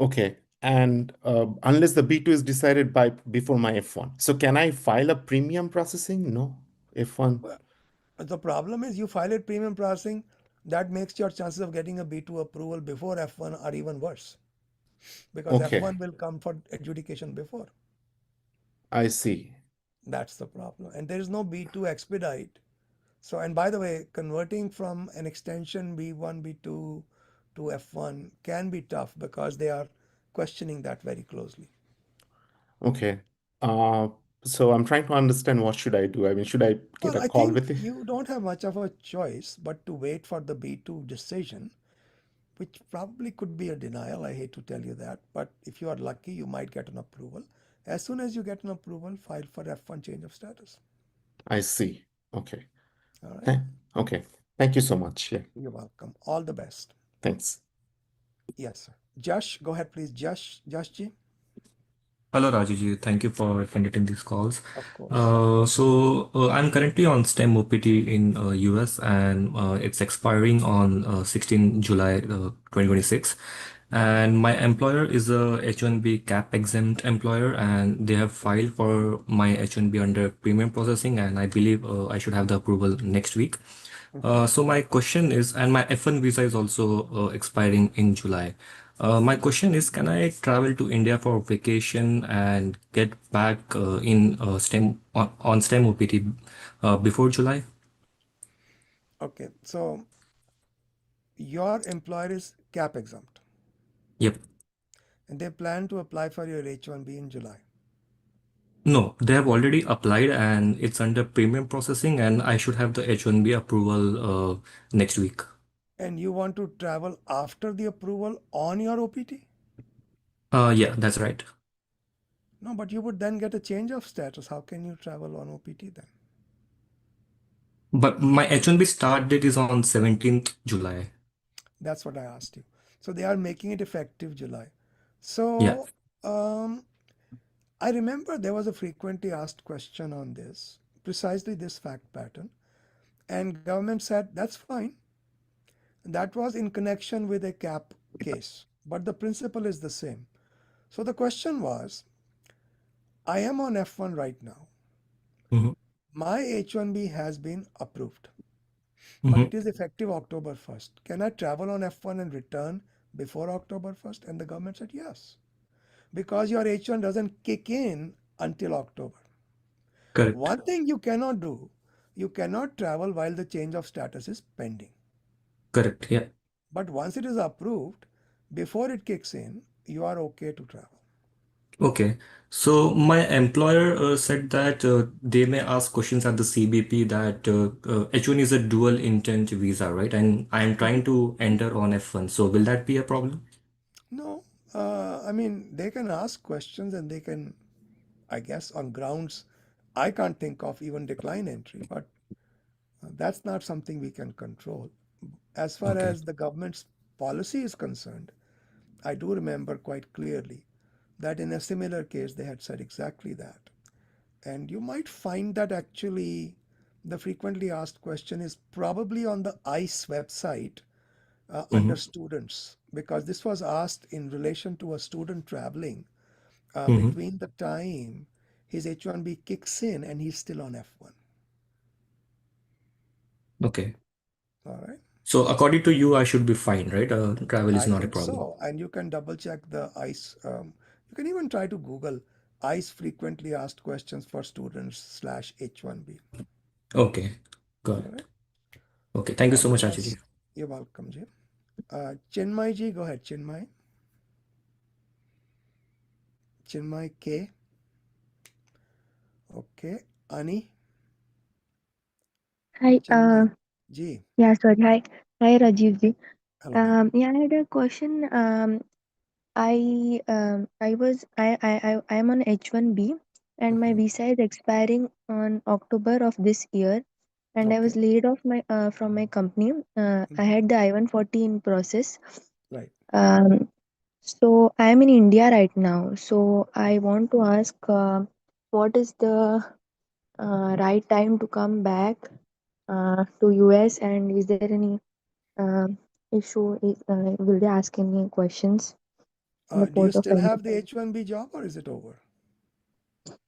Okay. And unless the B2 is decided by before my F1. So can I file a premium processing? No. F1. Well, the problem is you file it premium processing, that makes your chances of getting a B2 approval before F1 are even worse because Okay. F1 will come for adjudication before. I see. That's the problem. And there is no B2 expedite. So, and by the way, converting from an extension B1, B2 to F1 can be tough because they are questioning that very closely. Okay. Uh, so I'm trying to understand what should I do? I mean, should I get Well, a I call think with it? you don't have much of a choice but to wait for the B2 decision, which probably could be a denial. I hate to tell you that, but if you are lucky, you might get an approval. As soon as you get an approval, file for F1 change of status. I see. Okay. All right. Th- okay. Thank you so much. Yeah. You're welcome. All the best. Thanks. Yes, sir. Josh, go ahead, please. Josh Ji. Hello, Rajiv. Thank you for conducting these calls. Of course. I'm currently on STEM OPT in US, and it's expiring on 16 July 2026. And my employer is a H-1B cap exempt employer, and they have filed for my H-1B under premium processing, and I believe I should have the approval next week. So my question is, and my F1 visa is also expiring in July. My question is, can I travel to India for vacation and get back in STEM on STEM OPT before July? Okay, so your employer is cap exempt Yep. and they plan to apply for your H1B in July. No, they have already applied and it's under premium processing, and I should have the H1B approval next week. And you want to travel after the approval on your OPT? Yeah, that's right. No, but you would then get a change of status. How can you travel on OPT then? But my H1B start date is on 17th July. That's what I asked you. So they are making it effective July. Yeah. So I remember there was a frequently asked question on this, precisely this fact pattern, and government said that's fine. That was in connection with a cap case, but the principle is the same. So the question was, I am on F1 right now. Mm-hmm. My H1B has been approved, but Mm-hmm. it is effective October 1st. Can I travel on F1 and return before October 1st? And the government said yes, because your H1 doesn't kick in until October. Correct. One thing you cannot do, you cannot travel while the change of status is pending. Correct. Yeah. But once it is approved, before it kicks in, you are okay to travel. Okay. So my employer said that they may ask questions at the CBP that H1 is a dual intent visa, right? And I'm trying to enter on F1. So will that be a problem? No, I mean, they can ask questions and they can, I guess, on grounds I can't think of, even decline entry, but that's not something we can control. As far Okay. as the government's policy is concerned, I do remember quite clearly that in a similar case they had said exactly that. And you might find that actually the frequently asked question is probably on the ICE website under Mm-hmm. students, because this was asked in relation to a student traveling Mm-hmm. between the time his H1B kicks in and he's still on F1. Okay. All right. So according to you, I should be fine, right? Travel is I not a think problem. so. And you can double check the ICE. You can even try to Google ICE frequently asked questions for students / H1B. Okay, got All it. right. Okay, thank you All so the much, Rajiv ji. best. You're welcome, Ji. Chinmay Ji, go ahead, Chinmay. Chinmay K. Okay. Ani, Hi, Chinmay Ji. yeah, sorry. Hi, Rajiv ji. Hello, ma'am. Yeah, I had a question. I am on H1B, and my visa is expiring on October of this year, and I was Okay. laid off from my company. I had the I-140 in process. Right. So I am in India right now. So I want to ask, what is the right time to come back to US, and is there any issue? Will they ask any questions in the Do you port of still entry? have the H1B job or is it over?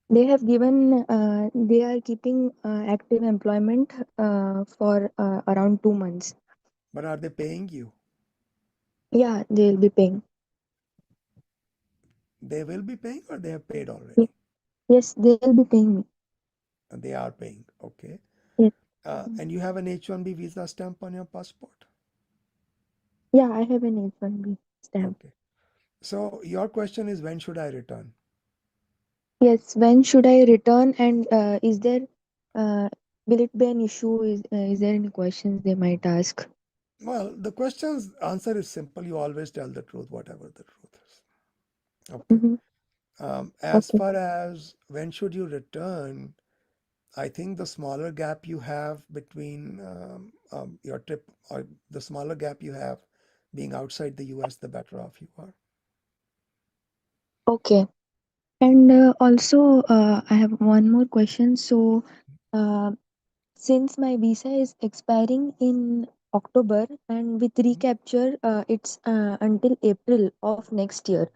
They have given. They are keeping active employment for around 2 months. But are they paying you? Yeah, they will be paying. They will be paying or they have paid Ye- already? Yes, they will be paying me. They are paying. Okay. Yes. And you have an H1B visa stamp on your passport? Yeah, I have an H1B stamp. Okay. So your question is when should I return? Yes, when should I return? And is there will it be an issue? Is there any questions they might ask? Well, the question's answer is simple. You always tell the truth, whatever the truth is. Okay. Mm-hmm. As Okay. far as when should you return, I think the smaller gap you have between your trip or the smaller gap you have being outside the US, the better off you are. Okay. And also, I have one more question. So, uh, since my visa is expiring in October, and with recapture, it's until April of next year.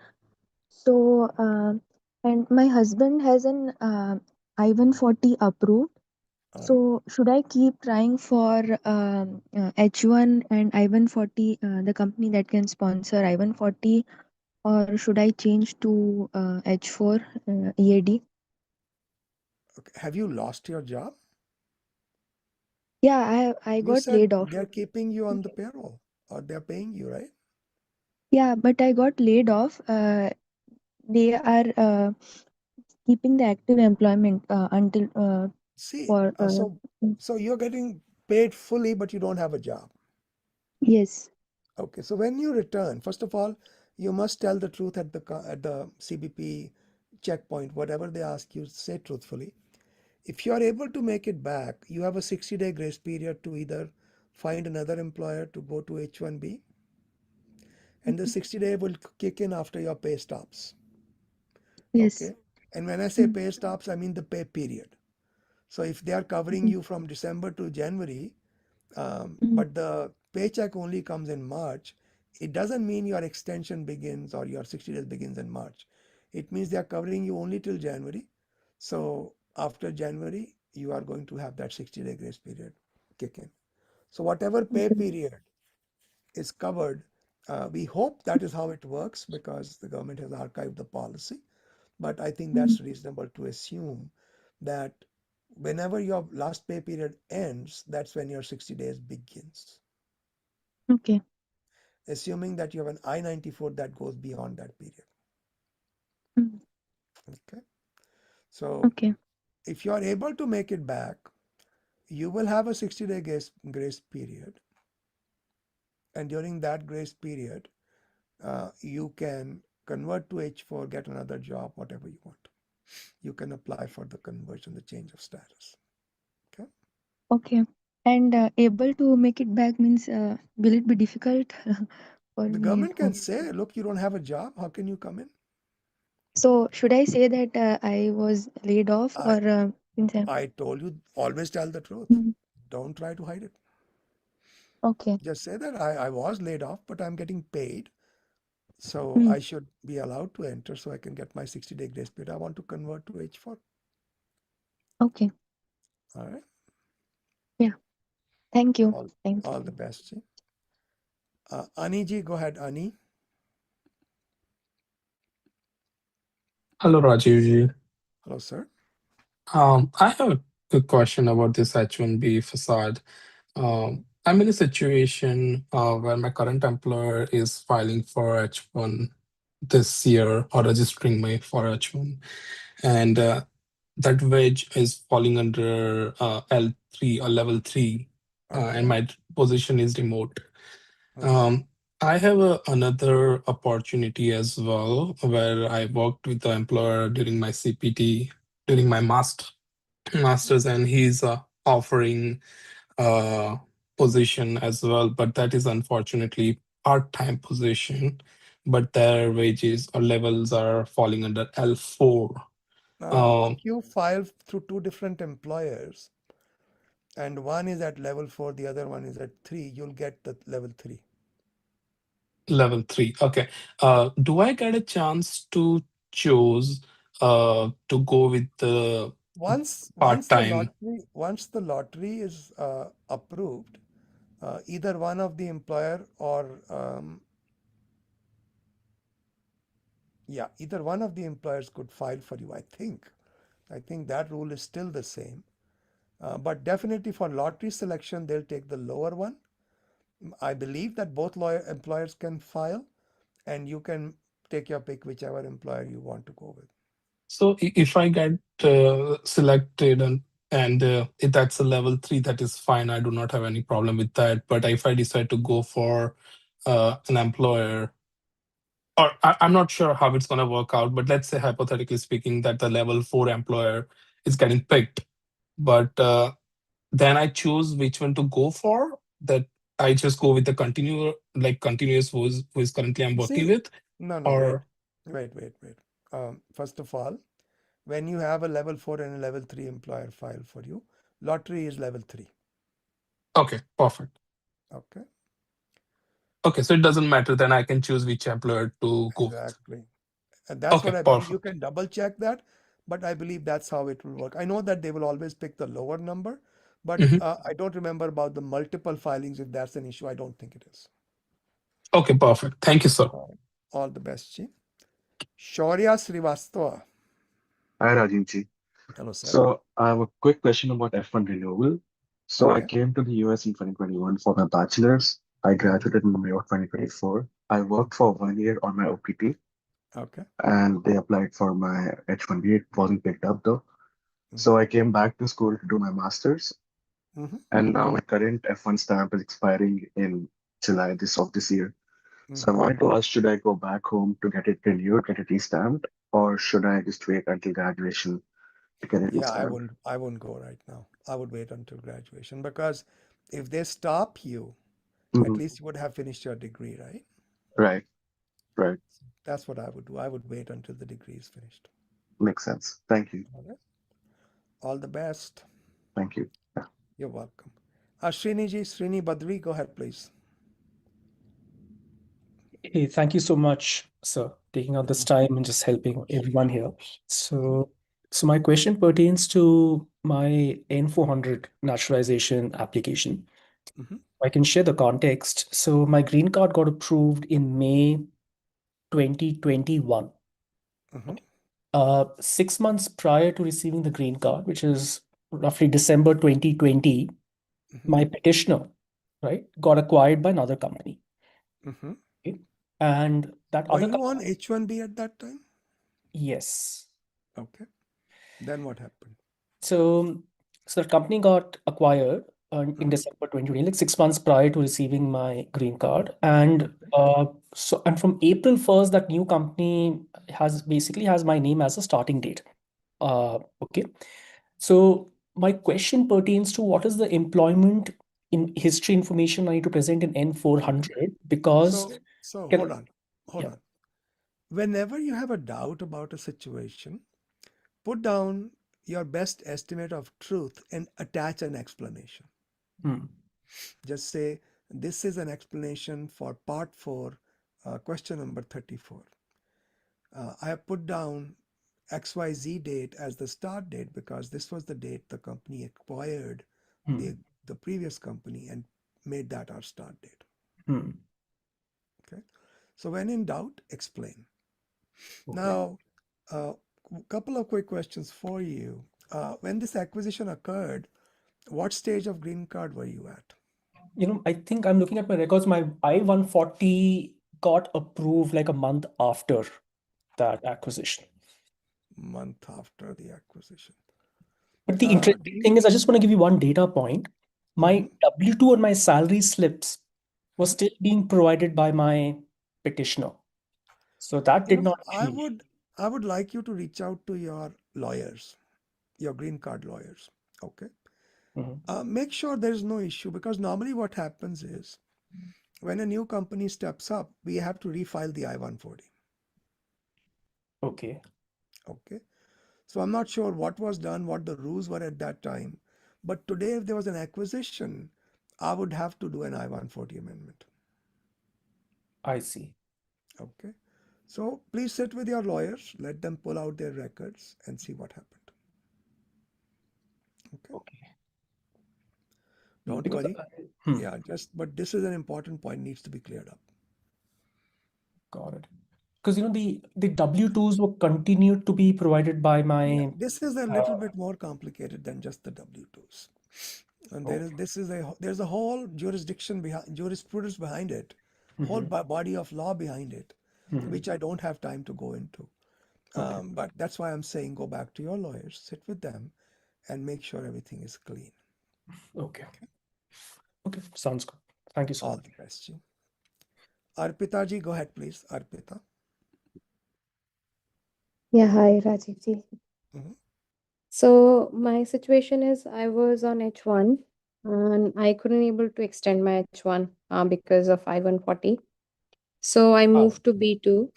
So, and my husband has an I-140 approved. All right. So, should I keep trying for H1 and I-140, the company that can sponsor I-140, or should I change to H4 EAD? Okay. Have you lost your job? Yeah, I You got said laid off. they're keeping you on the payroll or they're paying you, right? Yeah, but I got laid off. They are keeping the active employment until See, for so you're getting paid fully, but you don't have a job. yes. Okay. So when you return, first of all, you must tell the truth at the CBP checkpoint. Whatever they ask you, say truthfully. If you are able to make it back, you have a 60-day grace period to either find another employer to go to H1B, and the 60-day will kick in after your pay stops. Yes. Okay. And when I say pay stops, I mean the pay period. So if they are covering you from December to January, but the paycheck only comes in March, it doesn't mean your extension begins or your 60 days begins in March. It means they are covering you only till January. So after January, you are going to have that 60-day grace period kick in. So whatever pay period is covered, we hope that is how it works because the government has archived the policy. But I think that's reasonable to assume that whenever your last pay period ends, that's when your 60 days begins. Okay. Assuming that you have an I-94 that goes beyond that period. Mm. Okay. So Okay. if you are able to make it back, you will have a 60-day grace period. And during that grace period, you can convert to H4, get another job, whatever you want. You can apply for the conversion, the change of status. Okay. Okay. And able to make it back means will it be difficult for The me government can to? say, look, you don't have a job. How can you come in? So should I say that I was laid off, I, or since I told you, always tell the truth. Mhm. Don't try to hide it. Okay. Just say that I was laid off, but I'm getting paid. So Mm. I should be allowed to enter so I can get my 60-day grace period. I want to convert to H4. Okay. All right. Yeah. Thank you. All, Thank you. all the best. Ji. Ani ji, go ahead, Ani. Hello, Rajiv ji. Hello, sir. I have a quick question about this H-1B facade. I'm in a situation where my current employer is filing for H-1 this year or registering me for H-1, and that wage is falling under L3 or level 3, and my position is remote. I have another opportunity as well where I worked with the employer during my CPT, during my master's, and he's offering a position as well, but that is unfortunately part-time position, but their wages or levels are falling under L4. If you file through two different employers, and one is at level 4, the other one is at 3, you'll get the level 3. Level 3. Okay. Do I get a chance to choose to go with the Once part-time? the lottery is approved, either one of the employer or either one of the employers could file for you. I think that rule is still the same. But definitely for lottery selection, they'll take the lower one. I believe that both employers can file, and you can take your pick whichever employer you want to go with. So if I get selected and if that's a level 3, that is fine. I do not have any problem with that. But if I decide to go for an employer, or I'm not sure how it's going to work out, but let's say hypothetically speaking that the level 4 employer is getting picked, but then I choose which one to go for. That I just go with the continuous who is currently I'm working See, with, no, or wait. First of all, when you have a level 4 and a level 3 employer file for you, lottery is level 3. okay, perfect. Okay. Okay, so it doesn't matter. Then I can choose which employer to go with. Exactly. And that's Okay, what I believe. You perfect. can double check that, but I believe that's how it will work. I know that they will always pick the lower number, but Mhm. I don't remember about the multiple filings. If that's an issue, I don't think it is. Okay, perfect. Thank you, sir. All the best, Ji. Shaurya Srivastava. Hi, Rajiv ji. Hello, sir. So I have a quick question about F1 renewal. So I Okay. came to the US in 2021 for my bachelor's. I graduated in May of 2024. I worked for 1 year on my OPT Okay. and they applied for my H1B. It wasn't picked up though. So I came back to school to do my master's. And now my current F1 stamp is expiring in July this year. So I wanted to ask, should I go back home to get it renewed, get it re-stamped, or should I just wait until graduation to get it Yeah, re-stamped? I wouldn't go right now. I would wait until graduation because if they stop you, at Mhm. least you would have finished your degree, right? Right, right. That's what I would do. I would wait until the degree is finished. Makes sense. Thank you. Okay. All the best. Thank you. Yeah. You're welcome. Srini Badri, go ahead, please. Hey, thank you so much, sir, taking out this time and just helping everyone here. So my question pertains to my N400 naturalization application. I can share the context. So my green card got approved in May 2021. 6 months prior to receiving the green card, which is roughly December 2020, my petitioner, right, got acquired by another company. Okay? And that Were other you on H1B at that time? Yes. Okay. Then what happened? So the company got acquired in December 2020, like 6 months prior to receiving my green card. And from April 1st, that new company has my name as a starting date. Okay. So my question pertains to what is the employment in history information I need to present in N400 because So Can- hold on. Yeah. Whenever you have a doubt about a situation, put down your best estimate of truth and attach an explanation. Just say, this is an explanation for part 4, question number 34. I have put down XYZ date as the start date because this was the date the company acquired the previous company and made that our start date. Okay. So when in doubt, explain. Now, a couple of quick questions for you. When this acquisition occurred, what stage of green card were you at? I think I'm looking at my records. My I-140 got approved like a month after that acquisition. Month after the acquisition. But the interesting thing is, I just want to give you one data point. My W-2 and my salary slips was still being provided by my petitioner. So that did not change. I would like you to reach out to your lawyers, your green card lawyers. Okay. Make sure there's no issue, because normally what happens is when a new company steps up, we have to refile the I-140. Okay. Okay. So I'm not sure what was done, what the rules were at that time. But today, if there was an acquisition, I would have to do an I-140 amendment. I see. Okay. So please sit with your lawyers, let them pull out their records and see what happened. Okay. Don't worry. Yeah, but this is an important point, needs to be cleared up. Got it. Because the W-2s were continued to be provided by my. This is a little bit more complicated than just the W-2s. And there's a whole jurisprudence behind it, whole body of law behind it, which I don't have time to go into. But that's why I'm saying go back to your lawyers, sit with them, and make sure everything is clean. Okay. Okay, sounds good. Thank you so much. All the best, ji. Arpita ji, go ahead, please. Arpita. Yeah, hi, Rajiv ji. So my situation is I was on H1 and I couldn't able to extend my H1 because of I-140. So I moved to B2.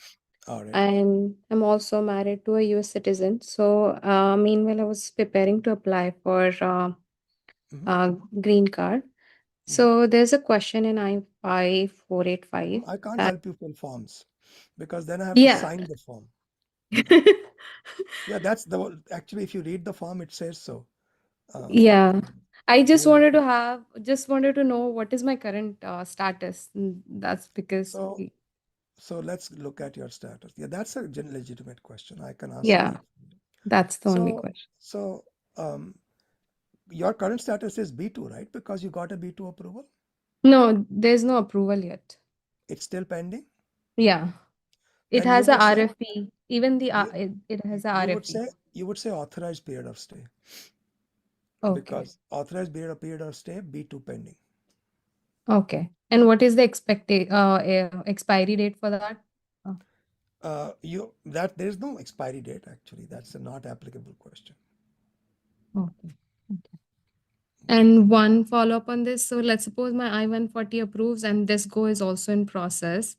All right. And I'm also married to a US citizen. So meanwhile, I was preparing to apply for green card. So there's a question in I-5485. I can't help you fill forms because then I have to Yeah. sign the form. Yeah, actually, if you read the form, it says so. Yeah. I just wanted to know what is my current status. That's because. So let's look at your status. Yeah, that's a legitimate question. I can answer Yeah, that. that's the only question. So your current status is B2, right? Because you got a B2 approval? No, there's no approval yet. It's still pending? Yeah. It Then has you a would say- RFE. Even it has a RFE. You would say authorized period of stay. Okay. Because authorized period of stay, B2 pending. Okay. And what is the expiry date for that? There's no expiry date actually. That's a not applicable question. Okay. And one follow-up on this. So let's suppose my I-140 approves and this go is also in process.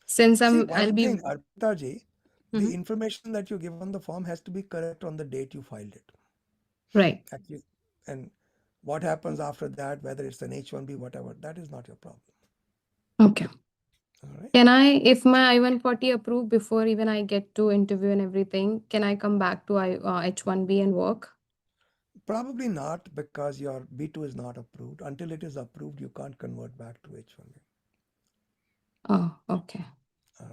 Since I'll be. Thing, Arpita ji, the information that you give on the form has to be correct on the date you filed it. Right. Actually, and what happens after that, whether it's an H1B, whatever, that is not your problem. Okay. All right. Can if my I-140 approved before even I get to interview and everything, can I come back to H1B and work? Probably not, because your B2 is not approved. Until it is approved, you can't convert back to H1B. Oh, okay.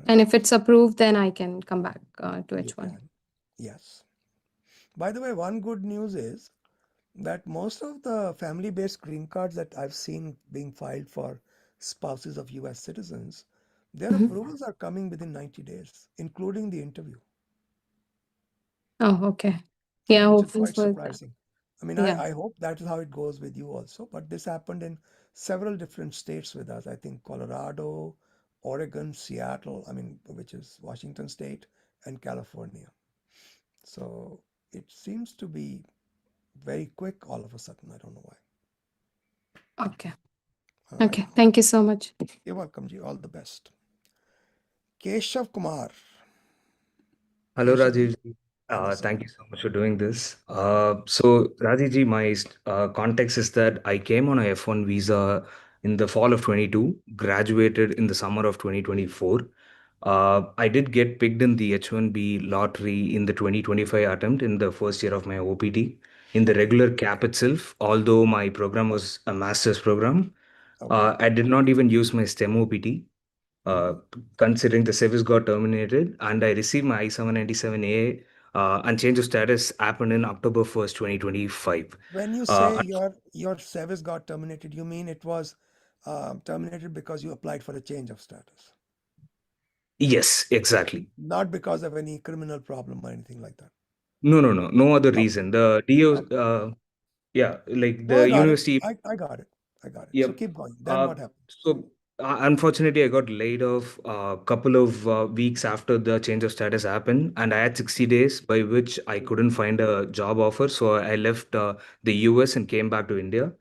And if it's approved, then I can come back to H1. You can. Yes. By the way, one good news is that most of the family-based green cards that I've seen being filed for spouses of US citizens, their approvals are coming within 90 days, including the interview. Oh, okay. Yeah, which is hopefully quite surprising. I mean, yeah. I hope that is how it goes with you also, but this happened in several different states with us. I think Colorado, Oregon, Seattle, which is Washington State, and California. So it seems to be very quick all of a sudden. I don't know why. Okay. Okay. Thank you so much. You're welcome, Ji. All the best. Keshav Kumar. Hello, Rajiv. Thank you so much for doing this. So, Rajiv ji, my context is that I came on a F1 visa in the fall of 22, graduated in the summer of 2024. I did get picked in the H1B lottery in the 2025 attempt in the first year of my OPT. In the regular cap itself, although my program was a master's program, I did not even use my STEM OPT. uh, considering the service got terminated, and I received my I-797A, and change of status happened in October 1st, 2025. When you Uh, say your service got terminated, you mean it was terminated because you applied for a change of status, yes, exactly. not because of any criminal problem or anything like that. No other Okay. reason. The DO, Okay. yeah, like No, I the got it. university. I got it. I got it. So Yep. keep going. Then Uh, what happened? so unfortunately, I got laid off a couple of weeks after the change of status happened, and I had 60 days by which I couldn't find a job offer. So I left the US and came back to India.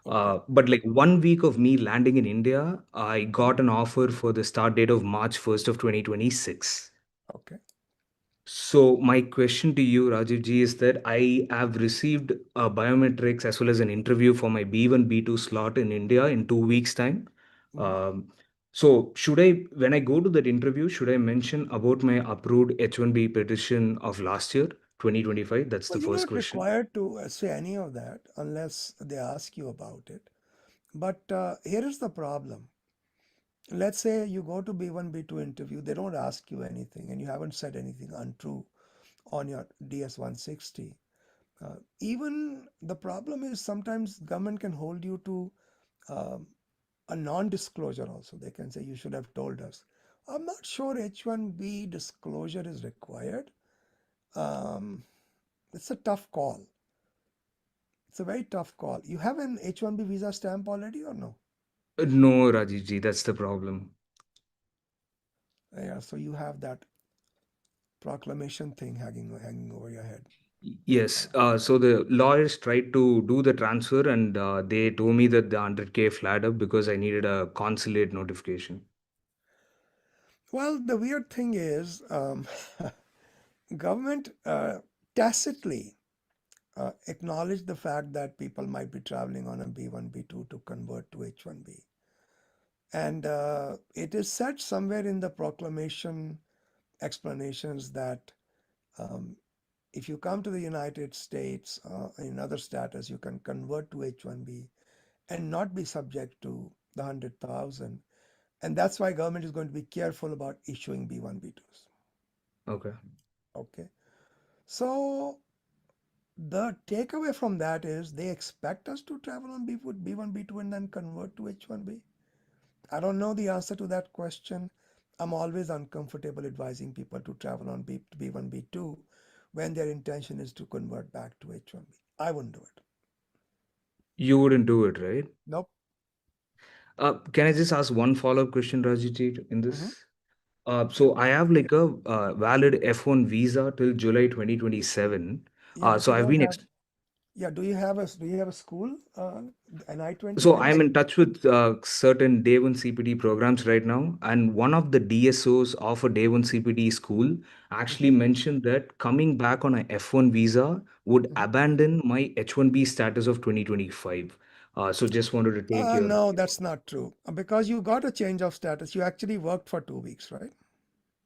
Okay. But like 1 week of me landing in India, I got an offer for the start date of March 1st of 2026. Okay. So my question to you, Rajiv ji, is that I have received biometrics as well as an interview for my B1, B2 slot in India in 2 weeks' time. Mhm. So should I, when I go to that interview, should I mention about my approved H1B petition of last year, 2025? That's Well, the you're first not question. required to say any of that unless they ask you about it. But here is the problem. Let's say you go to B1, B2 interview, they don't ask you anything and you haven't said anything untrue on your DS 160. Even the problem is sometimes government can hold you to um, a non-disclosure also. They can say you should have told us. I'm not sure H1B disclosure is required. Um, it's a tough call. It's a very tough call. You have an H1B visa stamp already or no? No, Rajiv ji, that's the problem. Yeah, so you have that proclamation thing hanging over your head. Yes. So the lawyers tried to do the transfer, and they told me that the 100K flat up because I needed a consulate notification. Well, the weird thing is, government tacitly acknowledged the fact that people might be traveling on a B1, B2 to convert to H1B. And it is said somewhere in the proclamation explanations that um, if you come to the United States in other status, you can convert to H1B and not be subject to the 100,000. And that's why government is going to be careful about issuing B1, B2s. Okay. Okay. So the takeaway from that is they expect us to travel on B1, B2 and then convert to H1B. I don't know the answer to that question. I'm always uncomfortable advising people to travel on B1, B2 when their intention is to convert back to H1B. I wouldn't do it. You wouldn't do it, right? Nope. Can I just ask one follow-up question, Rajit, in Mm-hmm. this? So I have like a valid F1 visa till July 2027. Yeah, but So you I've don't been have. Yeah, do you have a school an so I-29 I'm school? in touch with certain Day 1 CPT programs right now, and one of the DSOs of a Day 1 CPT school actually Mm-hmm. mentioned that coming back on a F1 visa would Mm-hmm. abandon my H1B status of 2025. So just wanted to take your No, that's not true. Because you got a change of status, you actually worked for 2 weeks, right?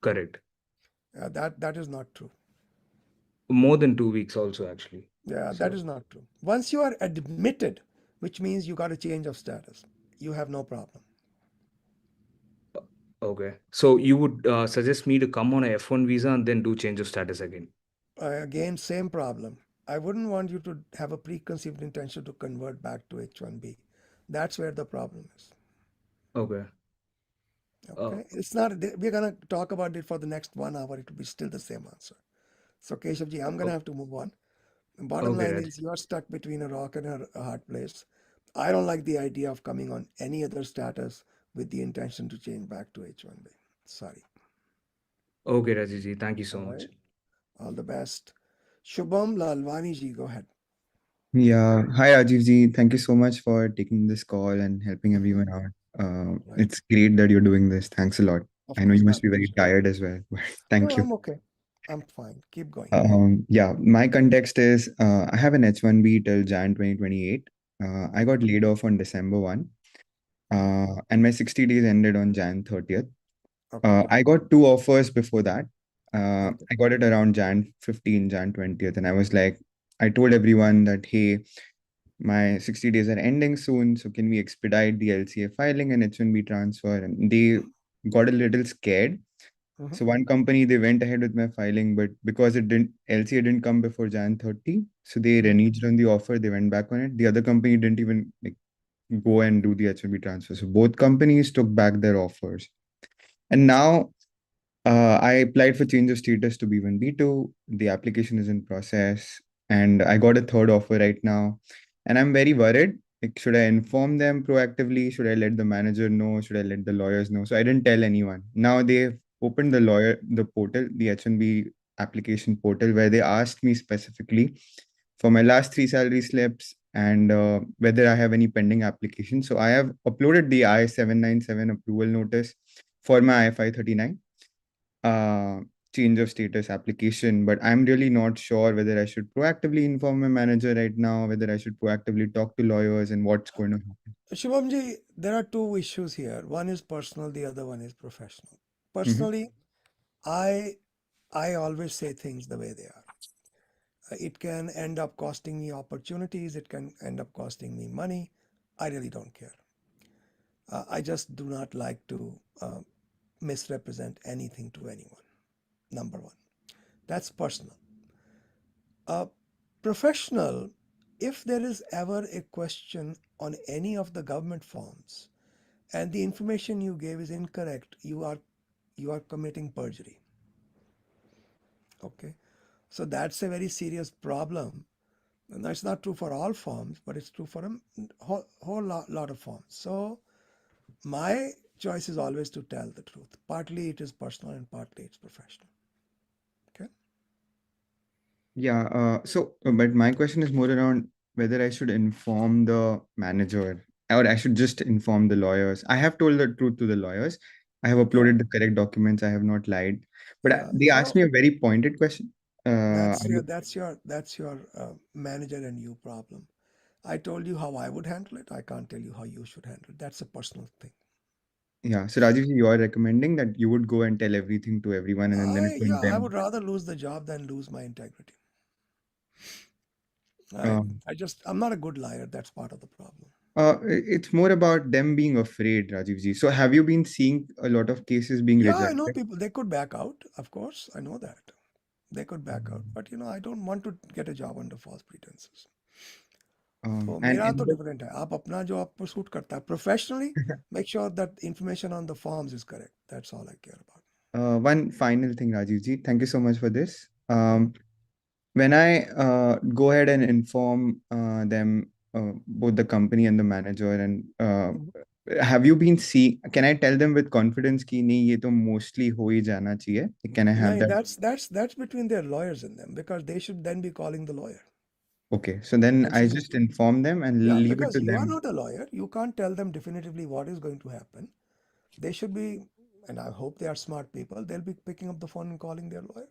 correct. That is not true. More than 2 weeks also actually. Yeah, that So is not true. Once you are admitted, which means you got a change of status, you have no problem. okay. So you would suggest me to come on a F1 visa and then do change of status again. Again, same problem. I wouldn't want you to have a preconceived intention to convert back to H1B. That's where the problem is. Okay. Okay, it's not. We're gonna talk about it for the next 1 hour. It will be still the same answer. So Keshavji, I'm gonna have to move on. And bottom Okay, line Raj. is, you're stuck between a rock and a hard place. I don't like the idea of coming on any other status with the intention to change back to H1B. Sorry. Okay, Rajiji. Thank you so All much. right. All the best. Shubham Lalwani ji, go ahead. Yeah. Hi, Rajiv ji. Thank you so much for taking this call and helping everyone out. Right. It's great that you're doing this. Thanks a lot. Of I know you course, my must be very pleasure. tired as well, but No, thank you. I'm okay. I'm fine. Keep going. Yeah, my context is I have an H1B till Jan 2028. I got laid off on December 1, and my 60 days ended on Jan 30th. Okay. I got two offers before that. Okay. I got it around Jan 15, Jan 20th, and I was like, I told everyone that, hey, my 60 days are ending soon, so can we expedite the LCA filing and H1B transfer? And they got a little scared. So one company, they went ahead with my filing, but because LCA didn't come before Jan 30, so they reneged on the offer. They went back on it. The other company didn't even like go and do the H1B transfer. So both companies took back their offers. And now I applied for change of status to B1, B2. The application is in process, and I got a third offer right now. And I'm very worried. Like, should I inform them proactively? Should I let the manager know? Should I let the lawyers know? So I didn't tell anyone. Now they've opened the portal, the H1B application portal, where they asked me specifically for my last three salary slips and whether I have any pending applications. So I have uploaded the I-797 approval notice for my I-539 uh, change of status application, but I'm really not sure whether I should proactively inform my manager right now, whether I should proactively talk to lawyers and what's going to happen. Shubhamji, there are two issues here. One is personal, the other one is professional. Personally, I always say things the way they are. It can end up costing me opportunities, it can end up costing me money. I really don't care. I just do not like to misrepresent anything to anyone. Number one. That's personal. Professional, if there is ever a question on any of the government forms and the information you gave is incorrect, you are committing perjury. Okay. So that's a very serious problem. And that's not true for all forms, but it's true for a whole lot of forms. So my choice is always to tell the truth. Partly it is personal and partly it's professional. Okay. Yeah. But my question is more around whether I should inform the manager or I should just inform the lawyers. I have told the truth to the lawyers. I have uploaded the correct documents. I have not lied. But Yeah. they asked So me a very pointed question. that's your manager and you problem. I told you how I would handle it. I can't tell you how you should handle it. That's a personal thing. Yeah. So Rajiv, you are recommending that you would go and tell everything to everyone and then it will I them. would rather lose the job than lose my integrity. Um, I'm not a good liar. That's part of the problem. it's more about them being afraid, Rajiv ji. So have you been seeing a lot of cases being Yeah, I know rejected? people, they could back out. Of course, I know that. They could back out. But, I don't want to get a job under false pretenses. तो And मेरा in तो the different है. आप अपना जो आपको suit करता है. Professionally, make sure that information on the forms is correct. That's all I care about. one final thing, Rajiv ji. Thank you so much for this. When I go ahead and inform them, both the company and the manager, and have you been seeing? Can I tell them with confidence कि नहीं ये तो mostly हो ही जाना चाहिए? Can I have No, that? that's between their lawyers and them because they should then be calling the lawyer. Okay, so then And I saying, just inform them and yeah, leave it because to you are them. not a lawyer. You can't tell them definitively what is going to happen. They should be, and I hope they are smart people, they'll be picking up the phone and calling their lawyer.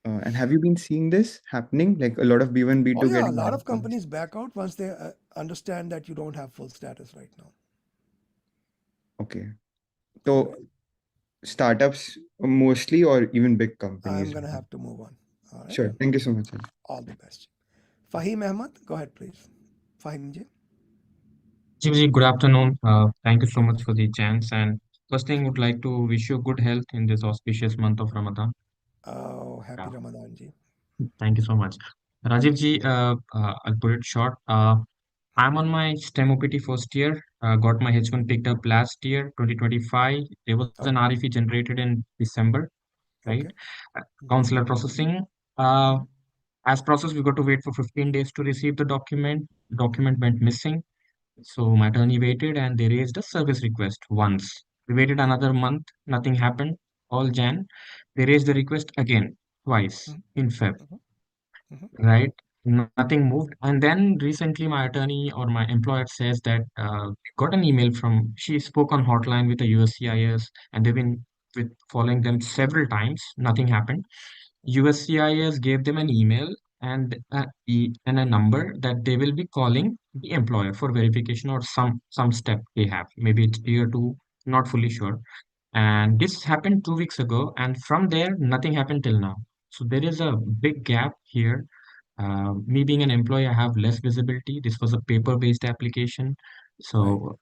And have you been seeing this happening? Like a lot of B1, Oh B2 yeah, a getting lot of RFEs? companies back out once they understand that you don't have full status right now. Okay. All So right. startups mostly or even big I'm companies? going to have to move on. All right. Sure. Thank you so much, sir. All the best. Fahim Ahmad, go ahead, please. Fahim ji. Rajiv, good afternoon. Thank you so much for the chance. And first thing, would like to wish you good health in this auspicious month of Ramadan. Oh, happy Yeah, Ramadan ji. thank you so much. Rajiv ji, I'll put it short. I'm on my STEM OPT first year. Got my H1 picked up last year, 2025. There was an Okay. RFE generated in December, right? Okay. Consular processing. As processed, we got to wait for 15 days to receive the document. Document went missing. So my attorney waited and they raised a service request once. We waited another month, nothing happened. All Jan. They raised the request again, twice in Feb, right? Nothing moved. And then recently my attorney or my employer says that got an email from, she spoke on hotline with the USCIS and they've been following them several times. Nothing happened. USCIS gave them an email and a number that they will be calling the employer for verification or some step they have. Maybe it's tier two, not fully sure. And this happened 2 weeks ago, and from there nothing happened till now. So there is a big gap here. Me being an employee, I have less visibility. This was a paper-based application. Right. So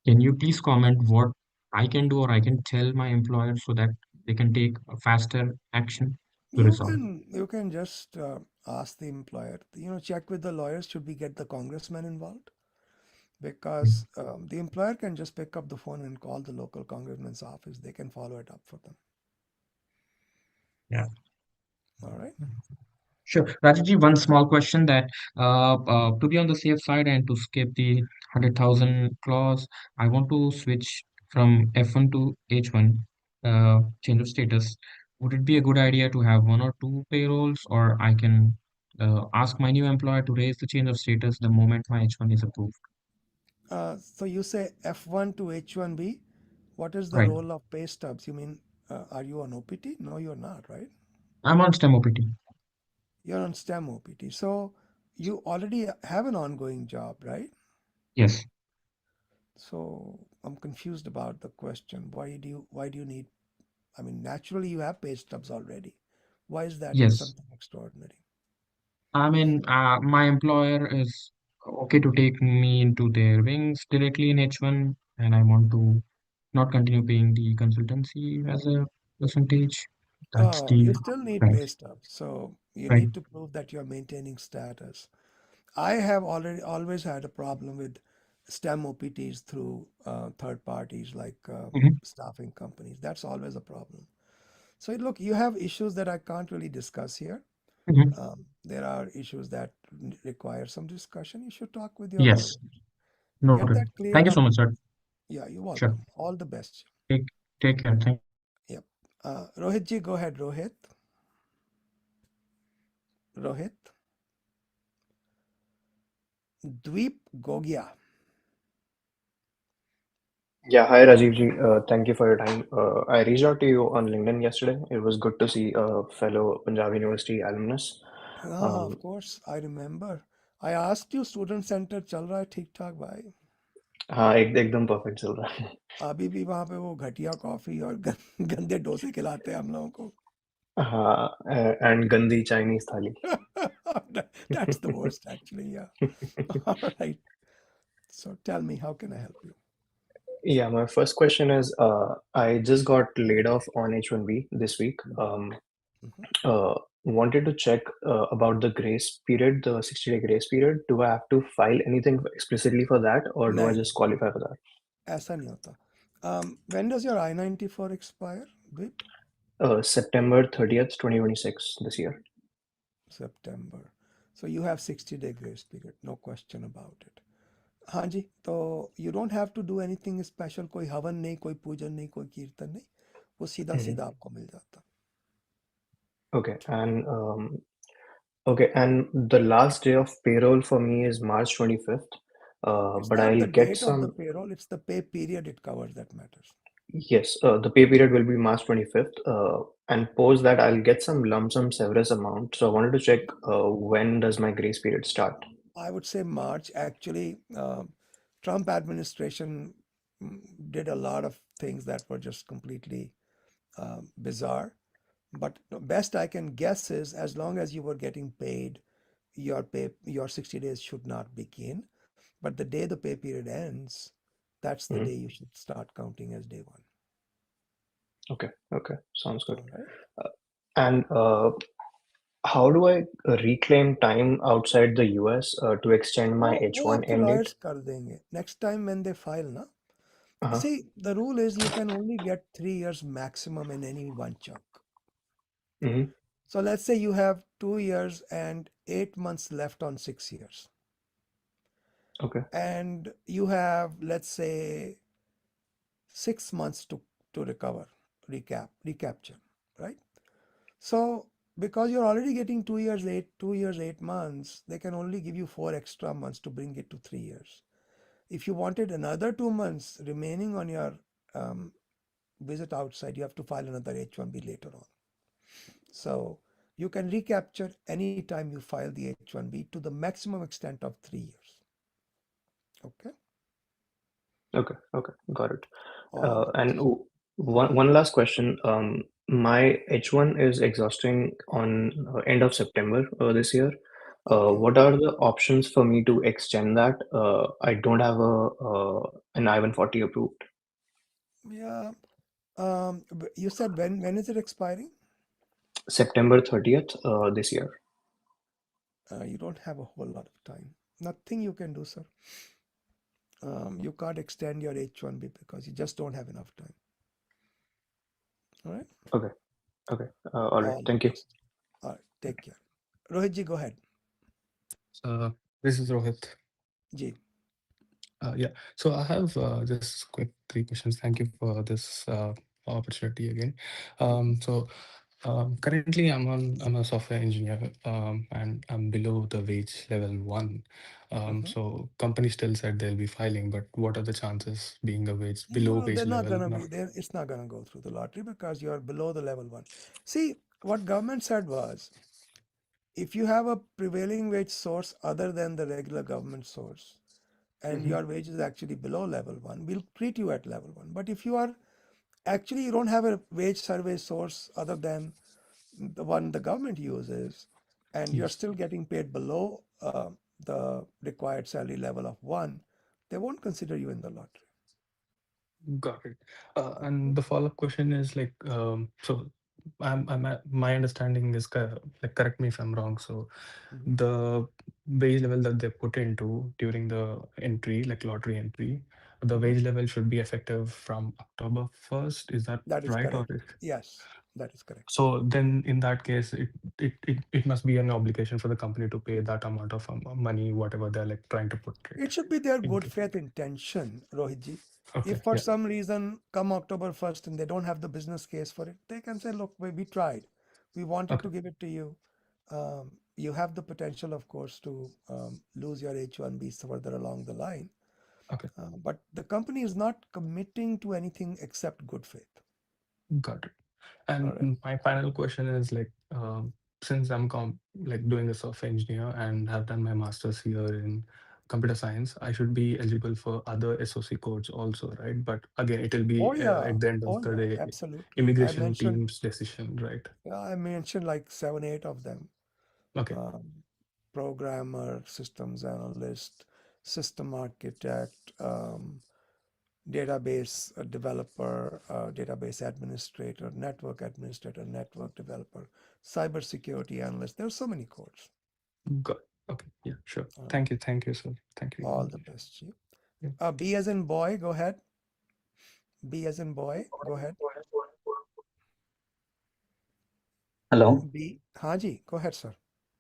can you please comment what I can do, or I can tell my employer so that they can take a faster action to You resolve? can just ask the employer. Check with the lawyers. Should we get the congressman involved? Because the employer can just pick up the phone and call the local congressman's office. They can follow it up for them. Yeah. All right. Sure. Rajiji, one small question that to be on the safe side and to skip the 100,000 clause, I want to switch from F1 to H1, change of status. Would it be a good idea to have one or two payrolls, or I can ask my new employer to raise the change of status the moment my H1 is approved? So you say F1 to H1B. What is the Right. role of pay stubs? You mean, are you on OPT? No, you're not, right? I'm on STEM OPT. You're on STEM OPT. So you already have an ongoing job, right? Yes. So I'm confused about the question. Why do you need, I mean, naturally you have pay stubs already. Why is that Yes. something extraordinary? I mean, my employer is okay to take me into their wings directly in H1, and I want to not continue paying the consultancy as a percentage. That's You the still need right. pay stubs. So you Right. need to prove that you're maintaining status. I have always had a problem with STEM OPTs through third parties like Mhm. staffing companies. That's always a problem. So look, you have issues that I can't really discuss here. Mhm. There are issues that require some discussion. You should talk with your lawyer. Yes. Get Noted. that cleared Thank you so up. much, sir. Yeah, you're Sure. welcome. All the best. Take care. Thank Yep. Rohit ji, go ahead, Rohit. Rohit. Dweep Gogia. Yeah, hi Rajiv ji. Thank you for your time. I reached out to you on LinkedIn yesterday. It was good to see a fellow Punjab University alumnus. Of Um, course, I remember. I asked you student center चल रहा है ठीक ठाक भाई? हाँ एकदम perfect चल रहा है. अभी भी वहां पे वो घटिया कॉफी और गंदे डोसे खिलाते हैं हम लोगों को. हाँ and गंदी Chinese थाली. That's the worst, actually. Yeah. All right. So tell me, how can I help you? Yeah, my first question is I just got laid off on H1B this week. Wanted to check about the grace period, the 60-day grace period. Do I have to file anything explicitly for that, or do I नहीं, just qualify for that? ऐसा नहीं होता. When does your I-94 expire, Dweep? September 30th, 2026 this year. September. So you have 60-day grace period, no question about it. हाँ जी, तो you don't have to do anything special. कोई हवन नहीं, कोई पूजन नहीं, कोई कीर्तन नहीं, वो सीधा सीधा आपको मिल जाता. Okay, and the last day of payroll for me is March 25th. It's But not I'll the get date of the some. payroll, it's the pay period it covers that matters. Yes, the pay period will be March 25th. And post that I'll get some lump sum severance amount. So I wanted to check when does my grace period start? I would say March. Actually, Trump administration did a lot of things that were just completely bizarre. But the best I can guess is as long as you were getting paid, your 60 days should not begin. But the day the pay period ends, that's the day Mhm. you should start counting as day one. Okay, sounds good. All right. And how do I reclaim time outside the US to extend my वो H1 आपके end date? lawyers कर देंगे. Next time when they file, na. Uh-huh. See, the rule is you can only get 3 years maximum in any one chunk. Mm-hmm. So let's say you have 2 years and 8 months left on 6 years. Okay. And you have, let's say, 6 months to recover, recapture, right? So because you're already getting 2 years, 8 months, they can only give you 4 extra months to bring it to 3 years. If you wanted another 2 months remaining on your um, visit outside, you have to file another H1B later on. So you can recapture anytime you file the H1B to the maximum extent of 3 years. Okay. Okay, got it. All right. And one last question. My H1 is exhausting on end of September this year. Okay. What are the options for me to extend that? I don't have an I-140 approved. Yeah. You said when is it expiring? September 30th this year. You don't have a whole lot of time. Nothing you can do, sir. You can't extend your H-1B because you just don't have enough time. All right? Okay. Okay. All right. All the Thank you. best. All right. Take care. Rohitji, go ahead. This is Rohit. Ji. Yeah, so I have just quick three questions. Thank you for this opportunity again. So currently I'm a software engineer and I'm below the wage level 1. So company still said they'll be filing, but what are the chances being a wage below Well, they're wage not level gonna now? be there. It's not gonna go through the lottery because you are below the level 1. See, what government said was, if you have a prevailing wage source other than the regular government source, and your wage is actually below level 1, we'll treat you at level 1. But if you are actually you don't have a wage survey source other than the one the government uses, and you're Yes. still getting paid below the required salary level of 1, they won't consider you in the lottery. Got it. And the follow-up question is like, so my understanding is like, correct me if I'm wrong. So the wage level that they put into during the entry, like lottery entry, the wage level should be effective from October 1st. Is that That is right? Or correct. Yes, that is correct. so then in that case, it must be an obligation for the company to pay that amount of money, whatever they're like trying to put it. It should be their good into. faith intention, Rohitji. Okay, If for yeah. some reason come October 1st and they don't have the business case for it, they can say, look, we tried. We wanted Okay. to give it to you. You have the potential, of course, to lose your H-1Bs further along the line. Okay. But the company is not committing to anything except good faith. Got it. All And right. my final question is like, since I'm like doing a software engineer and have done my master's here in computer science, I should be eligible for other SOC codes also, right? But again, it will Oh be yeah. at the end of Oh the yeah. day, Absolutely. immigration team's decision, right? I mentioned like 7, 8 of them. Okay. Programmer, systems analyst, system architect, database developer, database administrator, network developer, cybersecurity analyst. There are so many codes. Got it. Okay. Yeah, sure. All right. Thank you, sir. Thank you. All the best to you. Yeah. B as in boy, go ahead. B as in boy, go ahead. Hello. B, Haji, go ahead, sir.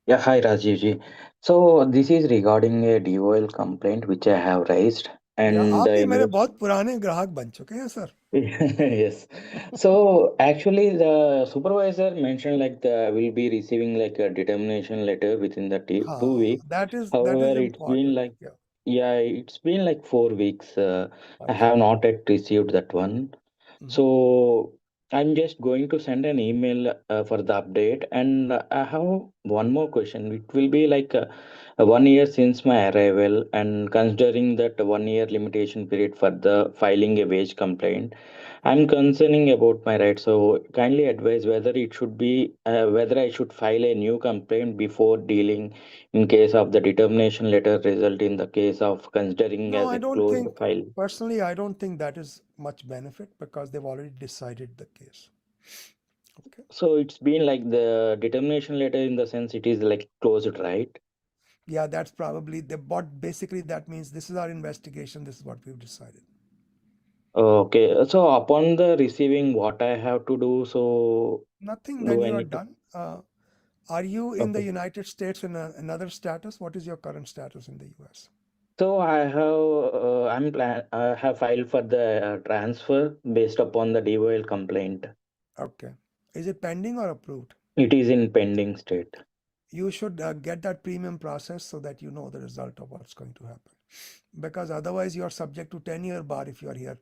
Yeah, hi Rajiv ji. So this is regarding a DOL complaint which I have raised, या and आप the भी मेरे invest. बहुत पुराने ग्राहक बन चुके हैं sir. Yes. So actually, the supervisor mentioned like the will be receiving like a determination letter within the 2 weeks. That is However, it's been important. like Yeah. yeah, it's been like 4 weeks. I Okay. have not yet received that one. So I'm just going to send an email for the update. And I have one more question. It will be like 1 year since my arrival, and considering that 1 year limitation period for the filing a wage complaint, I'm concerning about my rights. So kindly advise whether it should be whether I should file a new complaint before dealing in case of the determination letter result in the case of considering No, as I a don't closed think, file. personally, I don't think that is much benefit because they've already decided the case. Okay. So it's been like the determination letter in the sense it is like closed, right? Yeah, that's probably basically that means this is our investigation, this is what we've decided. Okay. So upon the receiving what I have to do, so Nothing, then do I you are need to? done. Are you in the Okay. United States in another status? What is your current status in the US? So I have I have filed for the transfer based upon the DOL complaint. Okay. Is it pending or approved? It is in pending state. You should get that premium process so that you know the result of what's going to happen. Because otherwise you are subject to 10-year bar if you are here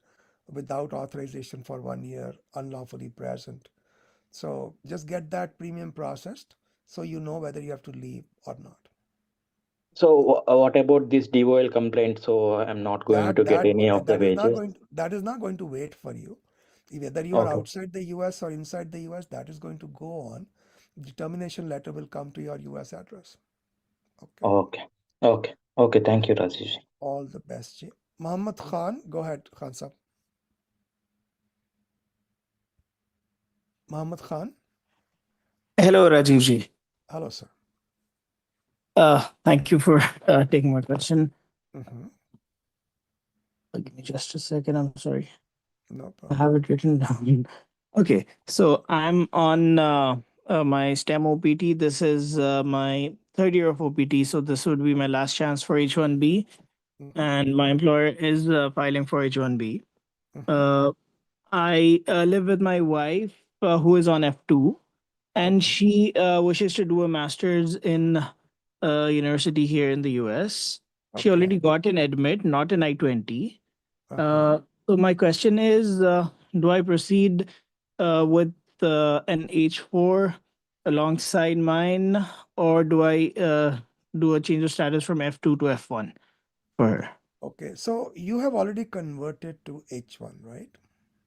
without authorization for 1 year, unlawfully present. So just get that premium processed so you know whether you have to leave or not. So what about this DOL complaint? So I'm not going to get any of the wages. That is not going to wait for you. Whether you are Okay. outside the US or inside the US, that is going to go on. Determination letter will come to your US address. Okay. Okay. Okay. Okay. Thank you, Rajesh. All the best. Ji. Muhammad Khan, go ahead, Khan Sahab. Mohammed Khan. Hello, Rajiv ji. Hello, sir. Thank you for taking my question. Mm-hmm. Give me just a second. I'm sorry. No I problem. have it written down. Okay, so I'm on my STEM OPT. This is my third year of OPT, so this would be my last chance for H1B, and my employer is filing for H1B. I live with my wife, who is on F2, and she wishes to do a master's in a university here in the US. She already got an admit, not an I-20. So my question is, do I proceed with an H4 alongside mine, or do I do a change of status from F2 to F1 for her? Okay, so you have already converted to H1, right?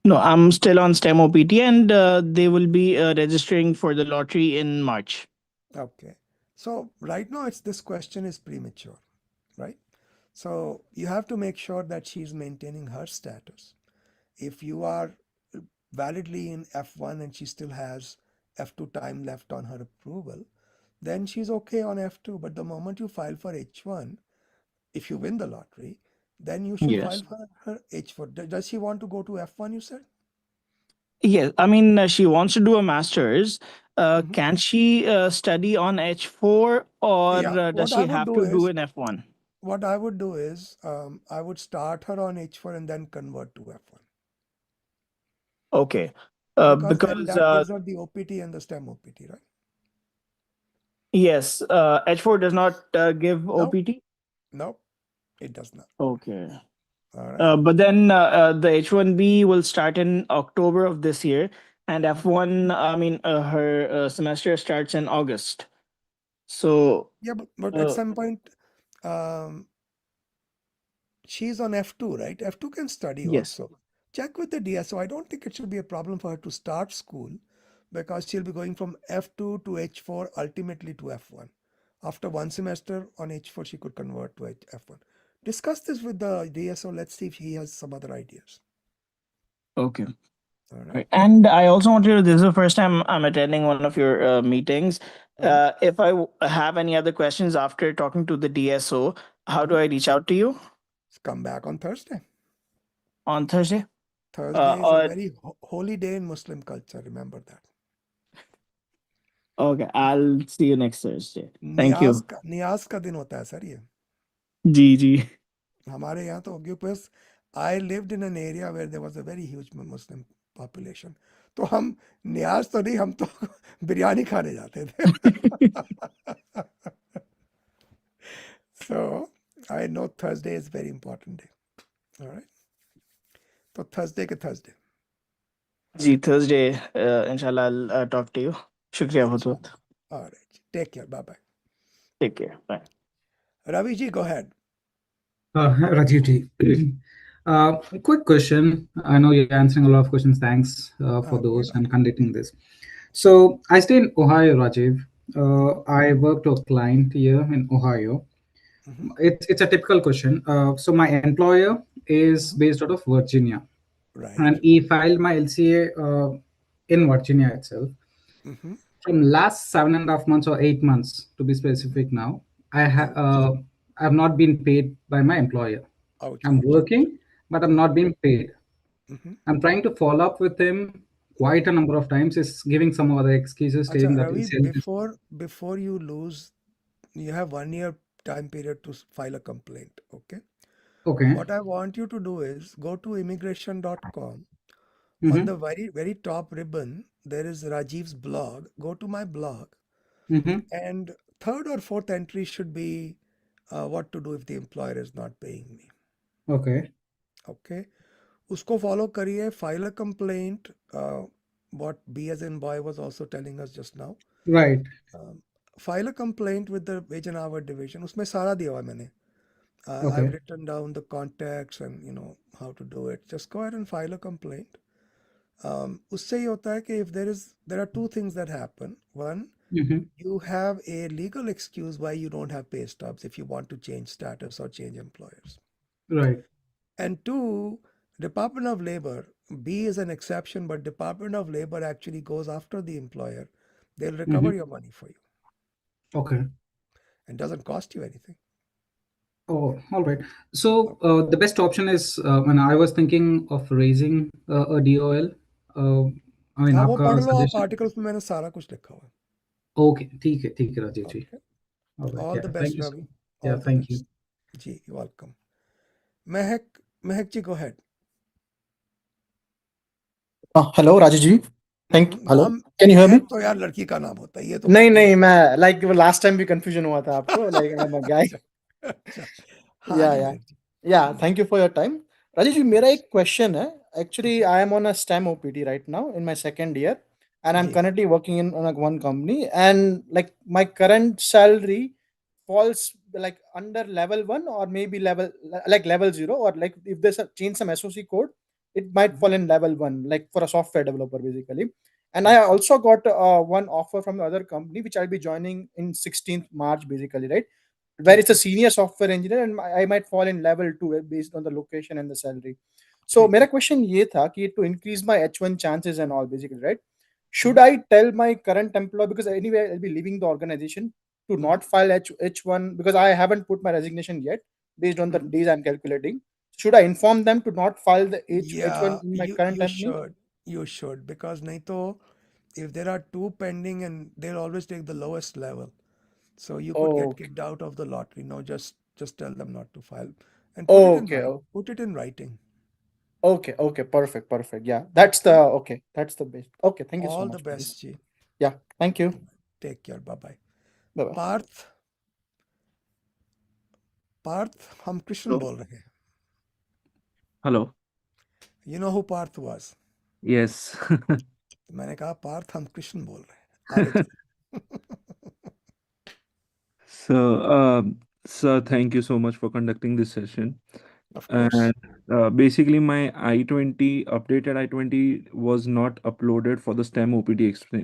No, I'm still on STEM OPT, and they will be registering for the lottery in March. Okay. So right now this question is premature, right? So you have to make sure that she's maintaining her status. If you are validly in F1 and she still has F2 time left on her approval, then she's okay on F2. But the moment you file for H1, if you win the lottery, then you should file Yes. for her H4. Does she want to go to F1, you said? Yes, I mean, she wants to do a master's. Can she study on H4, or Yeah, does what I she would have do to do is, an F1? I would start her on H4 and then convert to F1. Okay. Because then Because that gives her the OPT and the STEM OPT, right? yes, H4 does not give No, OPT. no, it does not. Okay. All right. But then the H1B will start in October of this year, and F1, I mean, her semester starts in August. So, Yeah, but at some point, um, she's on F2, right? F2 can study yes. also. Check with the DSO. I don't think it should be a problem for her to start school because she'll be going from F2 to H4, ultimately to F1. After one semester on H4, she could convert to F1. Discuss this with the DSO. Let's see if he has some other ideas. Okay. All right. Right. And I also wanted to, this is the first time I'm attending one of your meetings. If I have any other questions after talking to the DSO, how do I reach out to you? Come back on Thursday. On Thursday? Thursday is a Or very holy day in Muslim culture. Remember that. okay, I'll see you next Thursday. Thank Niyaz you. का नियाज का दिन होता है sir ये. जी जी. हमारे यहाँ तो because I lived in an area where there was a very huge Muslim population. तो हम नियाज तो नहीं, हम तो बिरयानी खाने जाते थे. So I know Thursday is very important day. All right. तो Thursday के Thursday. Ji Thursday, inshallah, I'll talk to you. शुक्रिया बहुत बहुत. All right. Take care. Bye bye. Take care. Bye. Ravi ji, go ahead. Rajiv ji. Quick question. I know you're answering a lot of questions. Thanks for those and conducting this. So I stay in Ohio, Rajiv. I work to a client here in Ohio. It's a typical question. So my employer is based out of Virginia, Right. and he filed my LCA in Virginia itself. From last 7.5 months or 8 months, to be specific now, I have not been paid by my employer. Ouch, I'm ouch. working, but I'm not being paid. I'm trying to follow up with him quite a number of times. He's giving some other excuses, stating Acha, that Ravi, he's before you lose, you have 1 year time period to file a complaint. Okay. okay. What I want you to do is go to immigration.com. On the very top ribbon, there is Rajiv's blog. Go to my blog, and third or fourth entry should be what to do if the employer is not paying me. Okay. Okay. Usko follow kariye, file a complaint. What B as in boy was also telling us just now. Right. File a complaint with the wage and hour division. उसमें सारा दिया हुआ है मैंने. Okay. I've written down the contacts and how to do it. Just go ahead and file a complaint. उससे ये होता है कि if there are two things that happen. One, you have a legal excuse why you don't have pay stubs if you want to change status or change employers. Right. And two, Department of Labor, B is an exception, but Department of Labor actually goes after the employer. They'll recover your money for you. Okay. And doesn't cost you anything. Oh, all right. So the best option is when I was thinking of raising a DOL. I mean, हाँ वो आपका पढ़ लो आप suggestion. Articles में मैंने सारा कुछ लिखा हुआ है. Okay, ठीक है राजीव जी. All right. All Yeah. the Thank best, you. Ravi. Yeah. All the Thank you. best. जी, you're welcome. Mehak ji, go ahead. Hello Rajiv ji. Thank hello, नाम can you hear me? Mehak तो यार लड़की का नाम होता है, ये तो नहीं पता ही नहीं, मैं लाइक लास्ट टाइम भी कंफ्यूजन हुआ था आपको, लाइक आई एम अ गाय. अच्छा, हाँ या जी या Mahak ji. Yeah thank you for your time. Rajeev ji, मेरा एक क्वेश्चन है. Actually I am on a STEM OPT right now in my second year, and I'm ji. currently working in one company, and like my current salary falls like under level 1 or maybe level 0, or like if there's a change some SOC code, it might fall in level 1, like for a software developer basically. And I also got one offer from the other company which I'll be joining in 16th March basically, right, where it's a senior software engineer, and I might fall in level 2 based on the location and the salary. So मेरा question ये था कि to increase my H1 chances and all basically, right, should I tell my current employer, because anyway I'll be leaving the organization, to not file H1 because I haven't put my resignation yet based on the days I'm calculating? Should I inform them to not file the H1 Yeah, in my current company? you should, because नहीं तो if there are two pending and they'll always take the lowest level, so you could get Oh, kicked out of the lottery. No, just tell them not to file and okay. put it in writing. Okay, perfect. Yeah, that's the best. Okay, thank you so All the much for this. best ji. Yeah, thank you. Take care. Bye bye. Bye bye. Partha हम Krishna Hello. बोल रहे हैं. Hello. You know who Parth was? Yes. तो मैंने कहा पार्थ हम कृष्ण बोल रहे हैं, आगे चलो. So, sir, thank you so much for conducting this session. Of course. And basically, my updated I-20 was not uploaded for the STEM OPT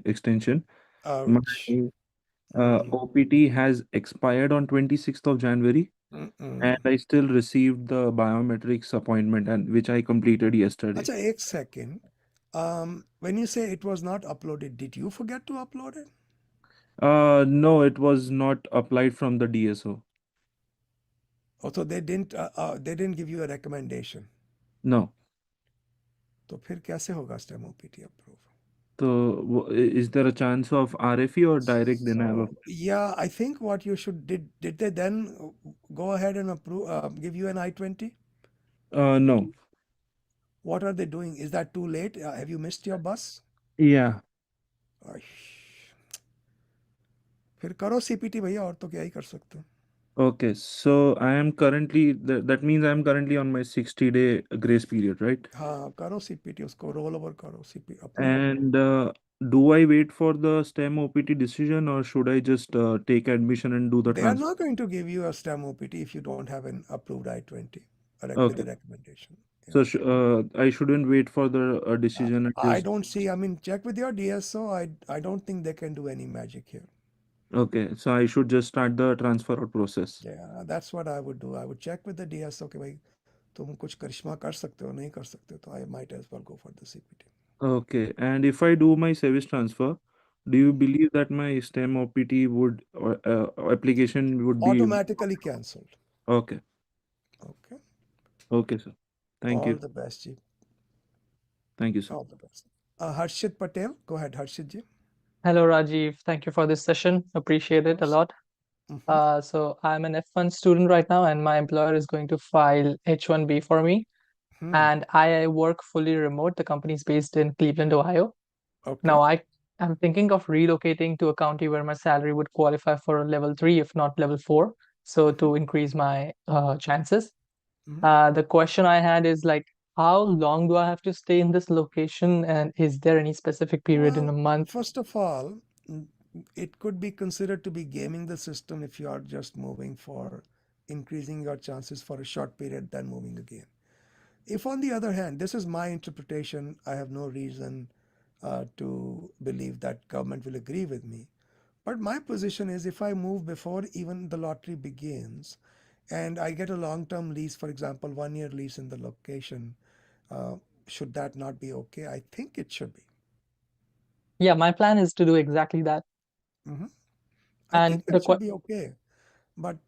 extension. My Ouch. OPT has expired on 26th of January, and I still received the biometrics appointment, and which I completed yesterday. अच्छा एक second. When you say it was not uploaded, did you forget to upload it? No, it was not applied from the DSO. Oh, so they didn't give you a recommendation. No. तो फिर कैसे होगा STEM OPT approve? So, is there a chance of RFE or direct denial of? Yeah, I think what you should did they then go ahead and approve give you an I-20? No. What are they doing? Is that too late? Have you missed your bus? Yeah. फिर करो CPT भैया, और तो क्या ही कर सकते हो. Okay, so I am currently that means I am currently on my 60-day grace period, right? हाँ करो CPT, उसको रोल ओवर करो CPT अपना. And do I wait for the STEM OPT decision, or should I just take admission and do the They are transfer? not going to give you a STEM OPT if you don't have an approved I-20 with Okay. a recommendation. So I shouldn't wait for the decision and I just. don't see. I mean, check with your DSO. I don't think they can do any magic here. Okay, so I should just start the transfer out process. Yeah, that's what I would do. I would check with the DSO कि भाई तुम कुछ करिश्मा कर सकते हो, नहीं कर सकते हो, तो I might as well go for the CPT. Okay, and if I do my service transfer, do you believe that my STEM OPT would or application would be Automatically cancelled. Okay. Okay. Okay, sir. Thank All you. the best, ji. Thank you, sir. All the best. Harshit Patel, go ahead, Harshit ji. Hello, Rajiv. Thank you for this session. Appreciate it a lot. So I'm an F1 student right now, and my employer is going to file H1B for me. And I work fully remote. The company is based in Cleveland, Ohio. Okay. Now I'm thinking of relocating to a county where my salary would qualify for a level 3, if not level 4. So to increase my chances. The question I had is like, how long do I have to stay in this location, and is there any specific period in a month? First of all, it could be considered to be gaming the system if you are just moving for increasing your chances for a short period, then moving again. If on the other hand, this is my interpretation, I have no reason to believe that government will agree with me. But my position is, if I move before even the lottery begins and I get a long-term lease, for example, 1-year lease in the location, should that not be okay? I think it should be. Yeah, my plan is to do exactly that. I And think the that should be okay. But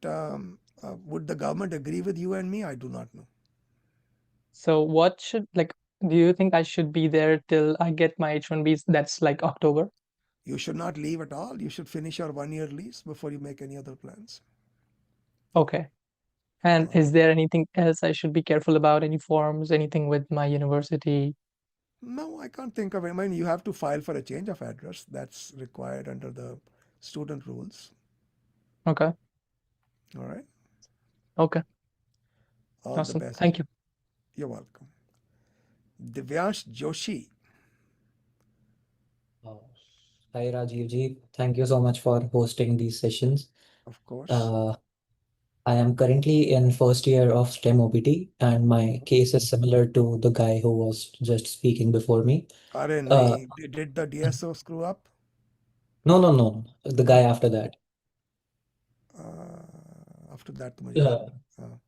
would the government agree with you and me? I do not know. so what should like do you think I should be there till I get my H1Bs? That's like October. You should not leave at all. You should finish your 1 year lease before you make any other plans. Okay. And is there anything else I should be careful about? Any forms, anything with my university? No, I can't think of it. I mean, you have to file for a change of address. That's required under the student rules. Okay. All right. Okay. All the Awesome. best. Thank you. You're welcome. Divyansh Joshi. Hi Rajiv ji, thank you so much for hosting these sessions. Of course. I am currently in first year of STEM OPT, and my case is similar to the guy who was just speaking before me. Arey nahi. Did the DSO screw up? No, the guy after that. After that, तो मुझे याद नहीं.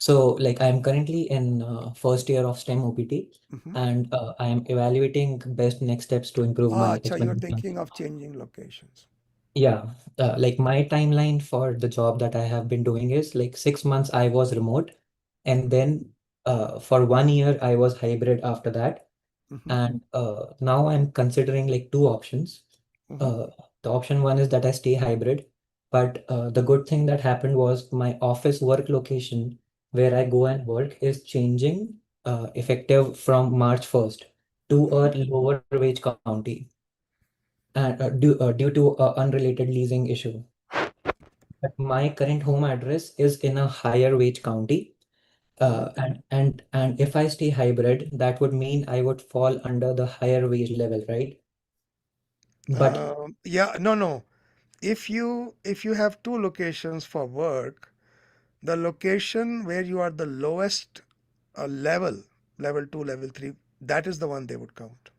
So, like, I'm currently in first year of STEM OPT, and I am evaluating best next steps to improve my अच्छा, you're H1B. thinking of changing locations. Yeah, like my timeline for the job that I have been doing is like 6 months I was remote, and then for 1 year I was hybrid after that. And now I'm considering like two options. The option one is that I stay hybrid, but the good thing that happened was my office work location where I go and work is changing effective from March 1st to a lower wage county due to unrelated leasing issue. But my current home address is in a higher wage county. And if I stay hybrid, that would mean I would fall under the higher wage level, right? But Yeah, no. If you have two locations for work, the location where you are the lowest level, level 2, level 3, that is the one they would count.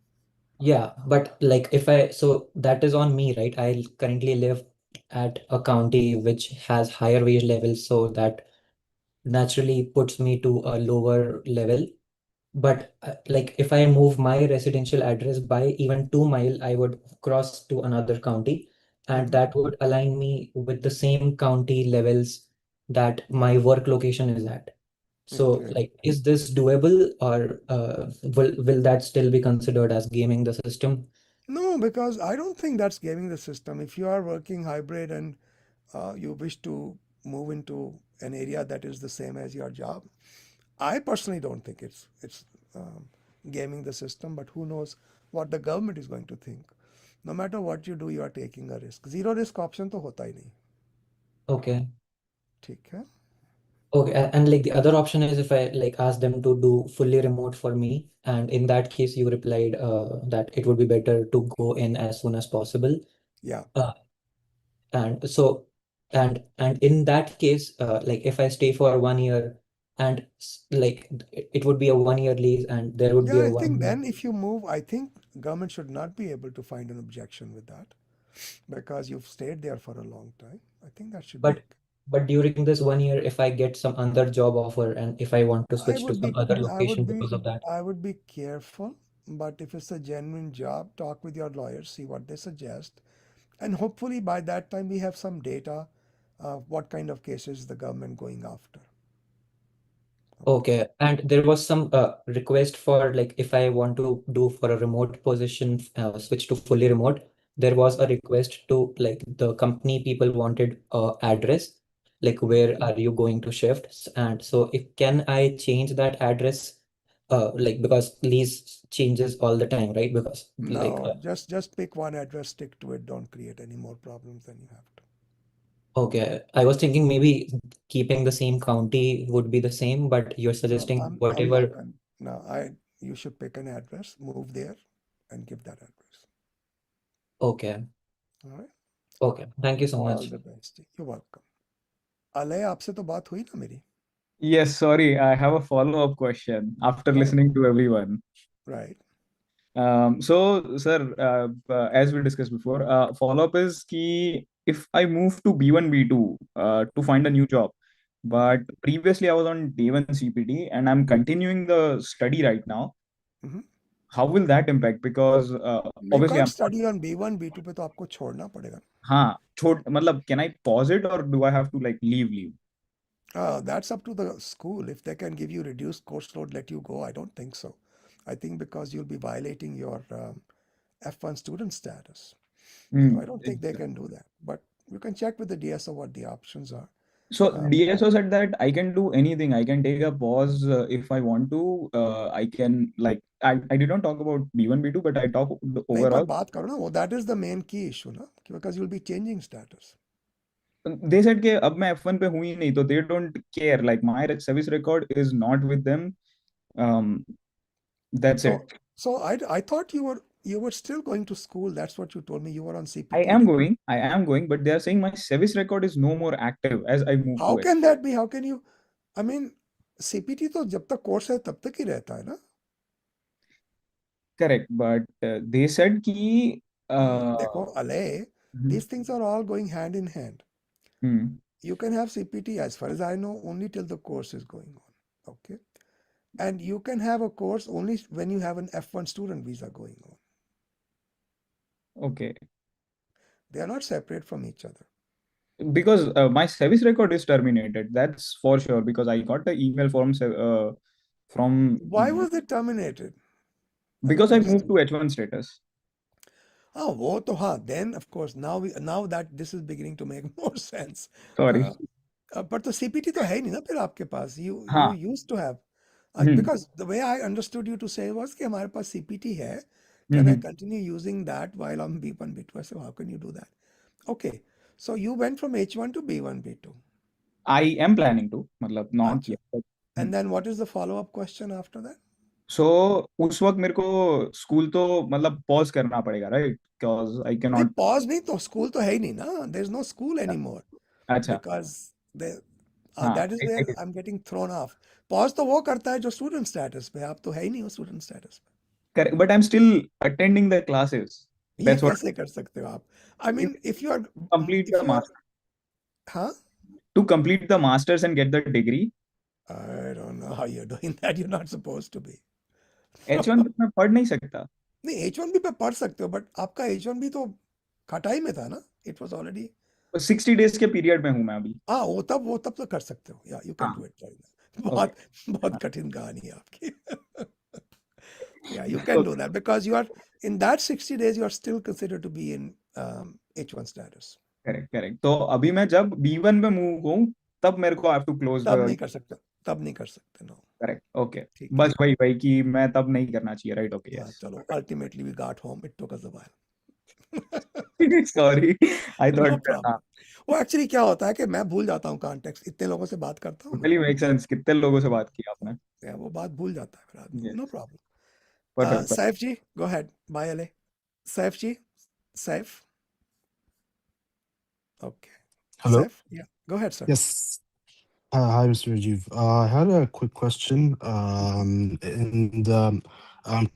yeah, but like so that is on me, right? I currently live at a county which has higher wage levels, so that naturally puts me to a lower level. But like if I move my residential address by even 2 mile, I would cross to another county, and that would align me with the same county levels that my work location is at. So, Okay. like, is this doable, or will that still be considered as gaming the system? No, because I don't think that's gaming the system. If you are working hybrid and you wish to move into an area that is the same as your job, I personally don't think it's gaming the system. But who knows what the government is going to think? No matter what you do, you are taking a risk. Zero risk option तो होता ही नहीं. Okay. ठीक है. Okay, and like the other option is if I like ask them to do fully remote for me, and in that case you replied that it would be better to go in as soon as possible. Yeah. And so and in that case, like if I stay for 1 year, and like it would be a 1 year lease, and there would be Yeah, a I think 1 year. then if you move, I think government should not be able to find an objection with that because you've stayed there for a long time. I think that should be But okay. but during this 1 year, if I get some other job offer and if I want to I switch to would some be other I would location be because of that. I would be careful, but if it's a genuine job, talk with your lawyers, see what they suggest, and hopefully by that time we have some data of what kind of cases the government going after. Okay, and there was some request for like if I want to do for a remote position, switch to fully remote. There was a request to like the company people wanted address, like where are you going to shift? And so if can I change that address, like because lease changes all the time, right? Because like No, just pick one address, stick to it. Don't create any more problems than you have to. okay, I was thinking maybe keeping the same county would be the same, but you're No, suggesting I'm not whatever. going. No, you should pick an address, move there, and give that address. Okay. All right. Okay. Thank you so All much. the best. You're welcome. Alay आपसे तो बात हुई ना मेरी. Yes, sorry, I have a follow-up question after Oh. listening to everyone. Right. So, sir, as we discussed before, follow-up is key. If I move to B1, B2 to find a new job, But previously I was on day one CPT and I'm continuing the study right now. How will that impact? Because You obviously can't I'm not. study on B1, B2 पे तो आपको छोड़ना पड़ेगा. हाँ, मतलब can I pause it or do I have to like leave? That's up to the school. If they can give you reduced course load, let you go. I don't think so. I think because you'll be violating your F1 student status. So I don't think they can do that. But you can check with the DSO what the options are. So DSO said that I can do anything. I can take a pause if I want to. I can like I did not talk about B1, B2, but I talk नहीं पर overall. बात करो ना वो that is the main key issue ना because you'll be changing status. They said कि अब मैं F1 पे हूँ ही नहीं तो they don't care. Like my service record is not with them. That's So it. so I thought you were still going to school. That's what you told me. You were on CPT. I am going, but they are saying my service record is no more active as I move How to it. can that be? How can you? I mean, CPT तो जब तक course है तब तक ही रहता है ना. Correct, but they said कि देखो Ale, these things are all going hand in hand. You can have CPT as far as I know only till the course is going on. Okay. And you can have a course only when you have an F1 student visa going on. Okay. They are not separate from each other. Because my service record is terminated. That's for sure. Because I got the email from. Why was it terminated? Because I moved to H1 status. Oh, वो तो हाँ. Then of course now that this is beginning to make more sense. Sorry. But the CPT तो है ही नहीं ना फिर आपके पास. You हाँ. used to have. Because the way I understood you to say was कि हमारे पास CPT है. Can I continue using that while I'm B1, B2? I said, how can you do that? Okay. So you went from H1 to B1, B2. I am planning to. मतलब not yet. And then what is the follow-up question after that? So उस वक्त मेरे को school तो मतलब pause करना पड़ेगा, right? Because I नहीं cannot. pause नहीं तो school तो है ही नहीं ना. There's no school anymore. अच्छा. Because हाँ. that is where I'm getting thrown off. Pause तो वो करता है जो student status पे. आप तो है ही नहीं हो student status पे. Correct, but I'm still attending the classes. ये That's what. कैसे कर सकते हो आप? I mean, if you are complete the master. Huh? To complete the masters and get the degree. I don't know how you're doing that. You're not supposed to be. H1 पे मैं पढ़ नहीं सकता. नहीं H1B पे पढ़ सकते हो, but आपका H1B तो खटाई में था ना. It was already 60 days के पीरियड में हूँ मैं अभी. हाँ वो तब तो कर सकते हो. Yeah, you can do it right now. बहुत कठिन कहानी है आपकी. Yeah, you can do that because you are in that 60 days you are still considered to be in H1 status. Correct. तो अभी मैं जब B1 में मूव हूँ तब मेरे को have to close तब the. नहीं कर सकते. No. Correct. Okay. बस वही कि मैं तब नहीं करना चाहिए, right? Okay. Yeah, Yes. चलो. Ultimately we got home. It took us a while. Sorry, I thought. No problem. वो एक्चुअली क्या होता है कि मैं भूल जाता हूँ कॉन्टेक्स्ट. इतने लोगों से बात करता हूँ. Totally makes sense. कितने लोगों से बात की आपने? Yeah, वो बात भूल जाता है फिर आदमी. No problem. Perfect. Saif ji, go ahead. Bye, Ale. Saif ji, Saif. Okay. Hello. Saif, yeah, go ahead, sir. Yes. Hi, Mr. Rajiv. I had a quick question. I'm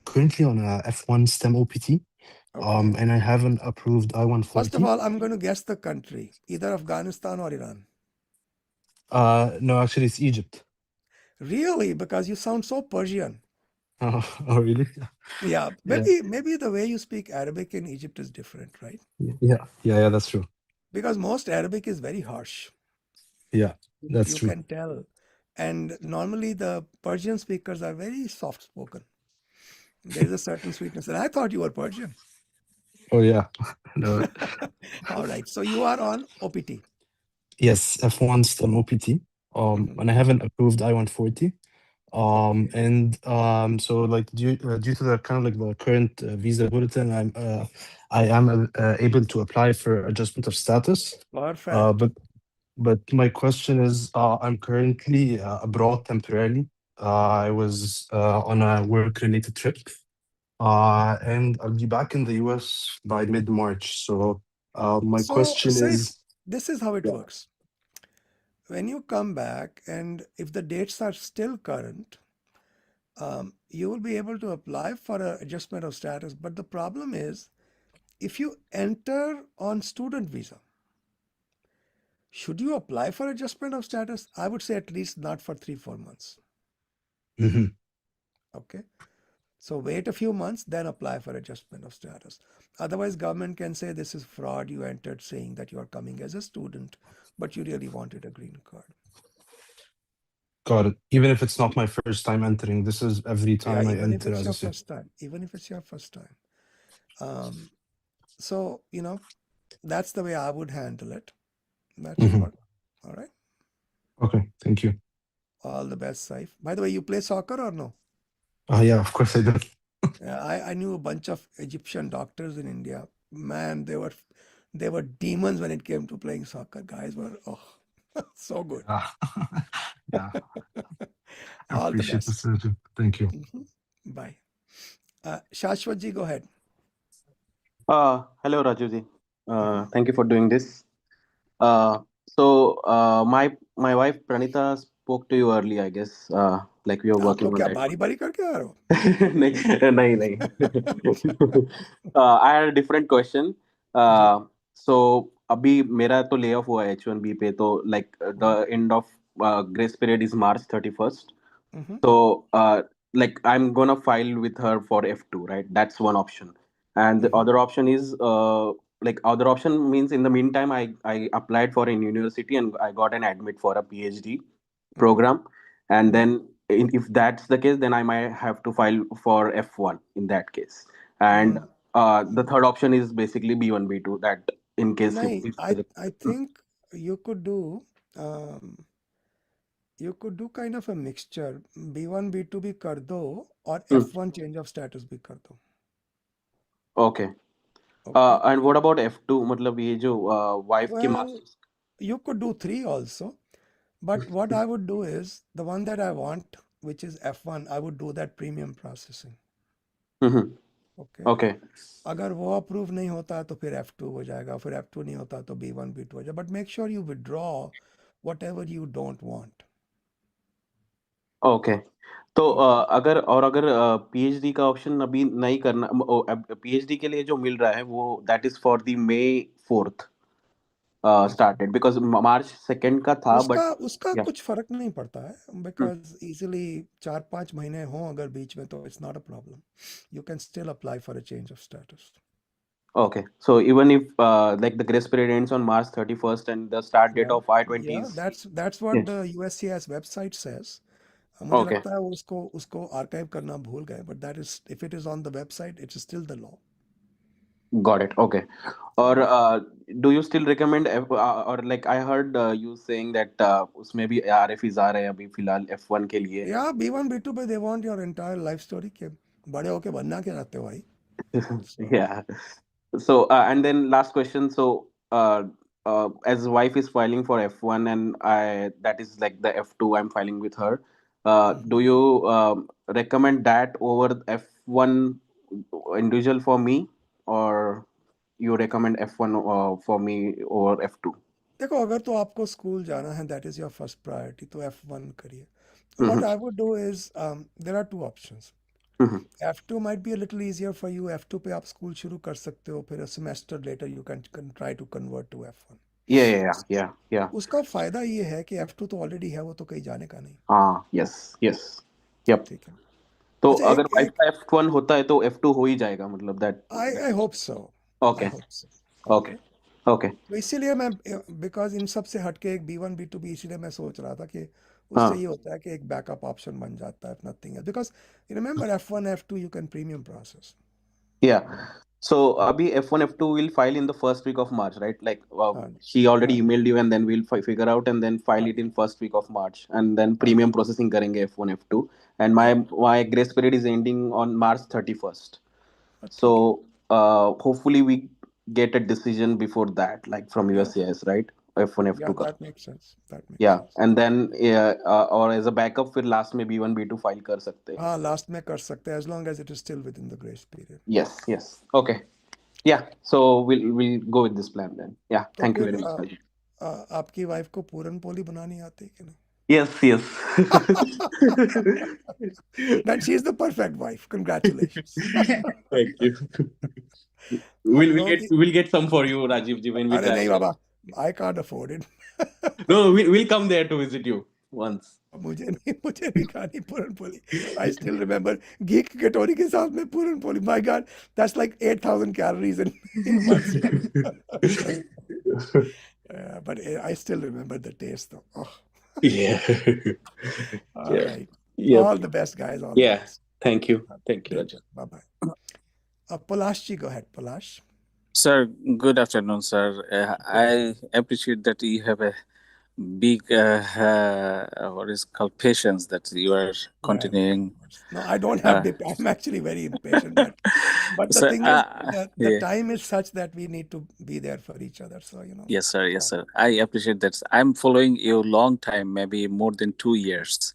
currently on a F1 STEM OPT, and I haven't approved I-140. First of all, I'm going to guess the country, either Afghanistan or Iran. No, actually, it's Egypt. Really? Because you sound so Persian. Oh, really? Yeah, maybe the way you speak Arabic in Egypt is different, right? Yeah, that's true. Because most Arabic is very harsh. Yeah, that's true. You can tell. And normally the Persian speakers are very soft-spoken. There is a certain sweetness. And I thought you were Persian. Oh, yeah. No. All right. So you are on OPT. Yes, F1 STEM OPT. And I haven't approved I-140. So like due to the kind of like the current visa bulletin, I am able to apply for adjustment of status. Perfect. But my question is, I'm currently abroad temporarily. I was on a work-related trip, and I'll be back in the US by mid-March. So my question is, this is how it works. When you come back, and if the dates are still current, you will be able to apply for an adjustment of status. But the problem is, if you enter on student visa, should you apply for adjustment of status? I would say at least not for 3-4 months. Okay. So wait a few months, then apply for adjustment of status. Otherwise, government can say this is fraud. You entered saying that you are coming as a student, but you really wanted a green card. Got it. Even if it's not my first time entering, this is every time I Even if enter it's as your a first time, even if it's your first time. So, that's the way I would handle it. That should work. All right. Okay, thank you. All the best, Saif. By the way, you play soccer or no? Yeah, of course I do. Yeah, I knew a bunch of Egyptian doctors in India. Man, they were demons when it came to playing soccer. Guys were so good. Yeah. I All the appreciate the best. suggestion. Thank you. Bye. Shashwat ji, go ahead. Hello, Rajuji. Thank you for doing this. My wife Pranita spoke to you early, I guess. Like we were आप working लोग on क्या that. बारी बारी करके आ रहे हो? नहीं नहीं. I had a different question. So अभी मेरा तो lay off हुआ है H1B पे, तो like the end of grace period is March 31st. So like I'm gonna file with her for F2, right? That's one option. And the other option is like other option means in the meantime I applied for a university and I got an admit for a PhD program. And then if that's the case, then I might have to file for F1 in that case. And the third option is basically B1, B2, that in case नहीं, if I think you could do kind of a mixture. B1 B2 भी कर दो और F1 change of status भी कर दो. Okay. And what about F2? मतलब ये जो wife के Well, masters. you could do 3 also, but what I would do is the one that I want, which is F1, I would do that premium processing. Okay. Okay. अगर वो approve नहीं होता तो फिर F2 हो जाएगा, फिर F2 नहीं होता तो B1 B2 हो जाएगा. But make sure you withdraw whatever you don't want. Okay. तो अगर PhD का ऑप्शन अभी नहीं करना, PhD के लिए जो मिल रहा है वो that is for the May 4th started because March 2nd का था, उसका कुछ फर्क नहीं पड़ता है, because easily 4-5 महीने हो अगर बीच में तो it's not a problem. You can still apply for a change of status. Okay, so even if like the grace period ends on March 31st and the start date of I-20 Yeah, is that's what the USCIS website says. मुझे लगता है उसको archive करना भूल गए, but that is, if it is on the website, it's still the law. Got it. Okay. Or do you still recommend or like I heard you saying that उसमें भी RFEs आ रहे हैं अभी फिलहाल F1 के लिए. Yeah, B1 B2 पे they want your entire life story के बड़े होके बनना क्या चाहते हो भाई? Yeah. So and then last question. So as wife is filing for F1 and that is like the F2 I'm filing with her. Do you recommend that over F1 individual for me, or you recommend F1 for me over F2? देखो, अगर तो आपको school जाना है, that is your first priority, तो F1 करिए. What I would do is there are 2 options. F2 might be a little easier for you. F2 पे आप स्कूल शुरू कर सकते हो, फिर a semester later you can try to convert to F1. Yeah. उसका फायदा ये है कि F2 तो ऑलरेडी है, वो तो कहीं जाने का नहीं. Yes. Yep. ठीक है. तो अगर वाइफ का F1 होता है तो F2 हो ही जाएगा, मतलब that. I hope so. Okay. I hope so. Okay. तो इसीलिए मैं बिकॉज इन सब से हटके एक B1 B2 भी इसीलिए मैं सोच रहा था कि उससे ये होता है कि एक बैकअप ऑप्शन बन जाता है, nothing else, because remember F1 F2 you can premium process. So abhi F1 F2 will file in the first week of March, right? Like she already emailed you and then we'll figure out and then file it in first week of March and then premium processing karenge F1 F2 and my grace period is ending on March 31st. So hopefully we get a decision before that, like from USCIS, right? F1 F2 that makes sense. And then or as a backup फिर last में B1 B2 file कर सकते हैं. हाँ, last में कर सकते हैं as long as it is still within the grace period. Yes. Okay. Yeah, so we'll go with this plan then. Yeah, thank you very much. आपकी वाइफ को पूरन पोली बनानी आती है कि नहीं? Yes. Then she is the perfect wife. Congratulations. Thank you. We'll get some for you, Rajiv ji, when we अरे नहीं travel. Baba, I can't afford it. No, we'll come there to visit you once. मुझे नहीं खानी puran poli. I still remember घी की कटोरी के साथ में puran poli. My God, that's like 8,000 calories in one sitting. But I still remember the taste though. Oh. Yeah. All Yeah. right. Yep. All the best, guys. All the Yeah. best. Thank you. Thank you, Take Raj. care. Bye-bye. Palash, go ahead, Palash. Sir, good afternoon, sir. I appreciate that you have a big, what is called patience that you are continuing. No, I don't have I'm actually very impatient, but the Sir, thing is, the yeah. time is such that we need to be there for each other. So, Yes, sir. Yes, sir. I appreciate that. I'm following you long time, maybe more than 2 years.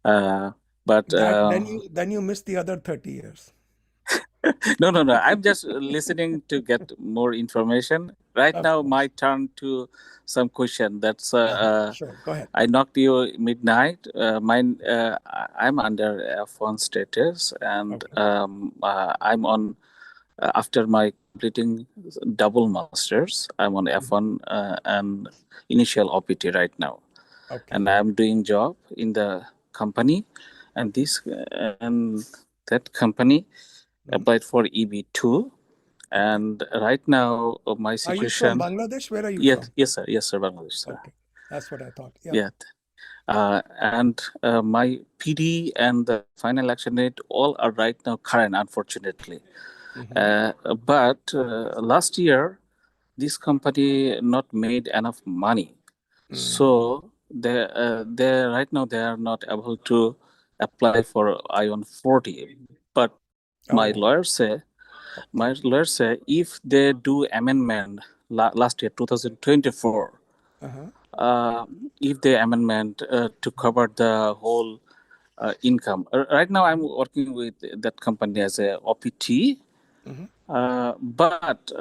But then you miss the other 30 years. no. I'm just listening to get more information. Right now, my turn to some question. That's sure. Go ahead. I knocked you midnight. I'm under F1 status, and I'm on after my completing double masters. I'm on F1 and initial OPT right now, and I'm doing job in the company, and this and that company applied for EB2, and right now my situation. Are you from Bangladesh? Where are you from? Yes, sir, Bangladesh, sir. Okay, that's what I thought. Yeah. And my PD and the final action date all are right now current, unfortunately. But last year, this company not made enough money, so they right now they are not able to apply for I-140. But my lawyers say if they do amendment last year 2024. If the amendment to cover the whole income. Right now, I'm working with that company as a OPT. But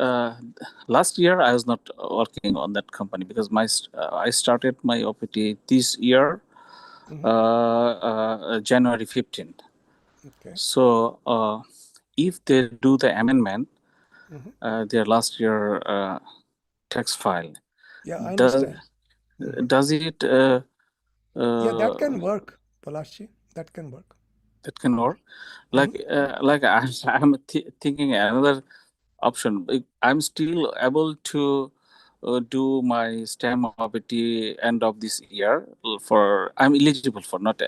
last year, I was not working on that company because I started my OPT this year, January 15th. So if they do the amendment, their last year tax file. Yeah, I understand. Does it? Yeah, that can work, Palashi. That can work. That can work. Like I'm thinking another option. I'm still able to do my STEM OPT end of this year. I'm eligible for not.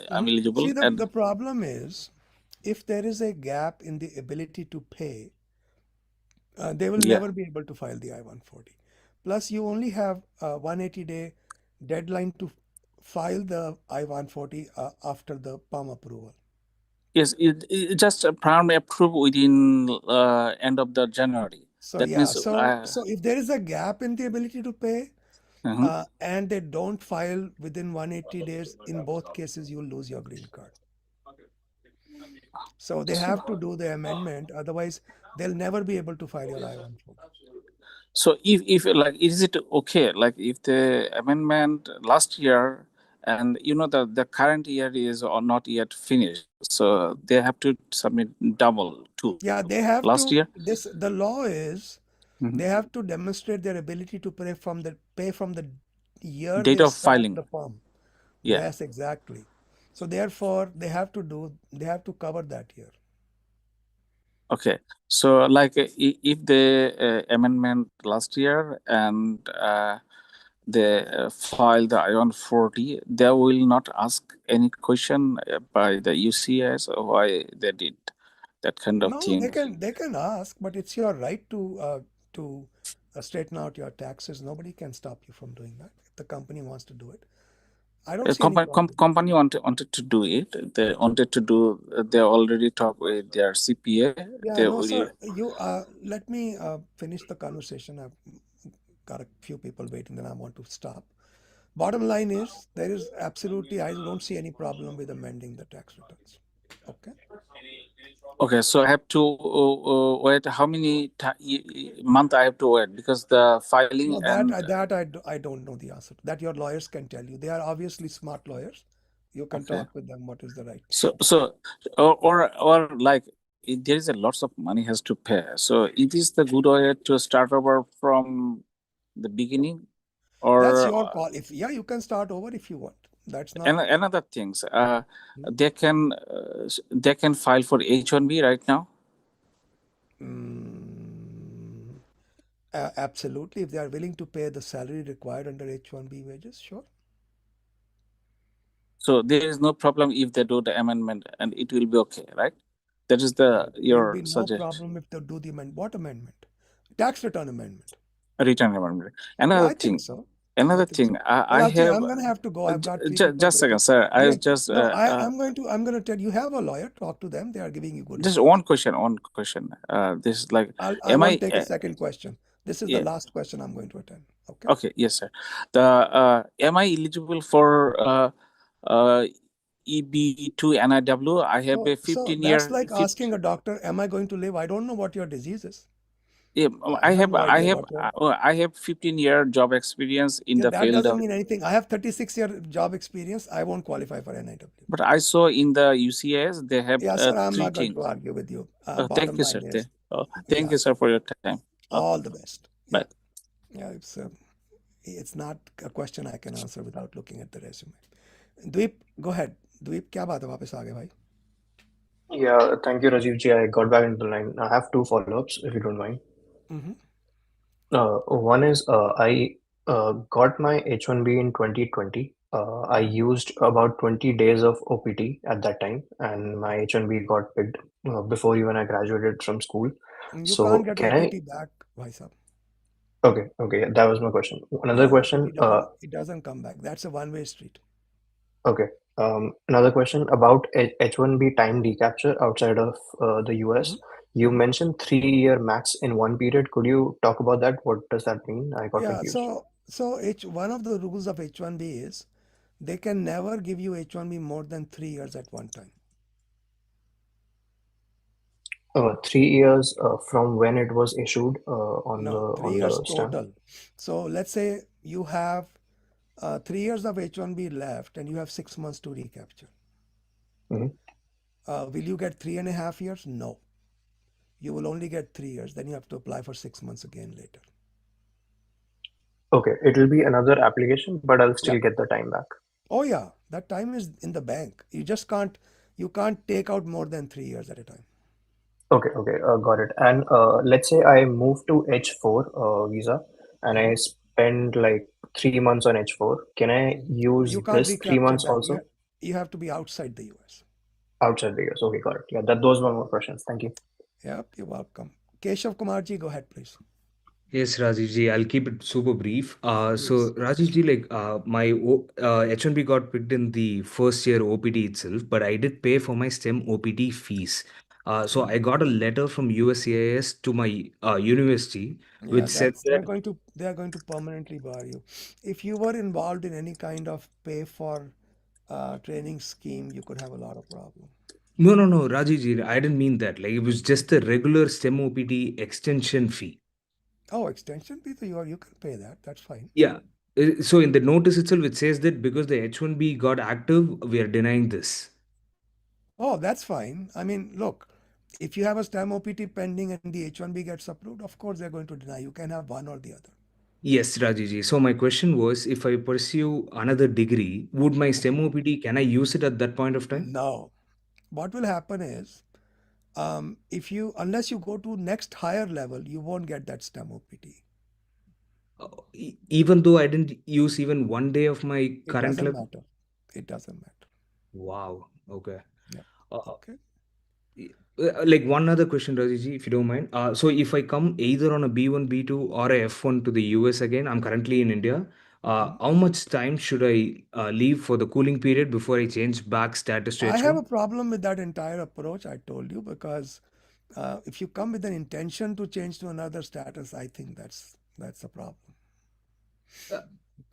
I'm eligible. See, the problem is, if there is a gap in the ability to pay, they will never be able to file the I-140. Plus, you only have a 180-day deadline to file the I-140 after the PERM approval. Yes, it just PERM approved within end of the January. So that means so if there is a gap in the ability to pay, and they don't file within 180 days, in both cases you'll lose your green card. So they have to do the amendment, otherwise they'll never be able to file your I-140. So if like, is it okay? Like if the amendment last year and the current year is or not yet finished, so they have to submit double too. Yeah, they have last to. year. The law is they have to demonstrate their ability to pay from the year Date they of start filing. the PERM. Yeah. Yes, exactly. So therefore, they have to cover that year. Okay, so like if the amendment last year and they file the I-140, they will not ask any question by the UCS why they did that kind of No, thing. they can ask, but it's your right to straighten out your taxes. Nobody can stop you from doing that. If the company wants to do it, I don't see any problem. Company wanted to do it. They wanted to do. They already talked with their CPA. Yeah, no, sir. You let me finish the conversation. I've got a few people waiting, then I want to stop. Bottom line is there is absolutely, I don't see any problem with amending the tax returns. Okay. Okay, so I have to wait. How many month I have to wait because the filing No, and I don't know the answer to that. Your lawyers can tell you. They are obviously smart lawyers. You can talk with them. What is the right? So or like there is a lots of money has to pay. So it is the good way to start over from the beginning, That's or your call. If you can start over if you want. That's not. another things. They can file for H1B right now. Absolutely. If they are willing to pay the salary required under H1B wages, sure. So there is no problem if they do the amendment, and it will be okay, right? That is There will your be no suggestion. problem if they do the amendment. What amendment? Tax return amendment. Return amendment. Yeah, Another I thing. think so. Another I think thing. so. Well, I I'll tell you, have I'm gonna have to go. I've got three people just a second, waiting. sir. I was Again, just no, I'm gonna tell you have a lawyer. Talk to them. They are giving you good just advice. one question. This is like, I am won't I? take a second question. This is the Yeah. last question I'm going to attend. Okay. Okay. Yes, sir. Am I eligible for EB2 NIW? I have a So 15 that's year. like asking a doctor, "Am I going to live?" I don't know what your disease is. Yeah, I have no idea what your. I have 15-year job experience in Yeah, the that field doesn't of. mean anything. I have 36-year job experience. I won't qualify for NIW. But I saw in the UCS they have Yeah, sir, I'm three not going things. to argue with you. Thank Bottom you, sir. line is, Thank yeah, you, sir, for your time. all the best. Bye. Yeah, it's not a question I can answer without looking at the resume. Dweep, go ahead. Dweep, क्या बात है वापस आ गए भाई? Yeah, thank you, Rajiv ji. I got back into the line. I have two follow-ups, if you don't mind. One is I got my H1B in 2020. I used about 20 days of OPT at that time, and my H1B got picked before even I graduated from school. You So can't get can I? OPT back, bhai sahab. Okay, that was my question. Another question. It doesn't come back. That's a one-way street. Okay. Another question about H1B time recapture outside of the US. You mentioned 3-year max in one period. Could you talk about that? What does that mean? I got Yeah, confused. so one of the rules of H1B is they can never give you H1B more than 3 years at one time. 3 years from when it was issued No, 3 on years the stamp. total. So let's say you have 3 years of H1B left and you have 6 months to recapture. Will you get 3.5 years? No. You will only get 3 years. Then you have to apply for 6 months again later. Okay, it will be another application, but I'll still get the time back. Oh yeah, that time is in the bank. You can't take out more than 3 years at a time. Okay, got it. And let's say I move to H4 visa and I spend like 3 months on H4. Can I use You can't this 3 recapture months back. also? You have to be outside the US. Outside the US. Okay, got it. Yeah, those were my questions. Thank you. Yep, you're welcome. Keshav Kumar ji, go ahead, please. Yes, Rajiv ji, I'll keep it super brief. So Rajiv ji, like my H1B got picked in the first year OPT itself, but I did pay for my STEM OPT fees. So I got a letter from USCIS to my university, which said They are that going to permanently bar you. If you were involved in any kind of pay for training scheme, you could have a lot of problem. no, Rajiv ji, I didn't mean that. Like it was just a regular STEM OPT extension fee. Oh, extension fee, so you can pay that. That's fine. Yeah. So in the notice itself, it says that because the H1B got active, we are denying this. Oh, that's fine. I mean, look, if you have a STEM OPT pending and the H1B gets approved, of course they're going to deny. You can have one or the other. Yes, Rajiji. So my question was, if I pursue another degree, would my STEM OPT, can I use it at that point of time? No. What will happen is, unless you go to next higher level, you won't get that STEM OPT. Even though I didn't use even one day of my current doesn't level? matter. It doesn't matter. Wow. Okay. Yeah. Okay. Like one other question, Rajiji, if you don't mind. So if I come either on a B1, B2 or a F1 to the US again, I'm currently in India. How much time should I leave for the cooling period before I change back status to I have a H1? problem with that entire approach, I told you, because if you come with an intention to change to another status, I think that's a problem.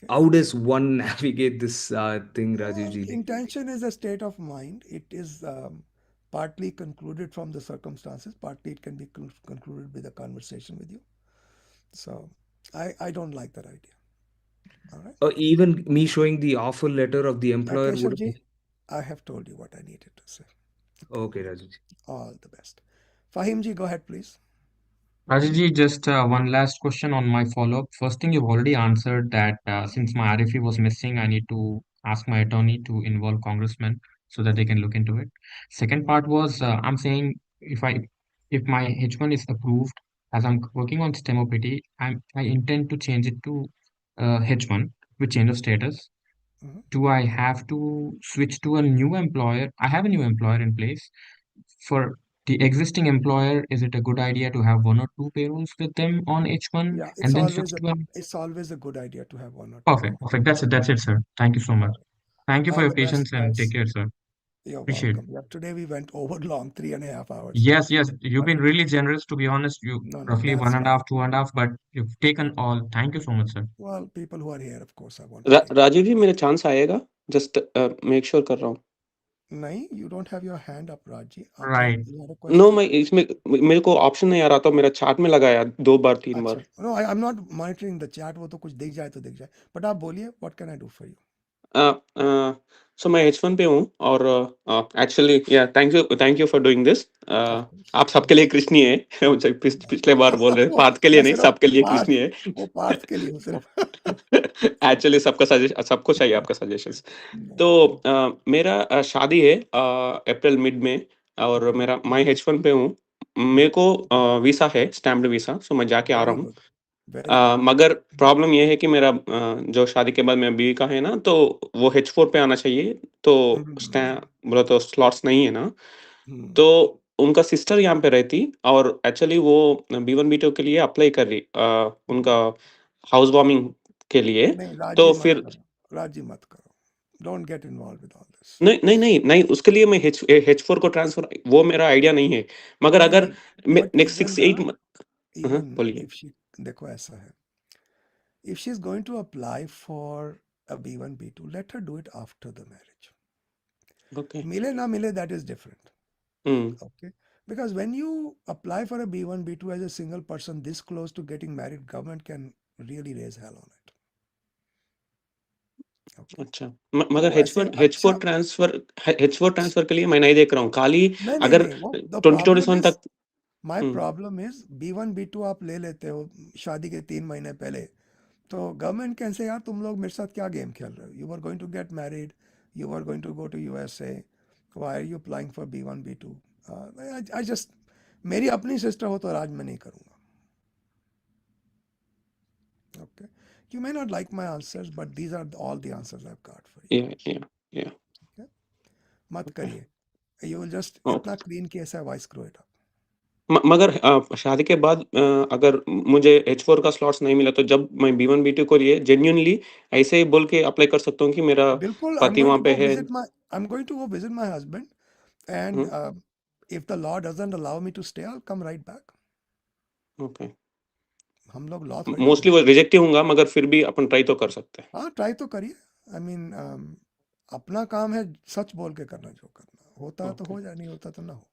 How does one navigate this thing, Rajiji? Intention is a state of mind. It is partly concluded from the circumstances, partly it can be concluded with a conversation with you. So I don't like that idea. All right. Even me showing the offer letter of the employer would. Keshavji, I have told you what I needed to say. Okay, Rajiji. All the best. Fahimji, go ahead, please. Rajiji, just one last question on my follow-up. First thing, you've already answered that since my RFE was missing, I need to ask my attorney to involve congressmen so that they can look into it. Second part was I'm saying if my H1 is approved, as I'm working on STEM OPT, I intend to change it to H1 with change of status. Do I have to switch to a new employer? I have a new employer in place. For the existing employer, is it a good idea to have one or two payrolls with them on H1 Yeah, and then switch to one? it's always a good idea to have one or two Perfect, on. perfect. That's it, sir. Thank you so much. Thank you for All your the best, patience and take guys. care, sir. You're Appreciate it. welcome. Yeah, today we went over long, 3.5 hours. Yes, yes. You've But been really generous, to be honest. You no, roughly that's one and a fine. half, 2.5, but you've taken all. Thank you so much, sir. Well, people who are here, of course, I want to take. Rajiv ji मेरा chance आएगा just make sure कर रहा हूँ Nahi, you don't have your hand up, Raji. Right. You had a no question? मैं इसमें मेरे को option नहीं आ रहा था मेरा चार्ट में लगाया 2 बार 3 बार अच्छा, no, I'm not monitoring the chat. वो तो कुछ दिख जाए तो दिख जाए. But आप बोलिए, what can I do for you? सो मैं H1 पे हूँ और एक्चुअली या thank you for doing this आप सबके लिए कृष्णीय है पिछले बार बोल रहे पार्थ के लिए मैं नहीं सिर्फ सबके लिए पार्थ, कृष्णीय वो पार्थ के लिए हूँ सिर्फ. एक्चुअली सबको चाहिए आपका सजेशंस तो मेरा शादी है अप्रैल मिड में और मेरा मैं H1 पे हूँ मेरे को वीसा है स्टैम्प्ड वीसा सो मैं जाके आ रहा Very हूँ good, very good. मगर प्रॉब्लम ये है कि मेरा जो शादी के बाद मेरा बीवी का है ना तो वो H4 पे आना चाहिए तो बोला तो स्लॉट्स नहीं है ना तो उनका सिस्टर यहाँ पे रहती और एक्चुअली वो B1 B2 के लिए अप्लाई कर रही उनका हाउस वार्मिंग के लिए नहीं, तो राजी मत फिर करो, राजी मत करो. Don't get involved with all this. नहीं उसके लिए मैं H4 को ट्रांसफर वो मेरा आइडिया नहीं है मगर नहीं, अगर नहीं. But नेक्स्ट even 6-8 even बोलिए if she, देखो ऐसा है. If she's going to apply for a B1 B2, let her do it after the marriage. Okay. Mile na mile, that is different. Okay, because when you apply for a B1 B2 as a single person this close to getting married, government can really raise hell on it. Okay. अच्छा मगर तो ऐसे H4 transfer के लिए मैं नहीं देख रहा हूँ खाली नहीं अगर नहीं वो the 2027 problem is तक my problem is B1 B2 आप ले लेते हो शादी के 3 महीने पहले तो गवर्नमेंट कैसे यार तुम लोग मेरे साथ क्या गेम खेल रहे हो you are going to get married you are going to go to USA why are you applying for B1 B2 I just मेरी अपनी सिस्टर हो तो आज मैं नहीं करूँगा. Okay, you may not like my answers but these are all the answers I've got for you. yeah Okay, मत करिए, you will just इतना क्लीन केस है, why screw it up. मगर शादी के बाद अगर मुझे H4 का स्लॉट्स नहीं मिला तो जब मैं B1 B2 को लिए जेन्युइनली ऐसे ही बोल के अप्लाई कर सकता हूँ कि मेरा बिल्कुल, पति वहाँ पे है I'm going to go visit my husband and if the law doesn't allow me to stay I'll come right back. Okay हम लोग लॉ थोड़ी मोस्टली वो रिजेक्ट ही होगा मगर फिर भी अपन ट्राई तो कर सकते हैं. हाँ ट्राई तो करिए. आई मीन अपना काम है सच बोल के करना, जो करना होता है तो हो जाए, नहीं होता तो ना हो.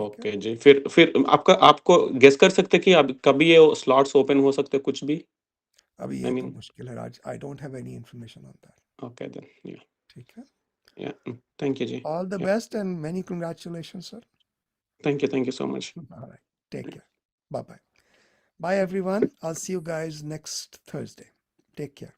ओके जी फिर आपको गेस कर सकते कि अब कभी ये स्लॉट्स ओपन हो सकते कुछ भी अभी ये तो मुश्किल है Raj. I don't have any information on that. Okay then yeah ठीक है. Yeah thank you ji. All the best and many congratulations sir. Thank you so much. Alright, take care. Bye bye. Bye everyone. I'll see you guys next Thursday. Take care.